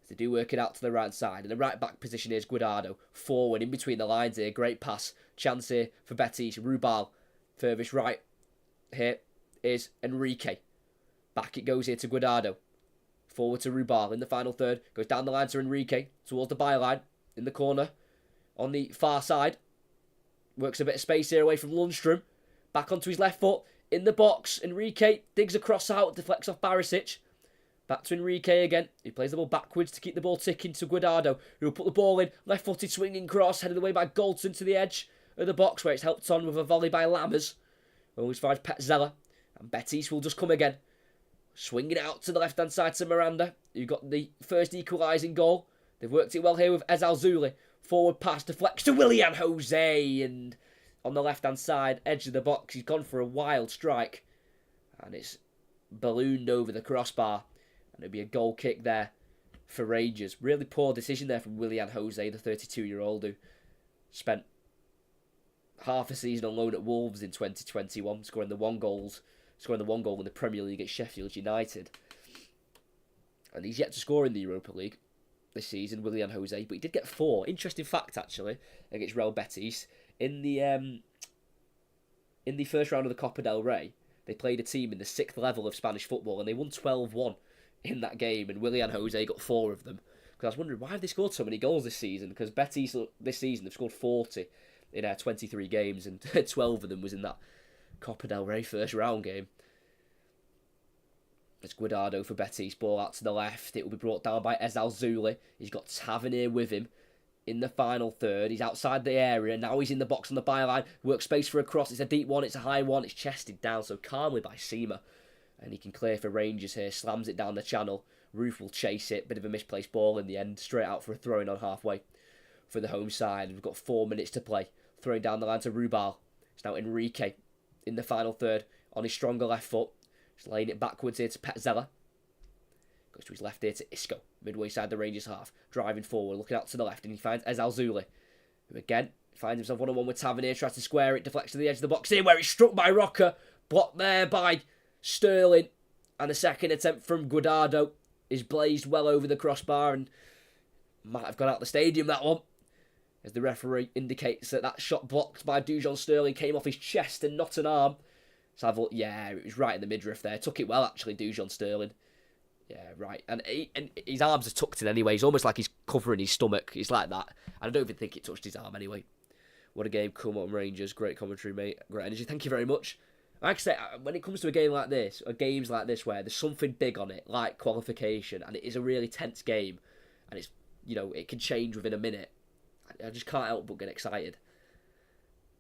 A: They do work it out to the right side. In the right back position is Guardado. Forward in between the lines here. Great pass. Chance here for Betis. Rubal. Furthest right here is Enrique. Back it goes here to Guardado. Forward to Rubal in the final third. Goes down the line to Enrique. Towards the byline. In the corner. On the far side. Works a bit of space here away from Lundstrom. Back onto his left foot. In the box. Enrique digs across out. Deflects off Barisic. Back to Enrique again. He plays the ball backwards to keep the ball ticking to Guardado, who will put the ball in. Left-footed swinging cross, headed away by Goldson to the edge of the box, where it's helped on with a volley by Lammers. Always finds Petzela. And Betis will just come again. Swinging it out to the left-hand side to Miranda, who got the first equalising goal. They've worked it well here with Ezal Zuli. Forward pass deflects to Willian Jose. And on the left-hand side, edge of the box, he's gone for a wild strike. And it's ballooned over the crossbar. And it'll be a goal kick there for Rangers. Really poor decision there from Willian Jose, the 32-year-old, who spent half a season on loan at Wolves in 2021, scoring the one goal in the Premier League at Sheffield United. And he's yet to score in the Europa League this season, Willian Jose, but he did get 4. Interesting fact, actually, against Real Betis. In the first round of the Copa del Rey, they played a team in the 6th level of Spanish football, and they won 12-1. In that game, and Willian Jose got 4 of them. Because I was wondering, why have they scored so many goals this season? Because Betis this season have scored 40 in 23 games, and 12 of them was in that Copa del Rey first round game. It's Guardado for Betis, ball out to the left. It will be brought down by Ezal Zuli. He's got Tavernier with him in the final third. He's outside the area. Now he's in the box on the byline. Works space for a cross. It's a deep one. It's a high one. It's chested down so calmly by Seamer. And he can clear for Rangers here. Slams it down the channel. Roof will chase it. Bit of a misplaced ball in the end. Straight out for a throw-in on halfway for the home side. We've got 4 minutes to play. Throwing down the line to Rubal. It's now Enrique in the final third on his stronger left foot. He's laying it backwards here to Petzela. Goes to his left here to Isco. Midway side the Rangers half. Driving forward. Looking out to the left. And he finds Ezal Zuli. Who again finds himself one-on-one with Tavernier. Tries to square it. Deflects to the edge of the box here where it's struck by Rocker. Blocked there by Sterling, and the second attempt from Guardado is blazed well over the crossbar and might have gone out the stadium, that one, as the referee indicates that shot blocked by Dujon Sterling came off his chest and not an arm. So I thought, yeah, it was right in the midriff there. Took it well, actually, Dujon Sterling. Yeah, right. And his arms are tucked in anyway. It's almost like he's covering his stomach. It's like that. And I don't even think it touched his arm anyway. What a game. Come on, Rangers. Great commentary, mate. Great energy. Thank you very much. Like I say, when it comes to a game like this, or games like this where there's something big on it, like qualification, and it is a really tense game, and it's, it can change within a minute, I just can't help but get excited.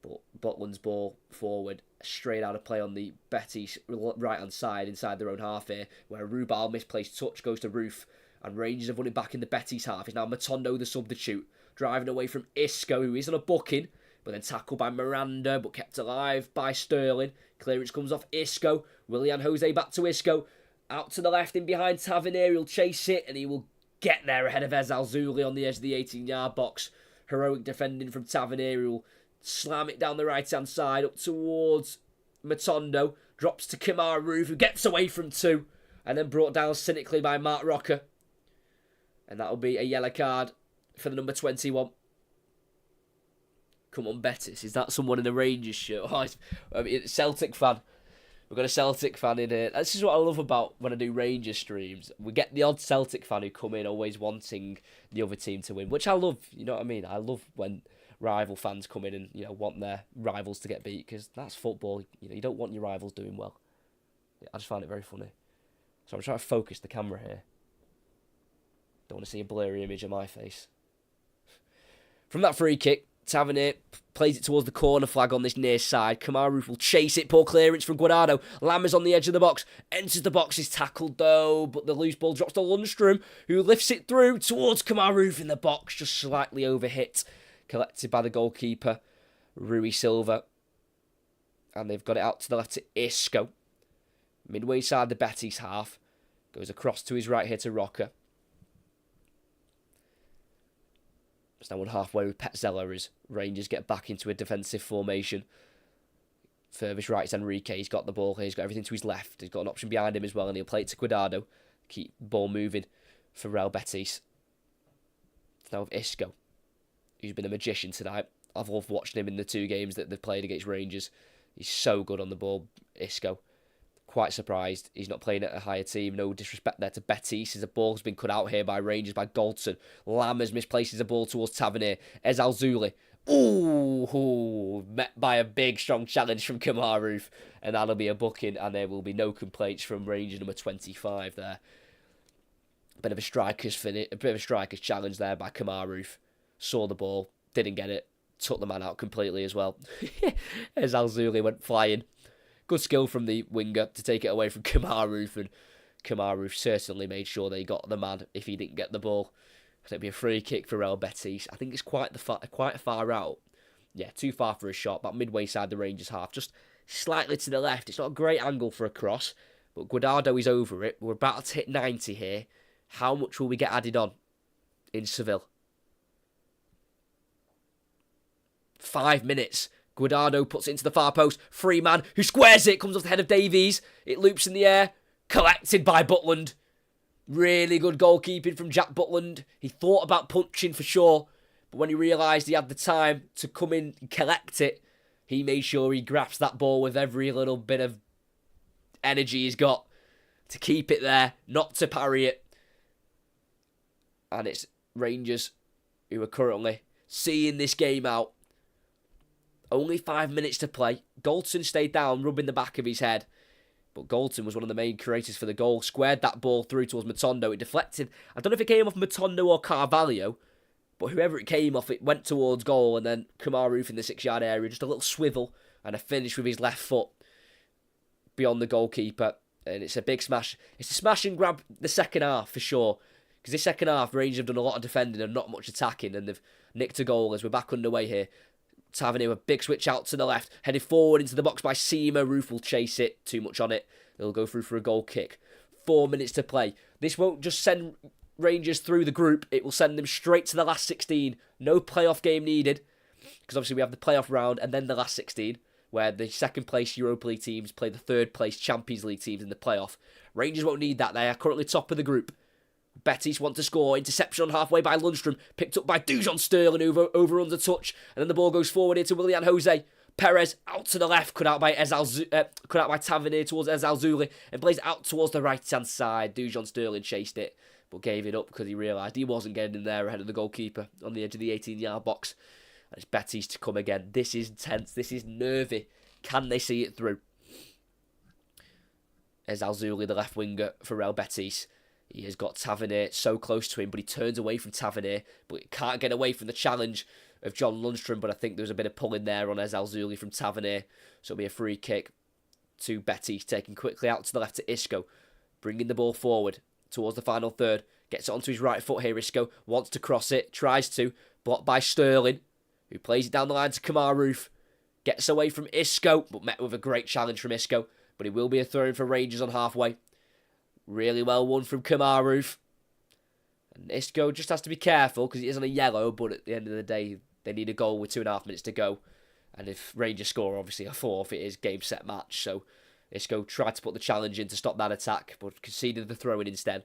A: But Butland's ball forward, straight out of play on the Betis right-hand side, inside their own half here, where Rubal misplaced touch goes to Roof, and Rangers have won it back in the Betis half. It's now Matondo, the substitute, driving away from Isco, who is on a booking, but then tackled by Miranda, but kept alive by Sterling. Clearance comes off Isco. Willian Jose back to Isco. Out to the left in behind Tavernier. He'll chase it and he will get there ahead of Ezal Zuli on the edge of the 18-yard box. Heroic defending from Tavernier, who will slam it down the right-hand side up towards Matondo. Drops to Kamar Roof, who gets away from 2 and then brought down cynically by Mark Rocker. And that'll be a yellow card for the number 21. Come on, Betis. Is that someone in the Rangers shirt? Oh, Celtic fan. We've got a Celtic fan in here. This is what I love about when I do Rangers streams. We get the odd Celtic fan who come in always wanting the other team to win, which I love. You know what I mean? I love when rival fans come in and want their rivals to get beat, because that's football. You don't want your rivals doing well. I just find it very funny. So I'm trying to focus the camera here. Don't want to see a blurry image of my face. From that free kick, Tavernier plays it towards the corner flag on this near side. Kamaru will chase it. Poor clearance from Guardado. Lammers on the edge of the box. Enters the box. Is tackled though. But the loose ball drops to Lundstrom, who lifts it through towards Kamaru in the box. Just slightly overhit. Collected by the goalkeeper, Rui Silva. And they've got it out to the left to Isco. Midway side the Betis half. Goes across to his right here to Rocker. It's now on halfway with Petzela as Rangers get back into a defensive formation. Furthest right is Enrique. He's got the ball here. He's got everything to his left. He's got an option behind him as well, and he'll play it to Guardado. Keep ball moving for Real Betis. It's now with Isco, who's been a magician tonight. I've loved watching him in the 2 games that they've played against Rangers. He's so good on the ball, Isco. Quite surprised he's not playing at a higher team. No disrespect there to Betis, as the ball's been cut out here by Rangers by Goldson. Lammers misplaces the ball towards Tavernier. Ezal Zuli. Ooh, met by a big, strong challenge from Kamaru. And that'll be a booking, and there will be no complaints from Rangers number 25 there. A bit of a striker's challenge there by Kamaru. Saw the ball, didn't get it, took the man out completely as well. Ezal Zuli went flying. Good skill from the winger to take it away from Kamaru, and Kamaru certainly made sure they got the man if he didn't get the ball. So it'd be a free kick for Real Betis. I think it's quite far out. Yeah, too far for a shot, about midway side the Rangers half, just slightly to the left. It's not a great angle for a cross, but Guardado is over it. We're about to hit 90 here. How much will we get added on in Seville? 5 minutes. Guardado puts it into the far post. Free man who squares it. Comes off the head of Davies. It loops in the air. Collected by Butland. Really good goalkeeping from Jack Butland. He thought about punching for sure. But when he realised he had the time to come in and collect it, he made sure he grasps that ball with every little bit of energy he's got to keep it there, not to parry it. And it's Rangers who are currently seeing this game out. Only 5 minutes to play. Goldson stayed down, rubbing the back of his head. But Goldson was one of the main creators for the goal. Squared that ball through towards Matondo. It deflected. I don't know if it came off Matondo or Carvalho, but whoever it came off, it went towards goal. And then Kamaru in the 6-yard area. Just a little swivel and a finish with his left foot beyond the goalkeeper. And it's a big smash. It's a smash and grab the second half for sure. Because this second half, Rangers have done a lot of defending and not much attacking. And they've nicked a goal as we're back underway here. Tavernier with a big switch out to the left. Headed forward into the box by Seema. Roof will chase it. Too much on it. They'll go through for a goal kick. 4 minutes to play. This won't just send Rangers through the group. It will send them straight to the last 16. No playoff game needed. Because obviously we have the playoff round and then the last 16. Where the second place Europa League teams play the third place Champions League teams in the playoff. Rangers won't need that. They are currently top of the group. Betis want to score. Interception on halfway by Lundstrom. Picked up by Dujon Sterling, who overruns a touch. And then the ball goes forward into Willian Jose. Perez out to the left. Cut out by Tavernier towards Ezal Zuli. And plays out towards the right-hand side. Dujon Sterling chased it, but gave it up because he realised he wasn't getting in there ahead of the goalkeeper on the edge of the 18-yard box. And it's Betis to come again. This is tense. This is nervy. Can they see it through? Ezal Zuli, the left winger for Real Betis. He has got Tavernier so close to him, but he turns away from Tavernier, but he can't get away from the challenge of John Lundstrom, but I think there was a bit of pulling there on Ezal Zuli from Tavernier, so it'll be a free kick to Betis, taken quickly out to the left to Isco, bringing the ball forward towards the final third, gets it onto his right foot here, Isco, wants to cross it, tries to, blocked by Sterling, who plays it down the line to Kamaru, gets away from Isco, but met with a great challenge from Isco, but it will be a throw-in for Rangers on halfway. Really well won from Kamaru. And Isco just has to be careful because he is on a yellow, but at the end of the day, they need a goal with 2.5 minutes to go. And if Rangers score, obviously, a fourth, it is game, set, match. So Isco tried to put the challenge in to stop that attack, but conceded the throw-in instead.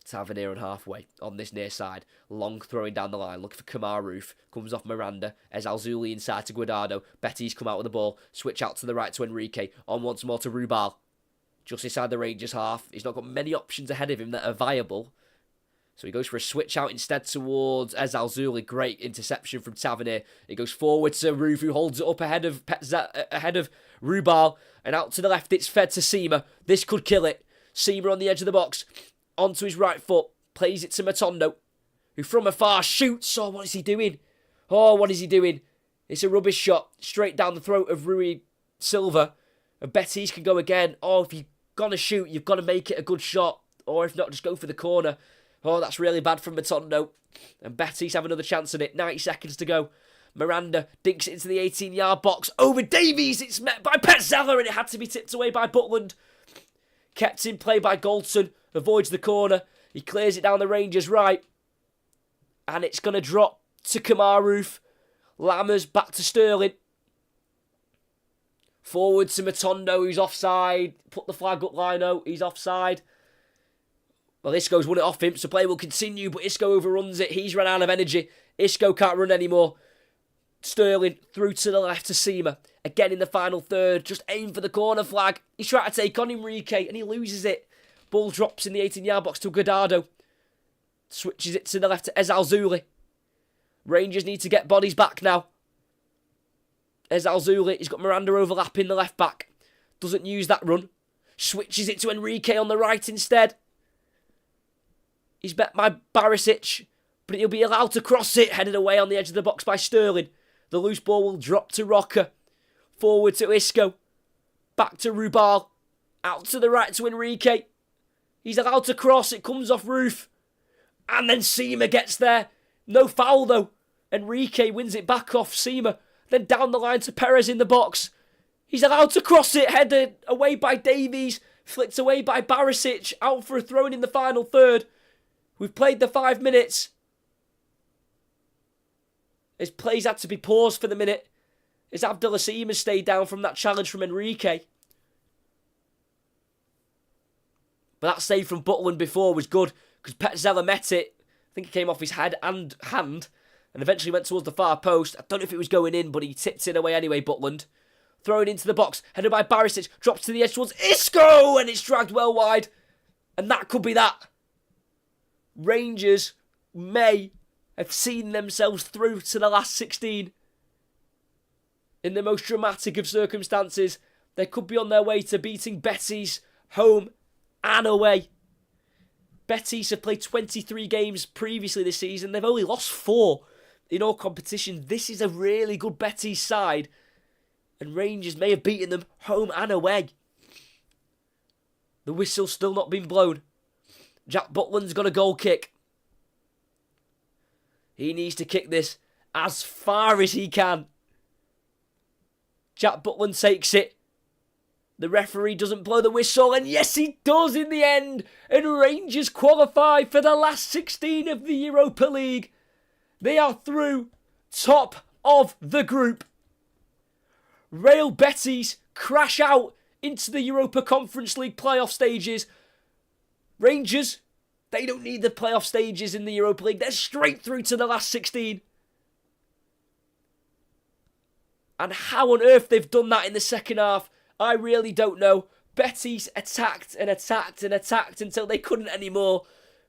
A: Tavernier on halfway on this near side. Long throwing down the line. Looking for Kamar Roof. Comes off Miranda. Ez Alzouli inside to Guardado. Betis come out with the ball. Switch out to the right to Enrique. On once more to Rubal. Just inside the Rangers half. He's not got many options ahead of him that are viable. So he goes for a switch out instead towards Ez Alzouli. Great interception from Tavernier. He goes forward to Roof, who holds it up ahead of Rubal. And out to the left, it's fed to Seema. This could kill it. Seema on the edge of the box. Onto his right foot. Plays it to Matondo, who from afar shoots. Oh, what is he doing? Oh, what is he doing? It's a rubbish shot. Straight down the throat of Rui Silva. And Betis can go again. Oh, if you're going to shoot, you've got to make it a good shot. Or if not, just go for the corner. Oh, that's really bad from Matondo. And Betis have another chance at it. 90 seconds to go. Miranda dinks it into the 18-yard box. Over Davies. It's met by Petzela, and it had to be tipped away by Butland. Kept in play by Goldson. Avoids the corner. He clears it down the Rangers' right. And it's going to drop to Kamar Roof. Lammers back to Sterling. Forward to Matondo, who's offside. Put the flag up, Lino. He's offside. Well, Isco's won it off him, so play will continue, but Isco overruns it. He's run out of energy. Isco can't run anymore. Sterling through to the left to Seema. Again in the final third. Just aim for the corner flag. He's trying to take on Enrique, and he loses it. Ball drops in the 18-yard box to Guardado. Switches it to the left to Ez Alzouli. Rangers need to get bodies back now. Ez Alzouli, he's got Miranda overlapping the left back. Doesn't use that run. Switches it to Enrique on the right instead. He's met by Barisic, but he'll be allowed to cross it. Headed away on the edge of the box by Sterling. The loose ball will drop to Rocker. Forward to Isco. Back to Rubal. Out to the right to Enrique. He's allowed to cross. It comes off Roof. And then Seema gets there. No foul though. Enrique wins it back off Seema. Then down the line to Perez in the box. He's allowed to cross it. Headed away by Davies. Flicked away by Barisic. Out for a throw in the final third. We've played the 5 minutes. His plays had to be paused for the minute. As Abdullah Seema stayed down from that challenge from Enrique. But that save from Butland before was good, because Petzela met it. I think it came off his head and hand, and eventually went towards the far post. I don't know if it was going in, but he tipped it away anyway, Butland. Thrown into the box, headed by Barisic, drops to the edge towards Isco, and it's dragged well wide. And that could be that. Rangers may have seen themselves through to the last 16. In the most dramatic of circumstances, they could be on their way to beating Betis home and away. Betis have played 23 games previously this season. They've only lost 4 in all competitions. This is a really good Betis side. And Rangers may have beaten them home and away. The whistle's still not been blown. Jack Butland's got a goal kick. He needs to kick this as far as he can. Jack Butland takes it. The referee doesn't blow the whistle, and yes, he does in the end. And Rangers qualify for the last 16 of the Europa League. They are through, top of the group. Real Betis crash out into the Europa Conference League playoff stages. Rangers, they don't need the playoff stages in the Europa League. They're straight through to the last 16. And how on earth they've done that in the second half, I really don't know. Betis attacked and attacked and attacked until they couldn't anymore.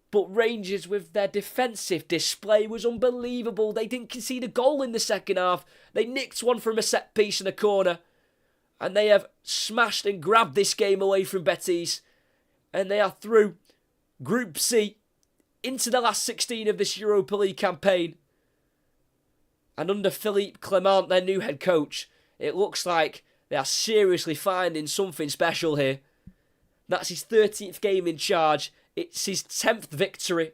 A: But Rangers, with their defensive display, was unbelievable. They didn't concede a goal in the second half. They nicked one from a set piece in a corner. And they have smashed and grabbed this game away from Betis. And they are through Group C into the last 16 of this Europa League campaign. And under Philippe Clement, their new head coach, it looks like they are seriously finding something special here. That's his 13th game in charge. It's his 10th victory,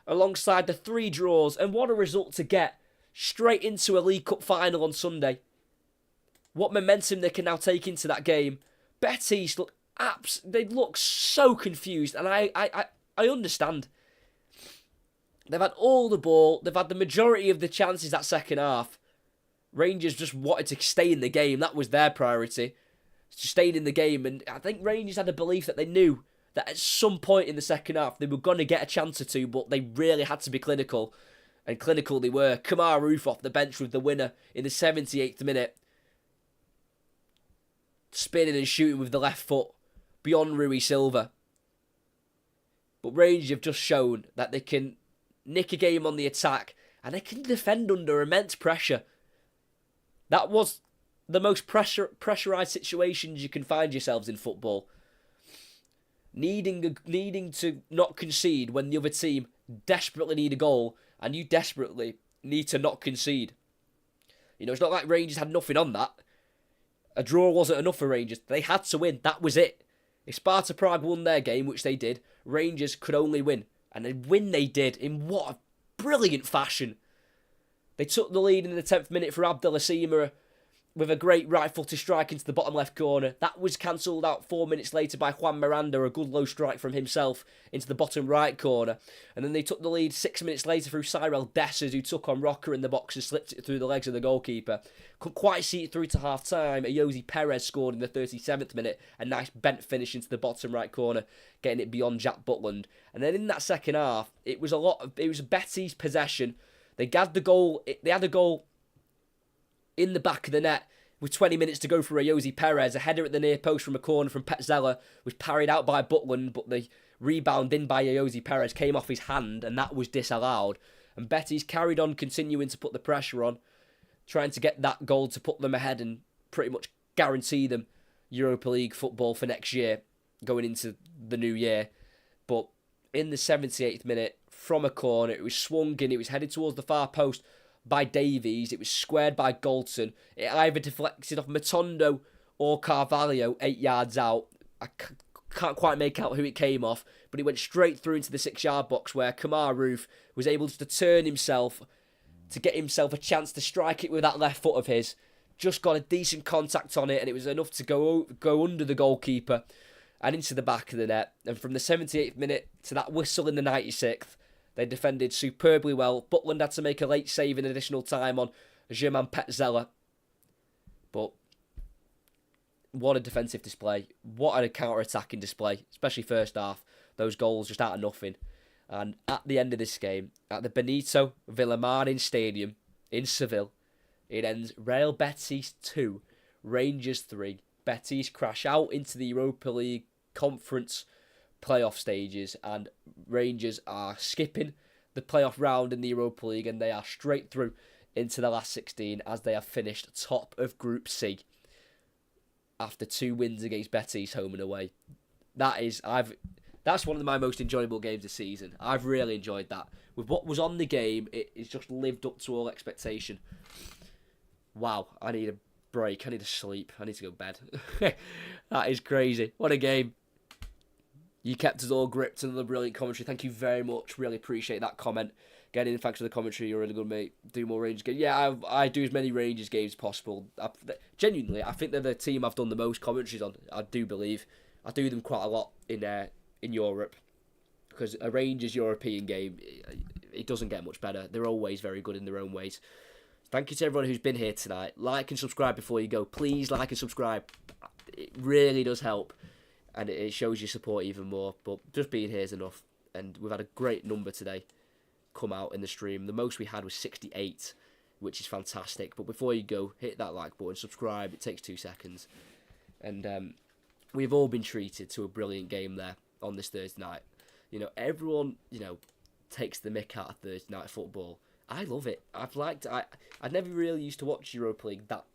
A: alongside the 3 draws. And what a result to get straight into a League Cup final on Sunday. What momentum they can now take into that game. Betis look they look so confused, and I understand. They've had all the ball. They've had the majority of the chances that second half. Rangers just wanted to stay in the game. That was their priority. To stay in the game. And I think Rangers had a belief that they knew that at some point in the second half they were going to get a chance or two, but they really had to be clinical. And clinical they were. Kemar Roof off the bench with the winner in the 78th minute. Spinning and shooting with the left foot beyond Rui Silva. But Rangers have just shown that they can nick a game on the attack and they can defend under immense pressure. That was the most pressurised situations you can find yourselves in football. Needing to not concede when the other team desperately need a goal and you desperately need to not concede. You know, it's not like Rangers had nothing on that. A draw wasn't enough for Rangers. They had to win. That was it. If Sparta Prague won their game, which they did, Rangers could only win. And the win they did in what a brilliant fashion. They took the lead in the 10th minute for Abdelasima with a great right-footed strike into the bottom left corner. That was cancelled out 4 minutes later by Juan Miranda, a good low strike from himself into the bottom right corner. And then they took the lead 6 minutes later through Cyril Dessers, who took on Rocker in the box and slipped it through the legs of the goalkeeper. Couldn't quite see it through to half-time. Ayoze Perez scored in the 37th minute. A nice bent finish into the bottom right corner, getting it beyond Jack Butland. And then in that second half, it was Betis' possession. They had the goal. They had a goal in the back of the net with 20 minutes to go for Ayoze Perez. A header at the near post from a corner from Petzela was parried out by Butland, but the rebound in by Ayoze Perez came off his hand and that was disallowed. And Betis carried on continuing to put the pressure on, trying to get that goal to put them ahead and pretty much guarantee them Europa League football for next year, going into the new year. But in the 78th minute, from a corner, it was swung in, it was headed towards the far post by Davies, it was squared by Galton. It either deflected off Matondo or Carvalho 8 yards out. I can't quite make out who it came off, but it went straight through into the 6-yard box where Kemar Roof was able to turn himself to get himself a chance to strike it with that left foot of his. Just got a decent contact on it and it was enough to go under the goalkeeper and into the back of the net. And from the 78th minute to that whistle in the 96th, they defended superbly well. Butland had to make a late save in additional time on German Petzela. But what a defensive display. What a counter-attacking display, especially first half. Those goals just out of nothing. And at the end of this game, at the Benito Villamarin Stadium in Seville, it ends Real Betis 2, Rangers 3. Betis crash out into the Europa League Conference playoff stages and Rangers are skipping the playoff round in the Europa League and they are straight through into the last 16 as they have finished top of Group C after 2 wins against Betis home and away. That's one of my most enjoyable games this season. I've really enjoyed that. With what was on the game, it's just lived up to all expectation. Wow, I need a break. I need to sleep. I need to go to bed. That is crazy. What a game. You kept us all gripped and the brilliant commentary. Thank you very much. Really appreciate that comment. Getting in, thanks for the commentary. You're a really good mate. Do more Rangers games. Yeah, I do as many Rangers games as possible. Genuinely, I think they're the team I've done the most commentaries on. I do believe. I do them quite a lot in Europe. Because a Rangers European game, it doesn't get much better. They're always very good in their own ways. Thank you to everyone who's been here tonight. Like and subscribe before you go. Please like and subscribe. It really does help. And it shows your support even more. But just being here is enough. And we've had a great number today come out in the stream. The most we had was 68, which is fantastic. But before you go, hit that like button, subscribe. It takes 2 seconds. And we've all been treated to a brilliant game there on this Thursday night. You know, everyone, takes the mick out of Thursday night football. I love it. I never really used to watch Europa League that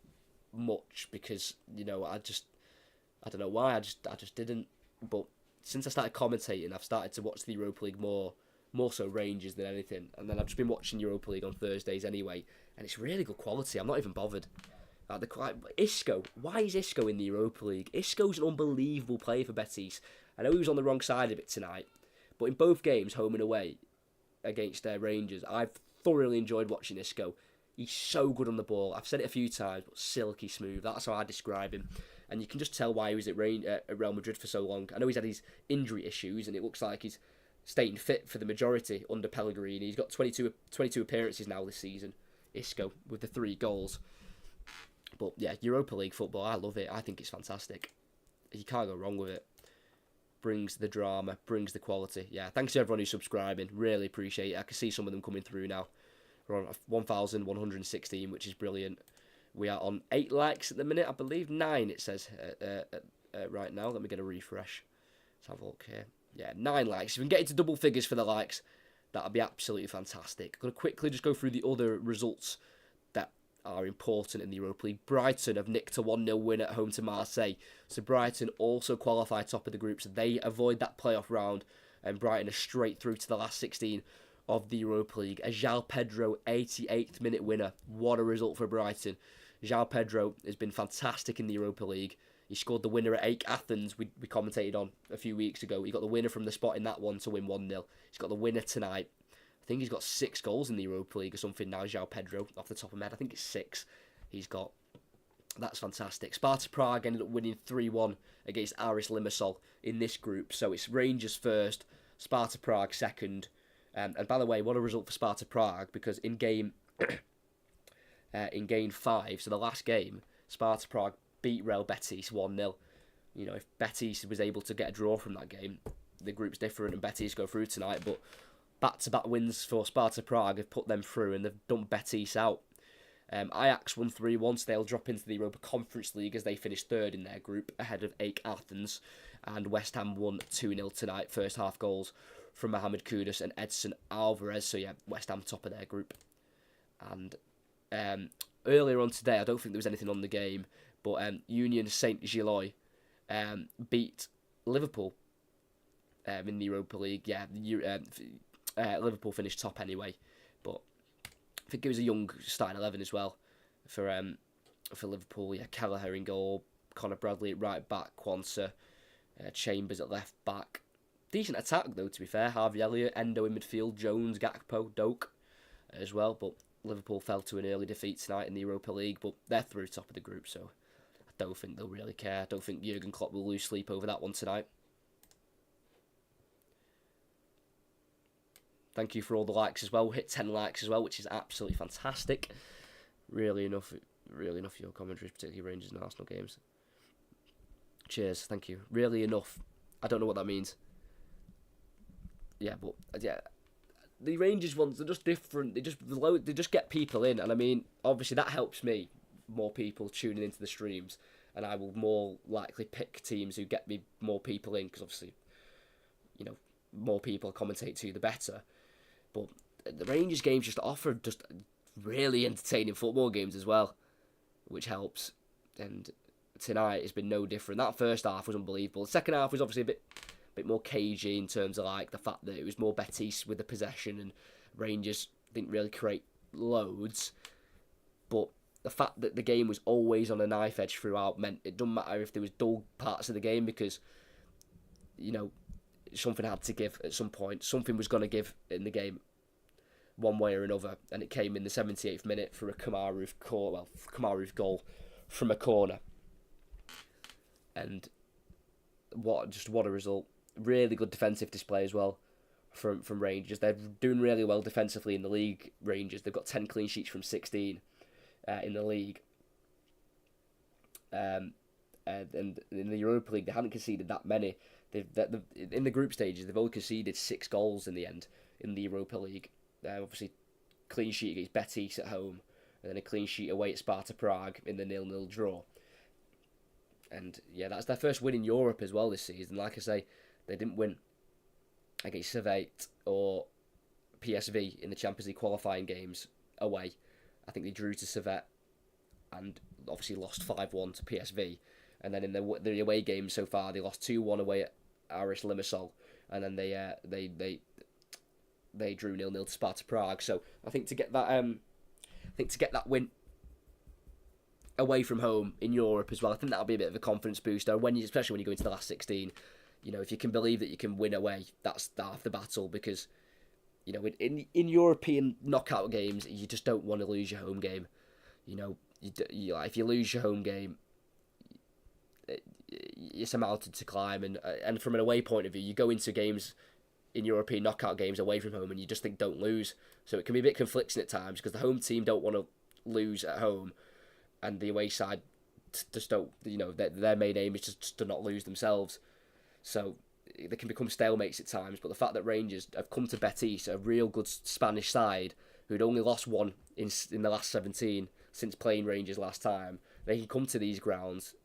A: much because, I don't know why, I just didn't. But since I started commentating, I've started to watch the Europa League more so Rangers than anything. And then I've just been watching Europa League on Thursdays anyway, and it's really good quality. I'm not even bothered. Isco, why is Isco in the Europa League? Isco's an unbelievable player for Betis. I know he was on the wrong side of it tonight, but in both games, home and away, against their Rangers, I've thoroughly enjoyed watching Isco. He's so good on the ball. I've said it a few times, but silky smooth. That's how I describe him. And you can just tell why he was at Real Madrid for so long. I know he's had his injury issues, and it looks like he's staying fit for the majority under Pellegrini. He's got 22 appearances now this season, Isco, with the 3 goals. But yeah, Europa League football, I love it. I think it's fantastic. You can't go wrong with it. brings the drama, brings the quality. Yeah, thanks to everyone who's subscribing. Really appreciate it. I can see some of them coming through now. We're on 1,116, which is brilliant. We are on 8 likes at the minute. I believe 9, it says right now. Let me get a refresh. Let's have a look here. Yeah, 9 likes. If we can get into double figures for the likes, that would be absolutely fantastic. I'm going to quickly just go through the other results that are important in the Europa League. Brighton have nicked a 1-0 win at home to Marseille. So Brighton also qualify top of the group. So they avoid that playoff round. And Brighton are straight through to the last 16 of the Europa League. A João Pedro 88th minute winner. What a result for Brighton. João Pedro has been fantastic in the Europa League. He scored the winner at AEK Athens, we commentated on a few weeks ago. He got the winner from the spot in that one to win 1-0. He's got the winner tonight. I think he's got 6 goals in the Europa League or something now, João Pedro, off the top of my head. I think it's 6 he's got. That's fantastic. Sparta Prague ended up winning 3-1 against Aris Limassol in this group. So it's Rangers first, Sparta Prague second. And by the way, what a result for Sparta Prague, because in game 5, so the last game, Sparta Prague beat Real Betis 1-0. You know, if Betis was able to get a draw from that game, the group's different and Betis go through tonight. But back-to-back wins for Sparta Prague have put them through and they've dumped Betis out. Ajax won 3-1, so they'll drop into the Europa Conference League as they finish third in their group ahead of AEK Athens. And West Ham won 2-0 tonight, first half goals from Mohamed Kudus and Edson Alvarez. So yeah, West Ham top of their group. And earlier on today, I don't think there was anything on the game, but Union Saint-Gilloise beat Liverpool in the Europa League. Yeah, Liverpool finished top anyway, but I think it was a young starting 11 as well for Liverpool. Yeah, Kelleher in goal, Conor Bradley at right back, Quansah, Chambers at left back. Decent attack though, to be fair. Harvey Elliott, Endo in midfield, Jones, Gakpo, Doak as well, but Liverpool fell to an early defeat tonight in the Europa League, but they're through top of the group, so I don't think they'll really care. I don't think Jurgen Klopp will lose sleep over that one tonight. Thank you for all the likes as well. We hit 10 likes as well, which is absolutely fantastic. Really enough for your commentaries, particularly Rangers and Arsenal games. Cheers, thank you. Really enough. I don't know what that means. Yeah, but yeah, the Rangers ones, they're just different. They just get people in, and I mean, obviously that helps me. More people tuning into the streams, and I will more likely pick teams who get me more people in, because obviously, you know, more people commentate to, the better. But the Rangers games just offer just really entertaining football games as well, which helps. And tonight has been no different. That first half was unbelievable. The second half was obviously a bit more cagey in terms of like the fact that it was more Betis with the possession and Rangers didn't really create loads. But the fact that the game was always on a knife edge throughout meant it doesn't matter if there was dull parts of the game, because, you know, something had to give at some point. Something was going to give in the game one way or another, and it came in the 78th minute for a Kamaru goal from a corner. And what a result. Really good defensive display as well from Rangers. They're doing really well defensively in the league, Rangers. They've got 10 clean sheets from 16 in the league. And in the Europa League, they haven't conceded that many. In the group stages, they've only conceded 6 goals in the end in the Europa League. Obviously, clean sheet against Betis at home, and then a clean sheet away at Sparta Prague in the 0-0 draw. And yeah, that's their first win in Europe as well this season. Like I say, they didn't win against Servette or PSV in the Champions League qualifying games away. I think they drew to Servette and obviously lost 5-1 to PSV. And then in the away games so far, they lost 2-1 away at Aris Limassol, and then they drew 0-0 to Sparta Prague. So I think to get that win away from home in Europe as well, I think that'll be a bit of a confidence booster. Especially when you go into the last 16, you know, if you can believe that you can win away, that's half the battle. Because, you know, in European knockout games, you just don't want to lose your home game. You know, if you lose your home game, it's a mountain to climb. And from an away point of view, you go into games in European knockout games away from home, and you just think don't lose. So it can be a bit conflicting at times, because the home team don't want to lose at home, and the away side just don't. You know, their main aim is just to not lose themselves. So they can become stalemates at times. But the fact that Rangers have come to Betis, a real good Spanish side who'd only lost one in the last 17 since playing Rangers last time, they can come to these grounds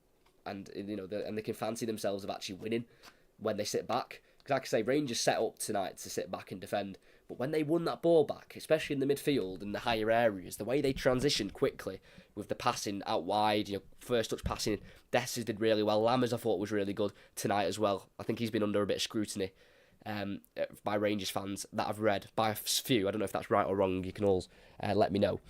A: and and they can fancy themselves of actually winning when they sit back. Because like I say, Rangers set up tonight to sit back and defend. But when they won that ball back, especially in the midfield and the higher areas, the way they transitioned quickly with the passing out wide, first touch passing, Dessers did really well. Lammers I thought was really good tonight as well. I think he's been under a bit of scrutiny by Rangers fans that I've read, by a few. I don't know if that's right or wrong. You can all let me know.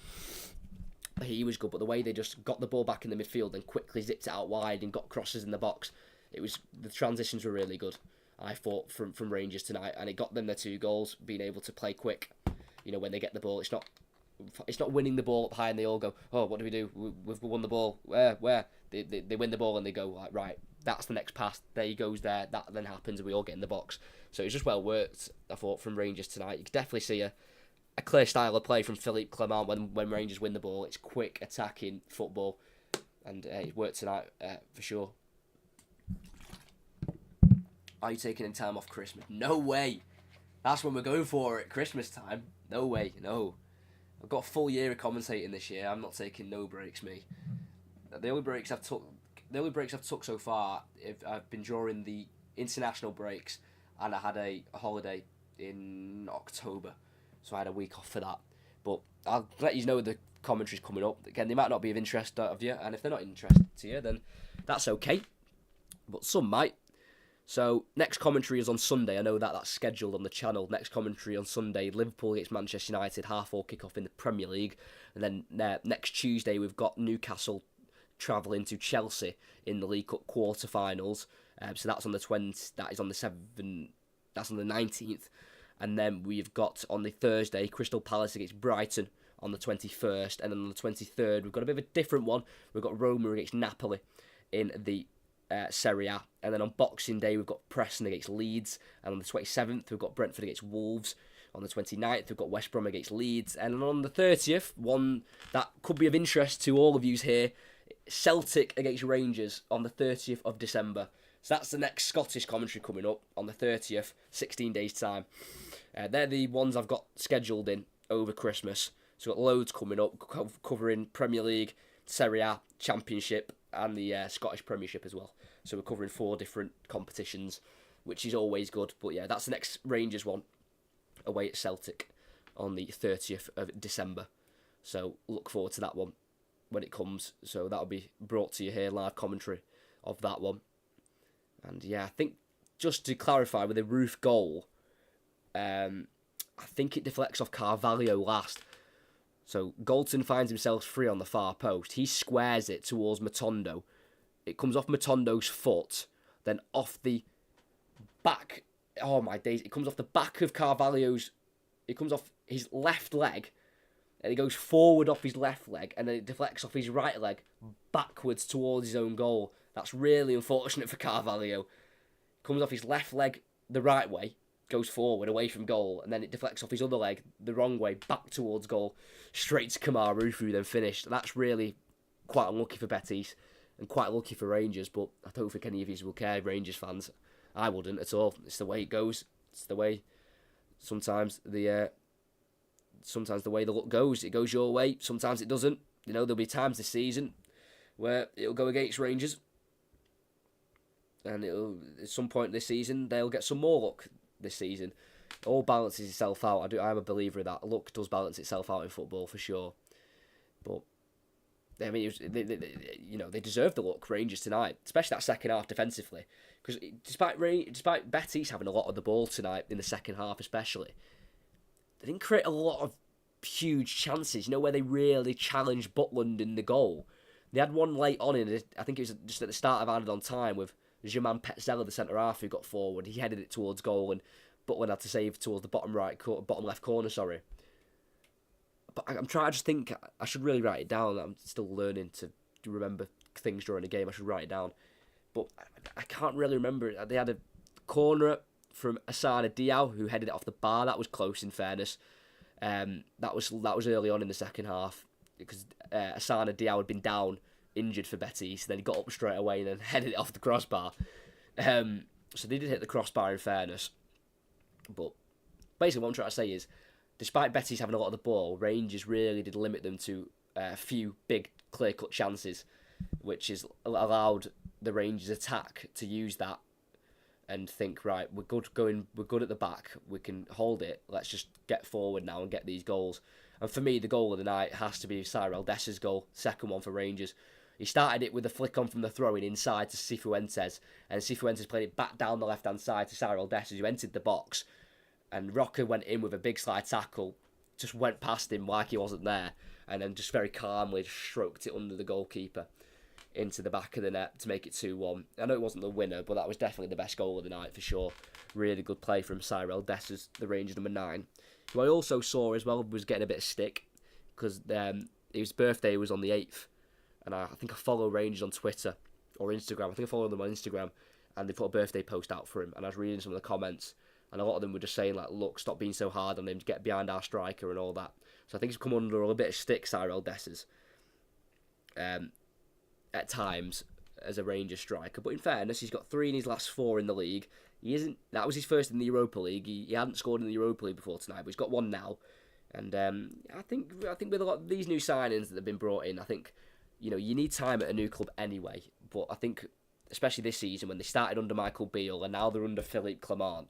A: He was good, but the way they just got the ball back in the midfield and quickly zipped it out wide and got crosses in the box, the transitions were really good, I thought, from Rangers tonight, and it got them their 2 goals, being able to play quick. When they get the ball, it's not winning the ball up high and they all go, oh, what do we do? We've won the ball. Where? They win the ball and they go, like, right, that's the next pass. There he goes there. That then happens and we all get in the box. So it's just well worked, I thought, from Rangers tonight. You could definitely see a clear style of play from Philippe Clement when Rangers win the ball. It's quick, attacking football, and it worked tonight for sure. Are you taking any time off Christmas? No way. That's when we're going for it, Christmas time. No way, no. I've got a full year of commentating this year. I'm not taking no breaks, me. The only breaks I've took so far, I've been during the international breaks, and I had a holiday in October, so I had a week off for that. But I'll let you know the commentaries coming up. Again, they might not be of interest of you, and if they're not interested to you, then that's okay. But some might. So, next commentary is on Sunday. I know that's scheduled on the channel. Next commentary on Sunday, Liverpool against Manchester United, 4:30 kick-off in the Premier League. And then next Tuesday, we've got Newcastle travelling to Chelsea in the League Cup quarter-finals. So that's on the 20th, that is on the 7th, that's on the 19th. And then we've got, on the Thursday, Crystal Palace against Brighton on the 21st. And then on the 23rd, we've got a bit of a different one. We've got Roma against Napoli in the Serie A. And then on Boxing Day, we've got Preston against Leeds. And on the 27th, we've got Brentford against Wolves. On the 29th, we've got West Brom against Leeds. And on the 30th, one that could be of interest to all of you here, Celtic against Rangers on the 30th of December. So that's the next Scottish commentary coming up on the 30th, 16 days' time. They're the ones I've got scheduled in over Christmas. So we've got loads coming up, covering Premier League, Serie A, Championship, and the Scottish Premiership as well. So we're covering 4 different competitions, which is always good. But yeah, that's the next Rangers one, away at Celtic on the 30th of December. So look forward to that one when it comes. So that'll be brought to you here, live commentary of that one. And yeah, I think just to clarify with the Roof goal, I think it deflects off Carvalho last. So Galton finds himself free on the far post. He squares it towards Matondo. It comes off Matondo's foot, then off the back. Oh my days! It comes off the back of Carvalho's. It comes off his left leg, and it goes forward off his left leg, and then it deflects off his right leg backwards towards his own goal. That's really unfortunate for Carvalho. Comes off his left leg the right way, goes forward away from goal, and then it deflects off his other leg the wrong way back towards goal, straight to Kamaru, who then finished. That's really quite unlucky for Betis and quite lucky for Rangers, but I don't think any of you will care, Rangers fans. I wouldn't at all. It's the way it goes. It's the way sometimes the way the luck goes. It goes your way, sometimes it doesn't. There'll be times this season where it'll go against Rangers, and at some point this season they'll get some more luck. This season, it all balances itself out. I'm a believer of that. Luck does balance itself out in football for sure. But I mean, they deserve the luck, Rangers tonight, especially that second half defensively. Because despite Betis having a lot of the ball tonight in the second half, especially, they didn't create a lot of huge chances. Where they really challenged Butland in the goal. They had one late on I think it was just at the start of added on time with Germain Petzela, the centre half, who got forward. He headed it towards goal, and Butland had to save towards the bottom left corner. Sorry, but I'm trying. I just think I should really write it down. I'm still learning to remember things during the game. I should write it down, but I can't really remember it. They had a corner from Asana Diao, who headed it off the bar. That was close, in fairness. That was early on in the second half because Asana Diao had been down, injured for Betis, then he got up straight away and then headed it off the crossbar. So they did hit the crossbar in fairness. But basically what I'm trying to say is, despite Betis having a lot of the ball, Rangers really did limit them to a few big clear-cut chances, which has allowed the Rangers attack to use that and think, right, we're good at the back, we can hold it, let's just get forward now and get these goals. And for me, the goal of the night has to be Cyril Dess's goal, second one for Rangers. He started it with a flick on from the throw-in inside to Cifuentes, and Cifuentes played it back down the left-hand side to Cyril Dess, who entered the box, and Rocker went in with a big slide tackle, just went past him like he wasn't there, and then just very calmly just stroked it under the goalkeeper into the back of the net to make it 2-1. I know it wasn't the winner, but that was definitely the best goal of the night for sure. Really good play from Cyril Dessers, the Rangers number 9, who I also saw as well was getting a bit of stick because his birthday was on the 8th, and I think I follow Rangers on Twitter or Instagram. I think I follow them on Instagram, and they put a birthday post out for him, and I was reading some of the comments, and a lot of them were just saying, like, look, stop being so hard on him, to get behind our striker and all that. So I think he's come under a little bit of stick, Cyril Dessers, at times as a Rangers striker. But in fairness, he's got 3 in his last 4 in the league. That was his first in the Europa League. He hadn't scored in the Europa League before tonight, but he's got 1 now. And I think with a lot of these new signings that have been brought in, I think, you need time at a new club anyway. But I think, especially this season, when they started under Michael Beale and now they're under Philippe Clement,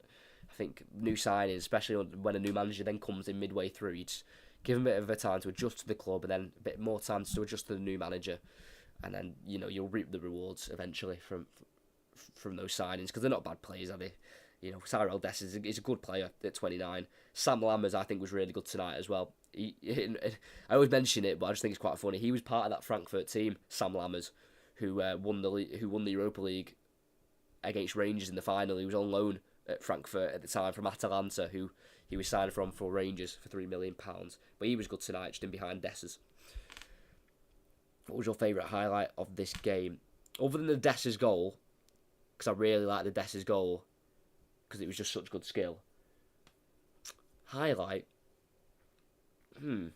A: I think new signings, especially when a new manager then comes in midway through, you just give them a bit of a time to adjust to the club and then a bit more time to adjust to the new manager. And then, you'll reap the rewards eventually from those signings, because they're not bad players, are they? Cyril Dess is a good player at 29. Sam Lammers, I think, was really good tonight as well. I always mention it, but I just think it's quite funny. He was part of that Frankfurt team, Sam Lammers, who won the Europa League against Rangers in the final. He was on loan at Frankfurt at the time from Atalanta, who he was signed from for Rangers for £3 million. But he was good tonight, just in behind Dessers. What was your favourite highlight of this game? Other than the Dessers goal, because I really like the Dessers goal, because it was just such good skill. Highlight? Not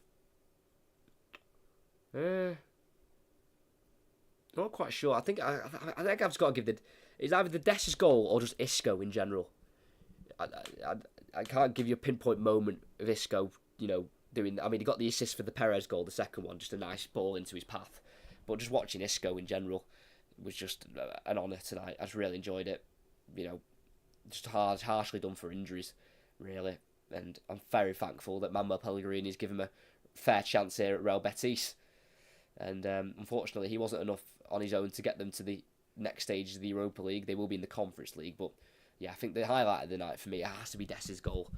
A: quite sure. I think I've just got to give it's either the Dessers goal or just Isco in general. I can't give you a pinpoint moment of Isco, doing. I mean, he got the assist for the Perez goal, the second one, just a nice ball into his path. But just watching Isco in general was just an honour tonight. I just really enjoyed it. Just harshly done for injuries, really. And I'm very thankful that Manuel Pellegrini's given him a fair chance here at Real Betis. And unfortunately, he wasn't enough on his own to get them to the next stage of the Europa League. They will be in the Conference League. But yeah, I think the highlight of the night for me, it has to be Dess's goal.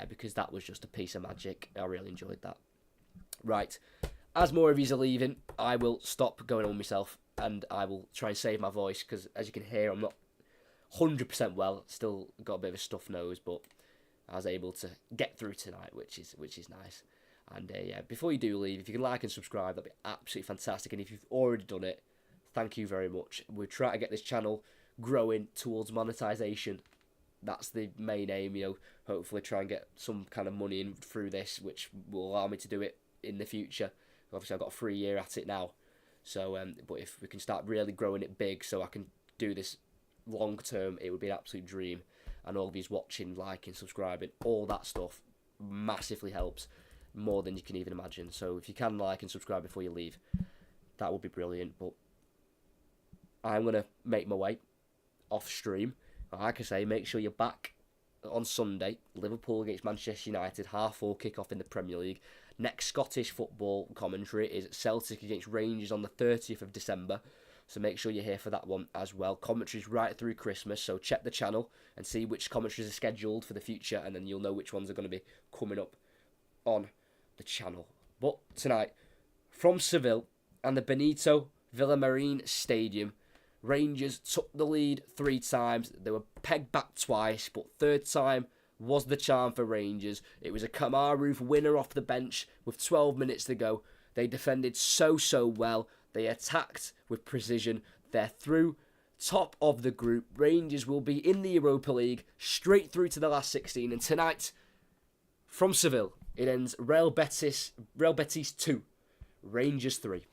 A: Because that was just a piece of magic. I really enjoyed that. Right, as more of yous are leaving, I will stop going on myself and I will try and save my voice, because as you can hear, I'm not 100% well. Still got a bit of a stuffed nose, but I was able to get through tonight, which is nice. And yeah, before you do leave, if you can like and subscribe, that'd be absolutely fantastic. And if you've already done it, thank you very much. We're trying to get this channel growing towards monetization. That's the main aim, hopefully try and get some kind of money in through this, which will allow me to do it in the future. Obviously, I've got a 3 year at it now. So, but if we can start really growing it big so I can do this long term, it would be an absolute dream. And all of you watching, liking, subscribing, all that stuff massively helps, more than you can even imagine. So if you can like and subscribe before you leave, that would be brilliant. But I'm going to make my way off stream. Like I say, make sure you're back on Sunday. Liverpool against Manchester United, 4:30 kick-off in the Premier League. Next Scottish football commentary is Celtic against Rangers on the 30th of December. So make sure you're here for that one as well. Commentaries right through Christmas, so check the channel and see which commentaries are scheduled for the future, and then you'll know which ones are going to be coming up on the channel. But tonight, from Seville and the Benito Villamarín Stadium, Rangers took the lead 3 times. They were pegged back twice, but third time was the charm for Rangers. It was a Kamaru winner off the bench with 12 minutes to go. They defended so well. They attacked with precision. They're through, top of the group. Rangers will be in the Europa League, straight through to the last 16. And tonight, from Seville, it ends Real Betis 2, Rangers 3.